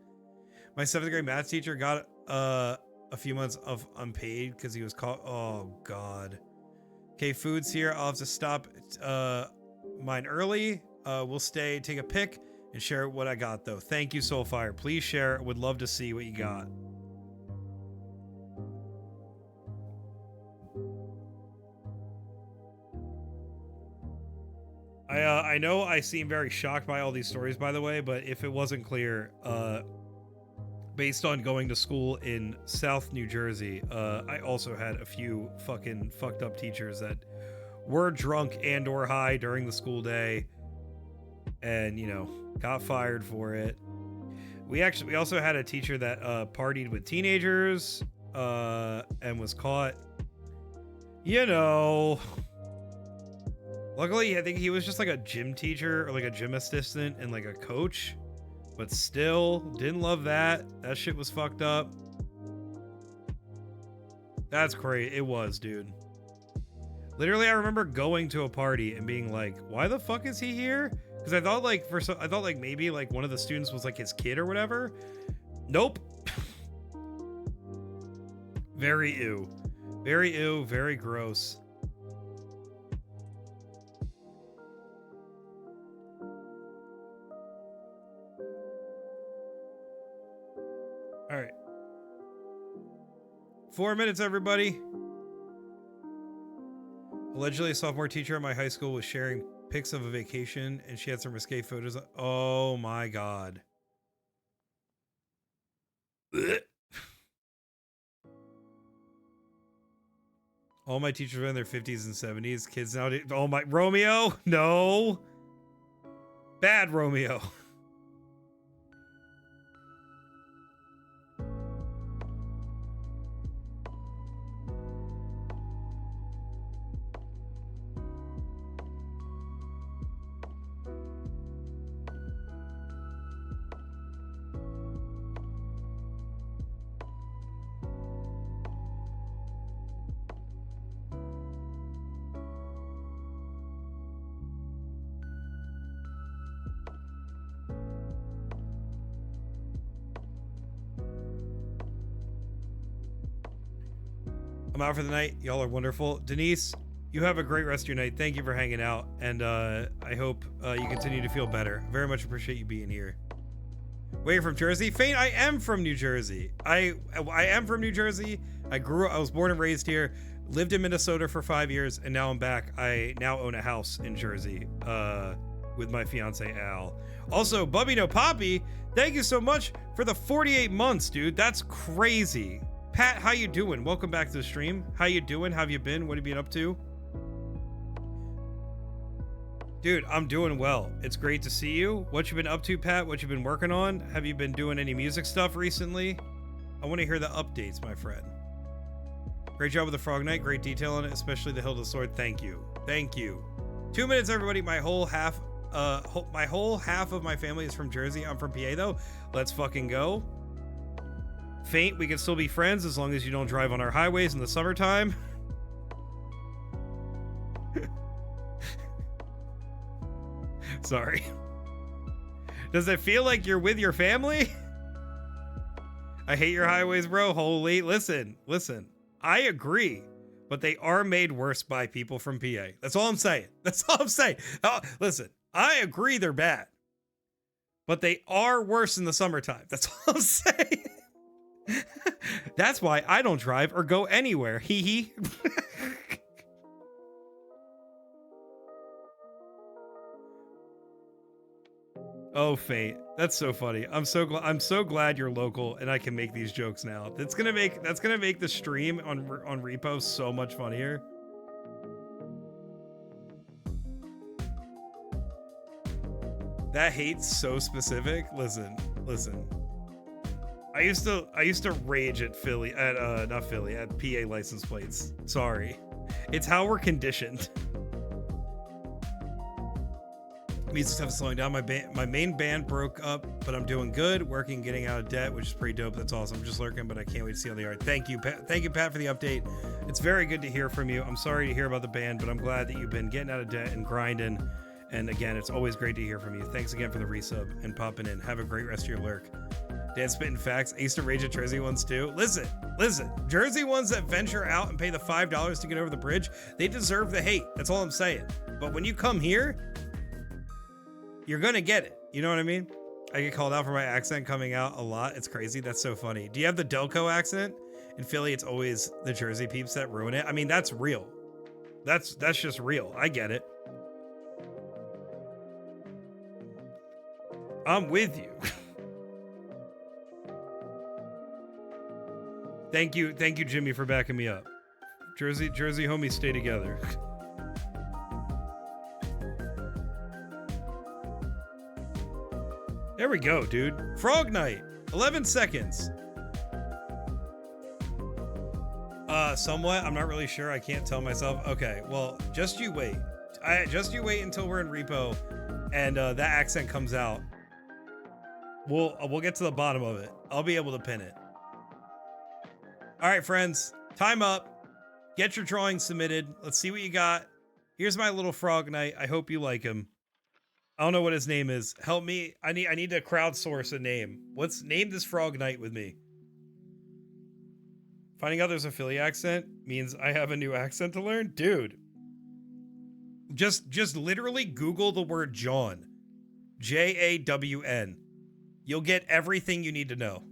My 7th grade math teacher got a few months of unpaid because he was caught. Oh god. Okay, food's here. I'll have to stop mine early. We'll stay, take a pic, and share what I got though. Thank you, Soulfire. Please share. Would love to see what you got. I know I seem very shocked by all these stories, by the way, but if it wasn't clear, based on going to school in South New Jersey, I also had a few fucking fucked up teachers that were drunk and or high during the school day and, you know, got fired for it. We also had a teacher that partied with teenagers and was caught, you know. Luckily, I think he was just like a gym teacher or like a gym assistant and like a coach, but still didn't love that. That shit was fucked up. That's crazy. It was, dude. Literally, I remember going to a party and being like, why the fuck is he here? Because I thought like maybe like one of the students was like his kid or whatever. Nope. Very ew. Very ew. Very gross. All right. 4 minutes, everybody. Allegedly, a sophomore teacher at my high school was sharing pics of a vacation, and she had some risque photos. Oh my god. Ugh. All my teachers were in their 50s and 70s. Kids nowadays. Oh my. Romeo? No. Bad Romeo. I'm out for the night. Y'all are wonderful. Denise, you have a great rest of your night. Thank you for hanging out. And I hope you continue to feel better. Very much appreciate you being here. Where you're from Jersey? Faint, I am from New Jersey. I am from New Jersey. I was born and raised here. Lived in Minnesota for 5 years. And now I'm back. I now own a house in Jersey with my fiance, Al. Also, Bubby No Poppy, thank you so much for the 48 months, dude. That's crazy. Pat, how you doing? Welcome back to the stream. How you doing? How have you been? What have you been up to? Dude, I'm doing well. It's great to see you. What you been up to, Pat? What you been working on? Have you been doing any music stuff recently? I want to hear the updates, my friend. Great job with the Frog Night. Great detail on it, especially the hilt of the sword. Thank you. Thank you. 2 minutes, everybody. My whole half of my family is from Jersey. I'm from PA, though. Let's fucking go. Faint, we can still be friends as long as you don't drive on our highways in the summertime. Sorry. Does it feel like you're with your family? I hate your highways, bro. Holy, listen. I agree, but they are made worse by people from PA. That's all I'm saying. Oh, listen, I agree they're bad, but they are worse in the summertime. That's all I'm saying. That's why I don't drive or go anywhere. Hee hee. Oh, Fate. That's so funny. I'm so glad you're local and I can make these jokes now. That's gonna make the stream on Repo so much funnier. That hate's so specific. Listen. I used to rage at at PA license plates. Sorry. It's how we're conditioned. Music stuff is slowing down. My main band broke up, but I'm doing good. Working, getting out of debt, which is pretty dope. That's awesome. I'm just lurking, but I can't wait to see all the art. Thank you, Pat. Thank you, Pat, for the update. It's very good to hear from you. I'm sorry to hear about the band, but I'm glad that you've been getting out of debt and grinding. And again, it's always great to hear from you. Thanks again for the resub and popping in. Have a great rest of your lurk. Dan spitting facts. I used to rage at Jersey ones too. Listen. Jersey ones that venture out and pay the $5 to get over the bridge, they deserve the hate. That's all I'm saying. But when you come here, you're gonna get it. You know what I mean? I get called out for my accent coming out a lot. It's crazy. That's so funny. Do you have the Delco accent? In Philly, it's always the Jersey peeps that ruin it. I mean, that's real. That's just real. I get it. I'm with you. Thank you, Jimmy, for backing me up. Jersey homies stay together. There we go, dude. Frog Night. 11 seconds. Somewhat. I'm not really sure. I can't tell myself. Okay, well, just you wait. Just you wait until we're in Repo and that accent comes out. We'll get to the bottom of it. I'll be able to pin it. All right, friends. Time up. Get your drawings submitted. Let's see what you got. Here's my little Frog Knight. I hope you like him. I don't know what his name is. Help me. I need to crowdsource a name. Name this Frog Knight with me. Finding out there's a Philly accent means I have a new accent to learn? Dude. Just literally Google the word John. Jawn. You'll get everything you need to know.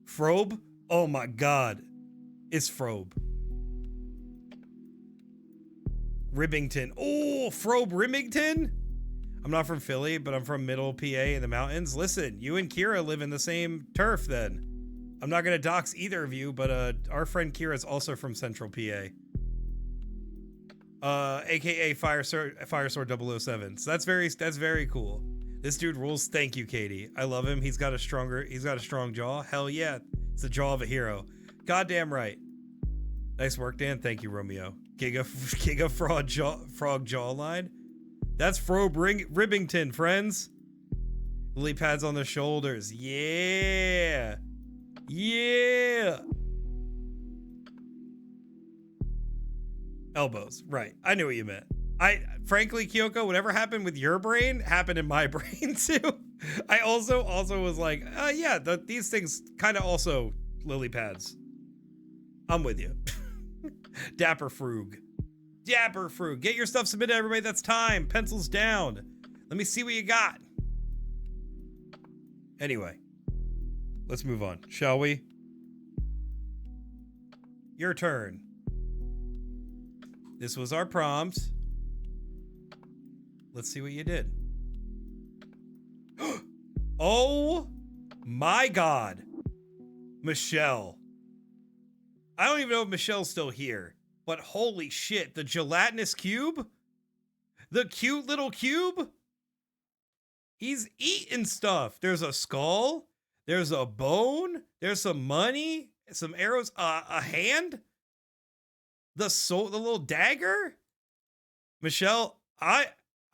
Frobe? Oh my god. is Frobe. Ribbington. Oh, Frobe Ribbington? I'm not from Philly, but I'm from middle PA in the mountains. Listen, you and Kira live in the same turf then. I'm not going to dox either of you, but our friend Kira is also from central PA. AKA Fire Sword 007. So that's very cool. This dude rules. Thank you, Katie. I love him. He's got a strong jaw. Hell yeah. It's the jaw of a hero. Goddamn right. Nice work, Dan. Thank you, Romeo. Giga frog jawline. That's Frobe Ribbington, friends. Lily pads on the shoulders. Yeah. Yeah. Elbows. Right. I knew what you meant. Frankly, Kyoko, whatever happened with your brain happened in my brain too. I also was like, yeah, these things kind of also lily pads. I'm with you. Dapper Frug. Get your stuff submitted, everybody. That's time. Pencils down. Let me see what you got. Anyway, let's move on, shall we? Your turn. This was our prompt. Let's see what you did. Oh my God. Michelle. I don't even know if Michelle's still here, but holy shit, the gelatinous cube? The cute little cube? He's eating stuff. There's a skull. There's a bone. There's some money. Some arrows. A hand. The little dagger. Michelle, I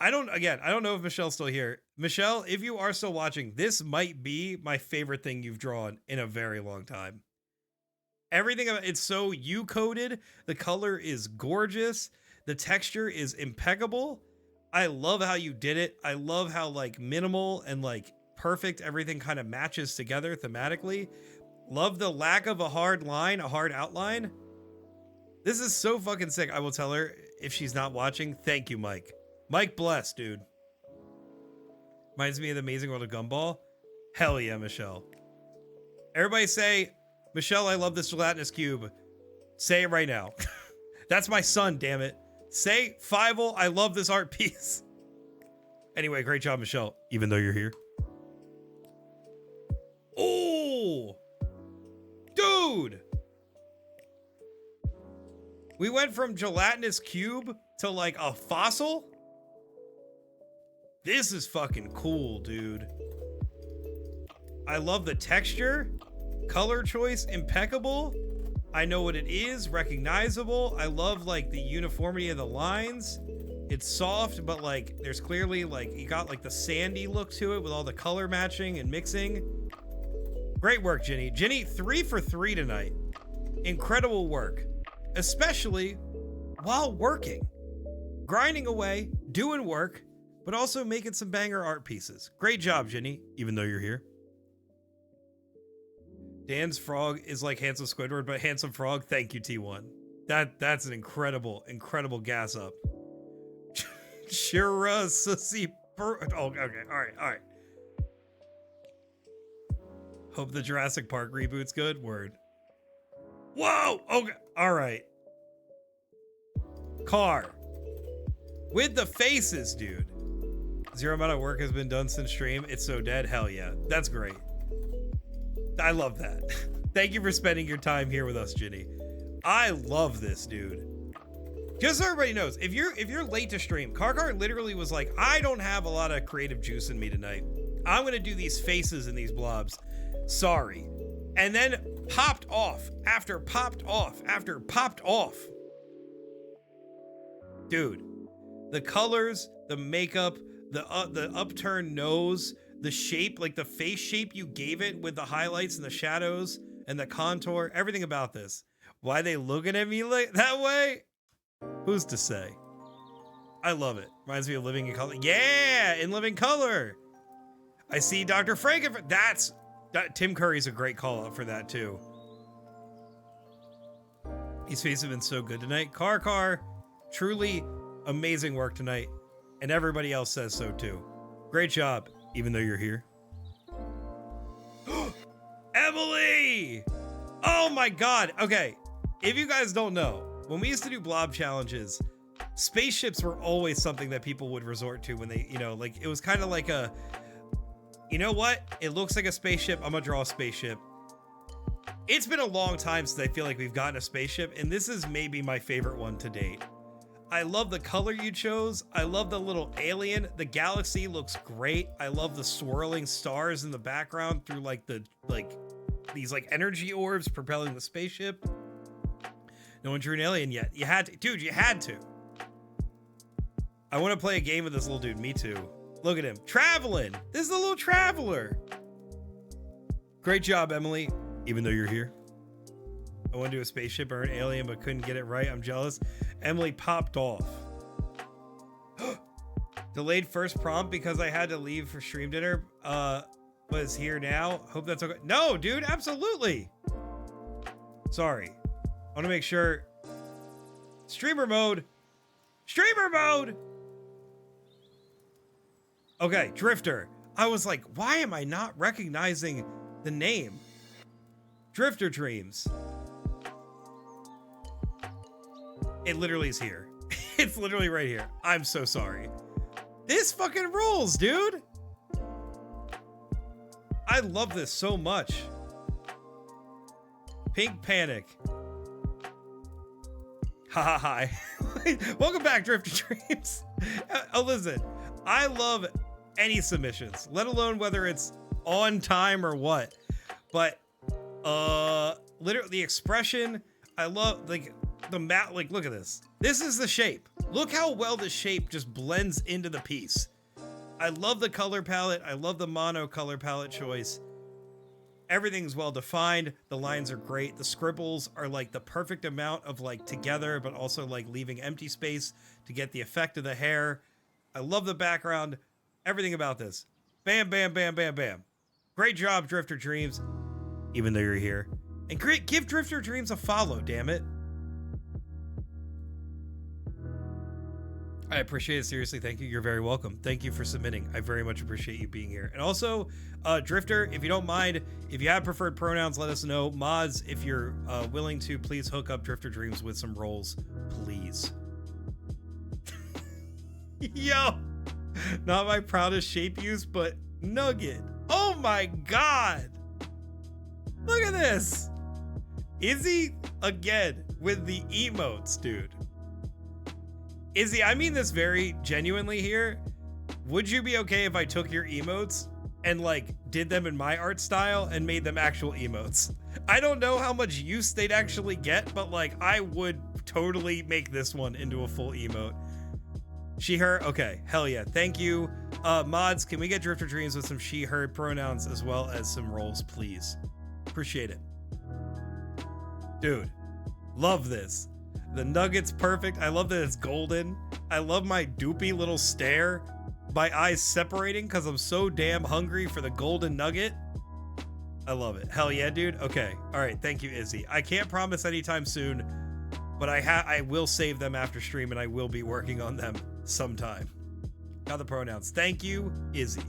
don't know if Michelle's still here. Michelle, if you are still watching, this might be my favorite thing you've drawn in a very long time. Everything about it's so coded. The color is gorgeous. The texture is impeccable. I love how you did it. I love how like minimal and like perfect everything kind of matches together thematically. Love the lack of a hard line, a hard outline. This is so fucking sick. I will tell her if she's not watching. Thank you, Mike. Mike bless, dude. Reminds me of the Amazing World of Gumball. Hell yeah, Michelle. Everybody say, Michelle, I love this gelatinous cube. Say it right now. That's my son, damn it. Say, Fievel, I love this art piece. Anyway, great job, Michelle, even though you're here. Oh, dude. We went from gelatinous cube to like a fossil. This is fucking cool, dude. I love the texture. Color choice, impeccable. I know what it is, recognizable. I love like the uniformity of the lines. It's soft, but like there's clearly like you got like the sandy look to it with all the color matching and mixing. Great work, Ginny. Ginny, 3 for 3 tonight. Incredible work, especially while working, grinding away, doing work, but also making some banger art pieces. Great job, Ginny, even though you're here. Dan's frog is like handsome Squidward, but handsome frog. Thank you, T1. That's an incredible gas up. Shira Sussy. Oh, okay. All right. Hope the Jurassic Park reboot's good. Word. Whoa. Okay. All right. Car. With the faces, dude. Zero amount of work has been done since stream. It's so dead. Hell yeah. That's great. I love that. Thank you for spending your time here with us, Ginny. I love this, dude. Just so everybody knows, if you're late to stream, Karkar literally was like, I don't have a lot of creative juice in me tonight. I'm gonna do these faces and these blobs. Sorry. And then popped off after popped off after popped off. Dude, the colors, the makeup, the upturned nose, the shape, like the face shape you gave it with the highlights and the shadows and the contour, everything about this. Why they looking at me like that way? Who's to say? I love it. Reminds me of Living in Color. Yeah, in Living Color. I see Dr. Franken. Tim Curry's a great call out for that too. These faces have been so good tonight. Car, truly amazing work tonight. And everybody else says so too. Great job. Even though you're here. Emily! Oh my God. Okay. if you guys don't know, when we used to do blob challenges, spaceships were always something that people would resort to when they, you know, like it was kind of like a, you know what? It looks like a spaceship. I'm gonna draw a spaceship. It's been a long time since I feel like we've gotten a spaceship, and this is maybe my favorite one to date. I love the color you chose. I love the little alien. The galaxy looks great. I love the swirling stars in the background through like these like energy orbs propelling the spaceship. No one drew an alien yet. You had to, dude, you had to. I want to play a game with this little dude. Me too. Look at him traveling. This is a little traveler. Great job, Emily. Even though you're here. I want to do a spaceship or an alien, but couldn't get it right. I'm jealous. Emily popped off. Delayed first prompt because I had to leave for stream dinner. Was here now. Hope that's okay. No, dude, absolutely. Sorry. I want to make sure. Streamer mode. Streamer mode. Okay, Drifter. I was like, why am I not recognizing the name? Drifter Dreams. It literally is here. It's literally right here. I'm so sorry. This fucking rules, dude. I love this so much. Pink Panic. Ha ha hi. Welcome back, Drifter Dreams. Oh, listen. I love any submissions, let alone whether it's on time or what. But literally the expression, I love like the mat, like look at this. This is the shape. Look how well the shape just blends into the piece. I love the color palette. I love the mono color palette choice. Everything's well defined. The lines are great. The scribbles are like the perfect amount of like together, but also like leaving empty space to get the effect of the hair. I love the background. Everything about this. Bam, bam, bam, bam, bam. Great job, Drifter Dreams. Even though you're here. And give Drifter Dreams a follow, damn it. I appreciate it. Seriously, thank you. You're very welcome. Thank you for submitting. I very much appreciate you being here. And also, Drifter, if you don't mind, if you have preferred pronouns, let us know. Mods, if you're willing to, please hook up Drifter Dreams with some roles, please. Yo, not my proudest shape use, but Nugget. Oh my God. Look at this. Izzy again with the emotes, dude. Izzy, I mean this very genuinely here. Would you be okay if I took your emotes and like did them in my art style and made them actual emotes? I don't know how much use they'd actually get, but like I would totally make this one into a full emote. She, her, okay, hell yeah, thank you. Mods, can we get Drifter Dreams with some she, her pronouns as well as some roles, please? Appreciate it. Dude, love this. The nugget's perfect. I love that it's golden. I love my doopy little stare. My eyes separating because I'm so damn hungry for the golden nugget. I love it. Hell yeah, dude. Okay. All right. Thank you, Izzy. I can't promise anytime soon, but I will save them after stream and I will be working on them sometime. Got the pronouns. Thank you, Izzy.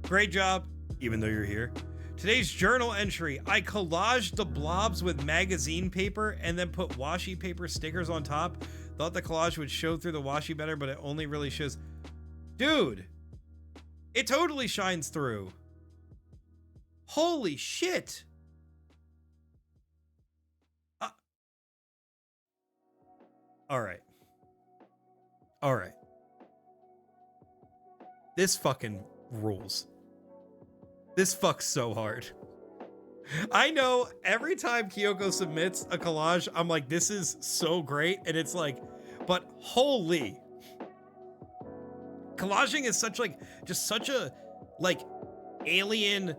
Great job, even though you're here. Today's journal entry, I collaged the blobs with magazine paper and then put washi paper stickers on top. Thought the collage would show through the washi better, but it only really shows. Dude, it totally shines through. Holy shit. All right. All right. This fucking rules. This fucks so hard. I know every time Kyoko submits a collage, I'm like, this is so great. And it's like, but holy. Collaging is such like, just such a like alien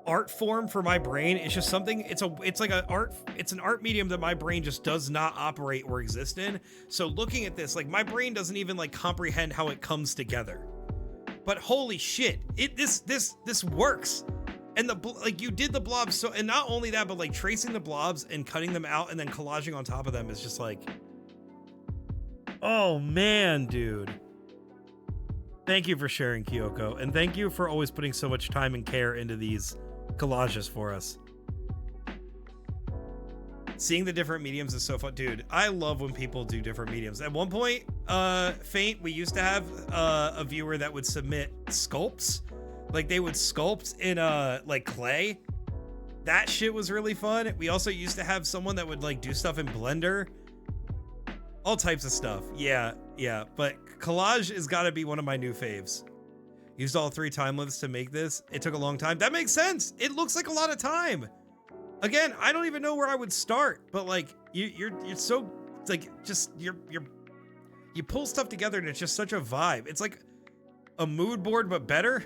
art form for my brain. It's just something, it's an art medium that my brain just does not operate or exist in. So looking at this, like my brain doesn't even like comprehend how it comes together. But holy shit, this works. And like you did the blobs so, and not only that, but like tracing the blobs and cutting them out and then collaging on top of them is just like, oh man, dude. Thank you for sharing, Kyoko, and thank you for always putting so much time and care into these collages for us. Seeing the different mediums is so fun. Dude, I love when people do different mediums. At one point, Faint, we used to have a viewer that would submit sculpts. Like they would sculpt in like clay. That shit was really fun. We also used to have someone that would like do stuff in Blender. All types of stuff. Yeah. But collage has got to be one of my new faves. Used all 3 time lengths to make this. It took a long time. That makes sense. It looks like a lot of time. Again, I don't even know where I would start, but like you're so like just you pull stuff together and it's just such a vibe. It's like a mood board but better.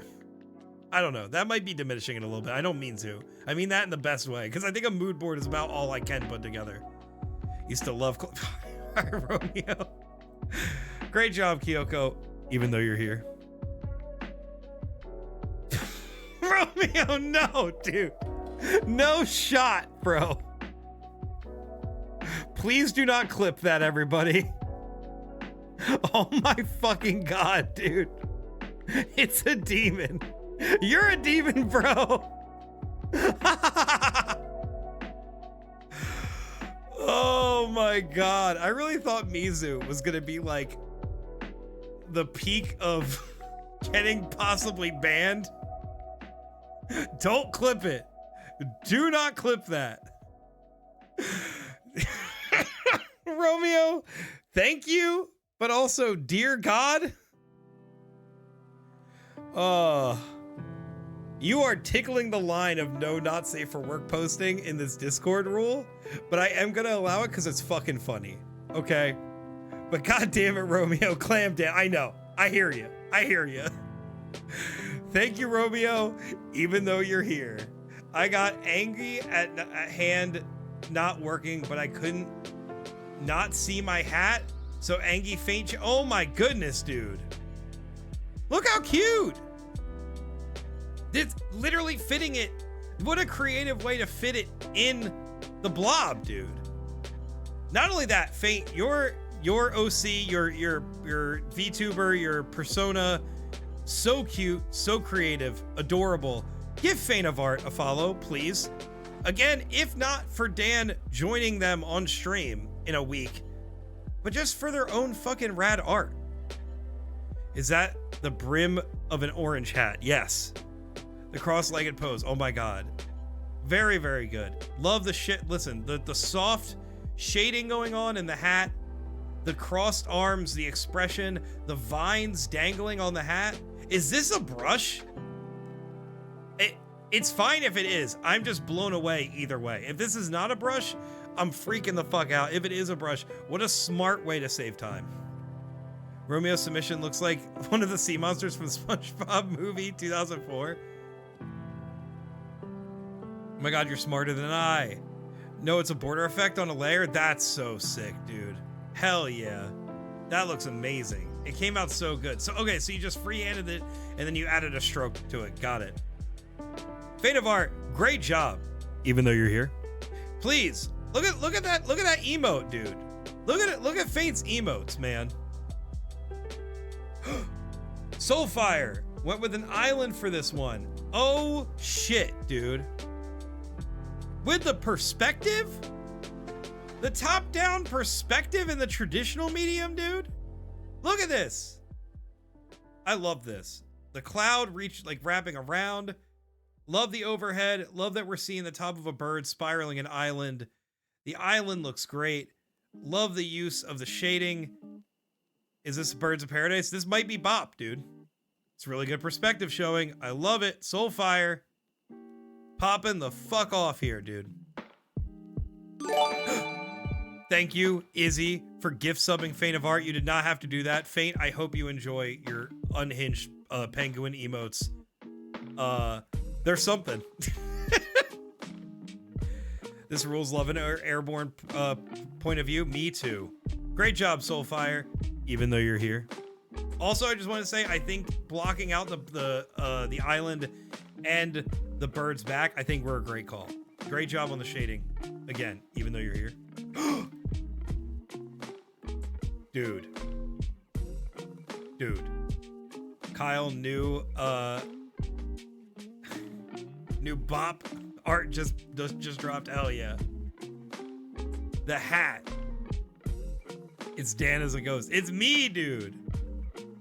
I don't know. That might be diminishing it a little bit. I don't mean to. I mean that in the best way because I think a mood board is about all I can put together. Used to love Romeo. Great job, Kyoko. Even though you're here. Romeo, no, dude. No shot, bro. Please do not clip that, everybody. Oh my fucking god, dude. It's a demon. You're a demon, bro. Oh my god. I really thought Mizu was gonna be like the peak of getting possibly banned. Don't clip it. Do not clip that. Romeo, thank you, but also dear God. You are tickling the line of no not safe for work posting in this Discord rule, but I am gonna allow it because it's fucking funny. Okay? But god damn it, Romeo, clam down. I know. I hear you. Thank you, Romeo, even though you're here. I got angry at hand not working, but I couldn't not see my hat. So Angie faint. Oh my goodness, dude. Look how cute. It's literally fitting it. What a creative way to fit it in the blob, dude. Not only that, Faint, your OC, your VTuber, your persona, so cute, so creative, adorable. Give Faint of Art a follow, please. Again, if not for Dan joining them on stream in a week, but just for their own fucking rad art. Is that the brim of an orange hat? Yes. The cross-legged pose. Oh my god. Very, very good. Love the shit. Listen, the soft shading going on in the hat, the crossed arms, the expression, the vines dangling on the hat. Is this a brush? It's fine if it is. I'm just blown away either way. If this is not a brush, I'm freaking the fuck out. If it is a brush, what a smart way to save time. Romeo's submission looks like one of the sea monsters from the SpongeBob movie 2004. Oh my god, you're smarter than I. No, it's a border effect on a layer? That's so sick, dude. Hell yeah. That looks amazing. It came out so good. So, okay, so you just freehanded it and then you added a stroke to it. Got it. Fate of Art, great job. Even though you're here. Please, look at that emote, dude. Look at Fate's emotes, man. Soulfire went with an island for this one. Oh shit, dude. With the perspective? The top-down perspective in the traditional medium, dude? Look at this. I love this. The cloud wrapping around. Love the overhead. Love that we're seeing the top of a bird spiraling an island. The island looks great. Love the use of the shading. Is this Birds of Paradise? This might be Bop, dude. It's really good perspective showing. I love it. Soulfire. Popping the fuck off here, dude. Thank you, Izzy, for gift subbing Faint of Art. You did not have to do that. Faint, I hope you enjoy your unhinged penguin emotes. There's something. This rules love an airborne point of view. Me too. Great job, Soulfire, even though you're here. Also, I just want to say, I think blocking out the island and the bird's back, I think were a great call. Great job on the shading. Again, even though you're here. Dude. Kyle, new Bop art just dropped. Hell yeah. The hat. It's Dan as a ghost. It's me, dude.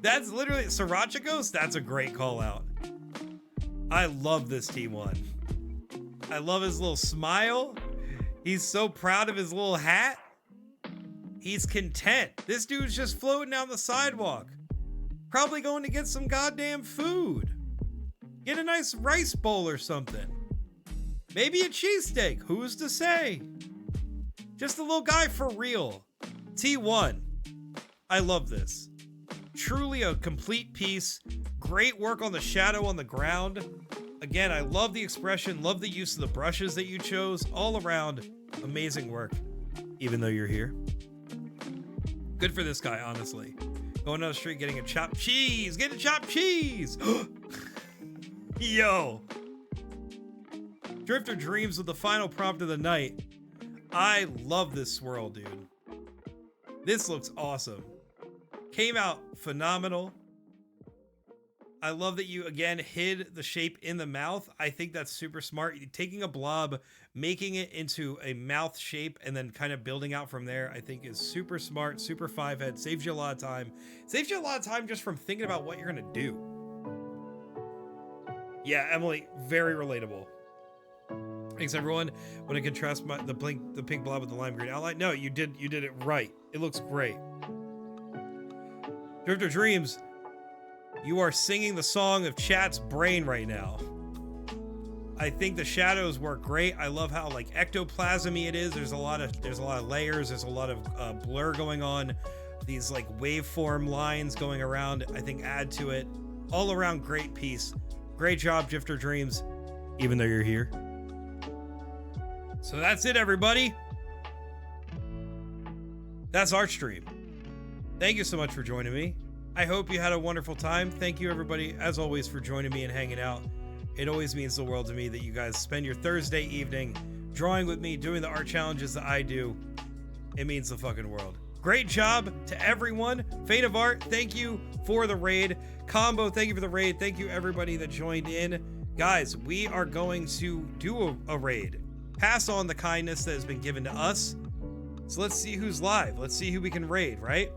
That's literally Sriracha Ghost. That's a great call out. I love this T1. I love his little smile. He's so proud of his little hat. He's content. This dude's just floating down the sidewalk. Probably going to get some goddamn food. Get a nice rice bowl or something. Maybe a cheesesteak. Who's to say? Just a little guy for real. T1. I love this. Truly a complete piece. Great work on the shadow on the ground. Again, I love the expression. Love the use of the brushes that you chose. All around, amazing work. Even though you're here. Good for this guy, honestly. Going down the street, getting a chopped cheese. Get a chopped cheese. Yo. Drifter Dreams with the final prompt of the night. I love this swirl, dude. This looks awesome. Came out phenomenal. I love that you, again, hid the shape in the mouth. I think that's super smart. Taking a blob, making it into a mouth shape, and then kind of building out from there, I think is super smart, super 5-head. Saves you a lot of time. Saves you a lot of time just from thinking about what you're going to do. Yeah, Emily, very relatable. Thanks, everyone. When I contrast the pink blob with the lime green outline. No, you did it right. It looks great. Drifter Dreams, you are singing the song of chat's brain right now. I think the shadows work great. I love how like ectoplasmy it is. There's a lot of layers. There's a lot of blur going on. These like waveform lines going around, I think add to it. All around great piece. Great job, Drifter Dreams, even though you're here. So that's it, everybody. That's our stream. Thank you so much for joining me. I hope you had a wonderful time. Thank you, everybody, as always, for joining me and hanging out. It always means the world to me that you guys spend your Thursday evening drawing with me, doing the art challenges that I do. It means the fucking world. Great job to everyone. Fate of Art, thank you for the raid. Combo, thank you for the raid. Thank you, everybody that joined in. Guys, we are going to do a raid. Pass on the kindness that has been given to us. So let's see who's live. Let's see who we can raid, right?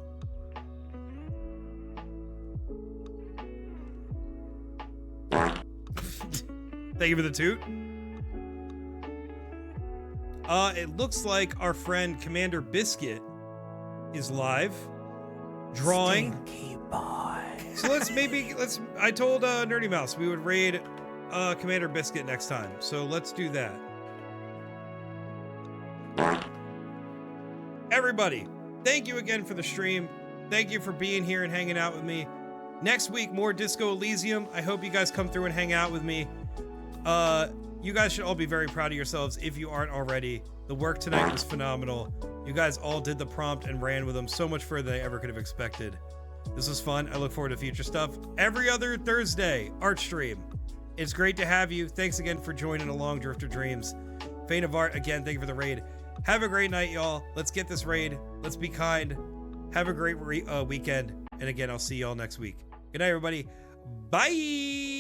Thank you for the toot. It looks like our friend Commander Biscuit is live. Drawing. Stinky boy. So let's I told Nerdy Mouse we would raid Commander Biscuit next time. So let's do that. Everybody, thank you again for the stream. Thank you for being here and hanging out with me. Next week, more Disco Elysium. I hope you guys come through and hang out with me. You guys should all be very proud of yourselves if you aren't already. The work tonight was phenomenal. You guys all did the prompt and ran with them so much further than I ever could have expected. This was fun. I look forward to future stuff. Every other Thursday, art stream. It's great to have you. Thanks again for joining along, Drifter Dreams. Fate of Art, again, thank you for the raid. Have a great night, y'all. Let's get this raid. Let's be kind. Have a great weekend. And again, I'll see y'all next week. Good night, everybody. Bye.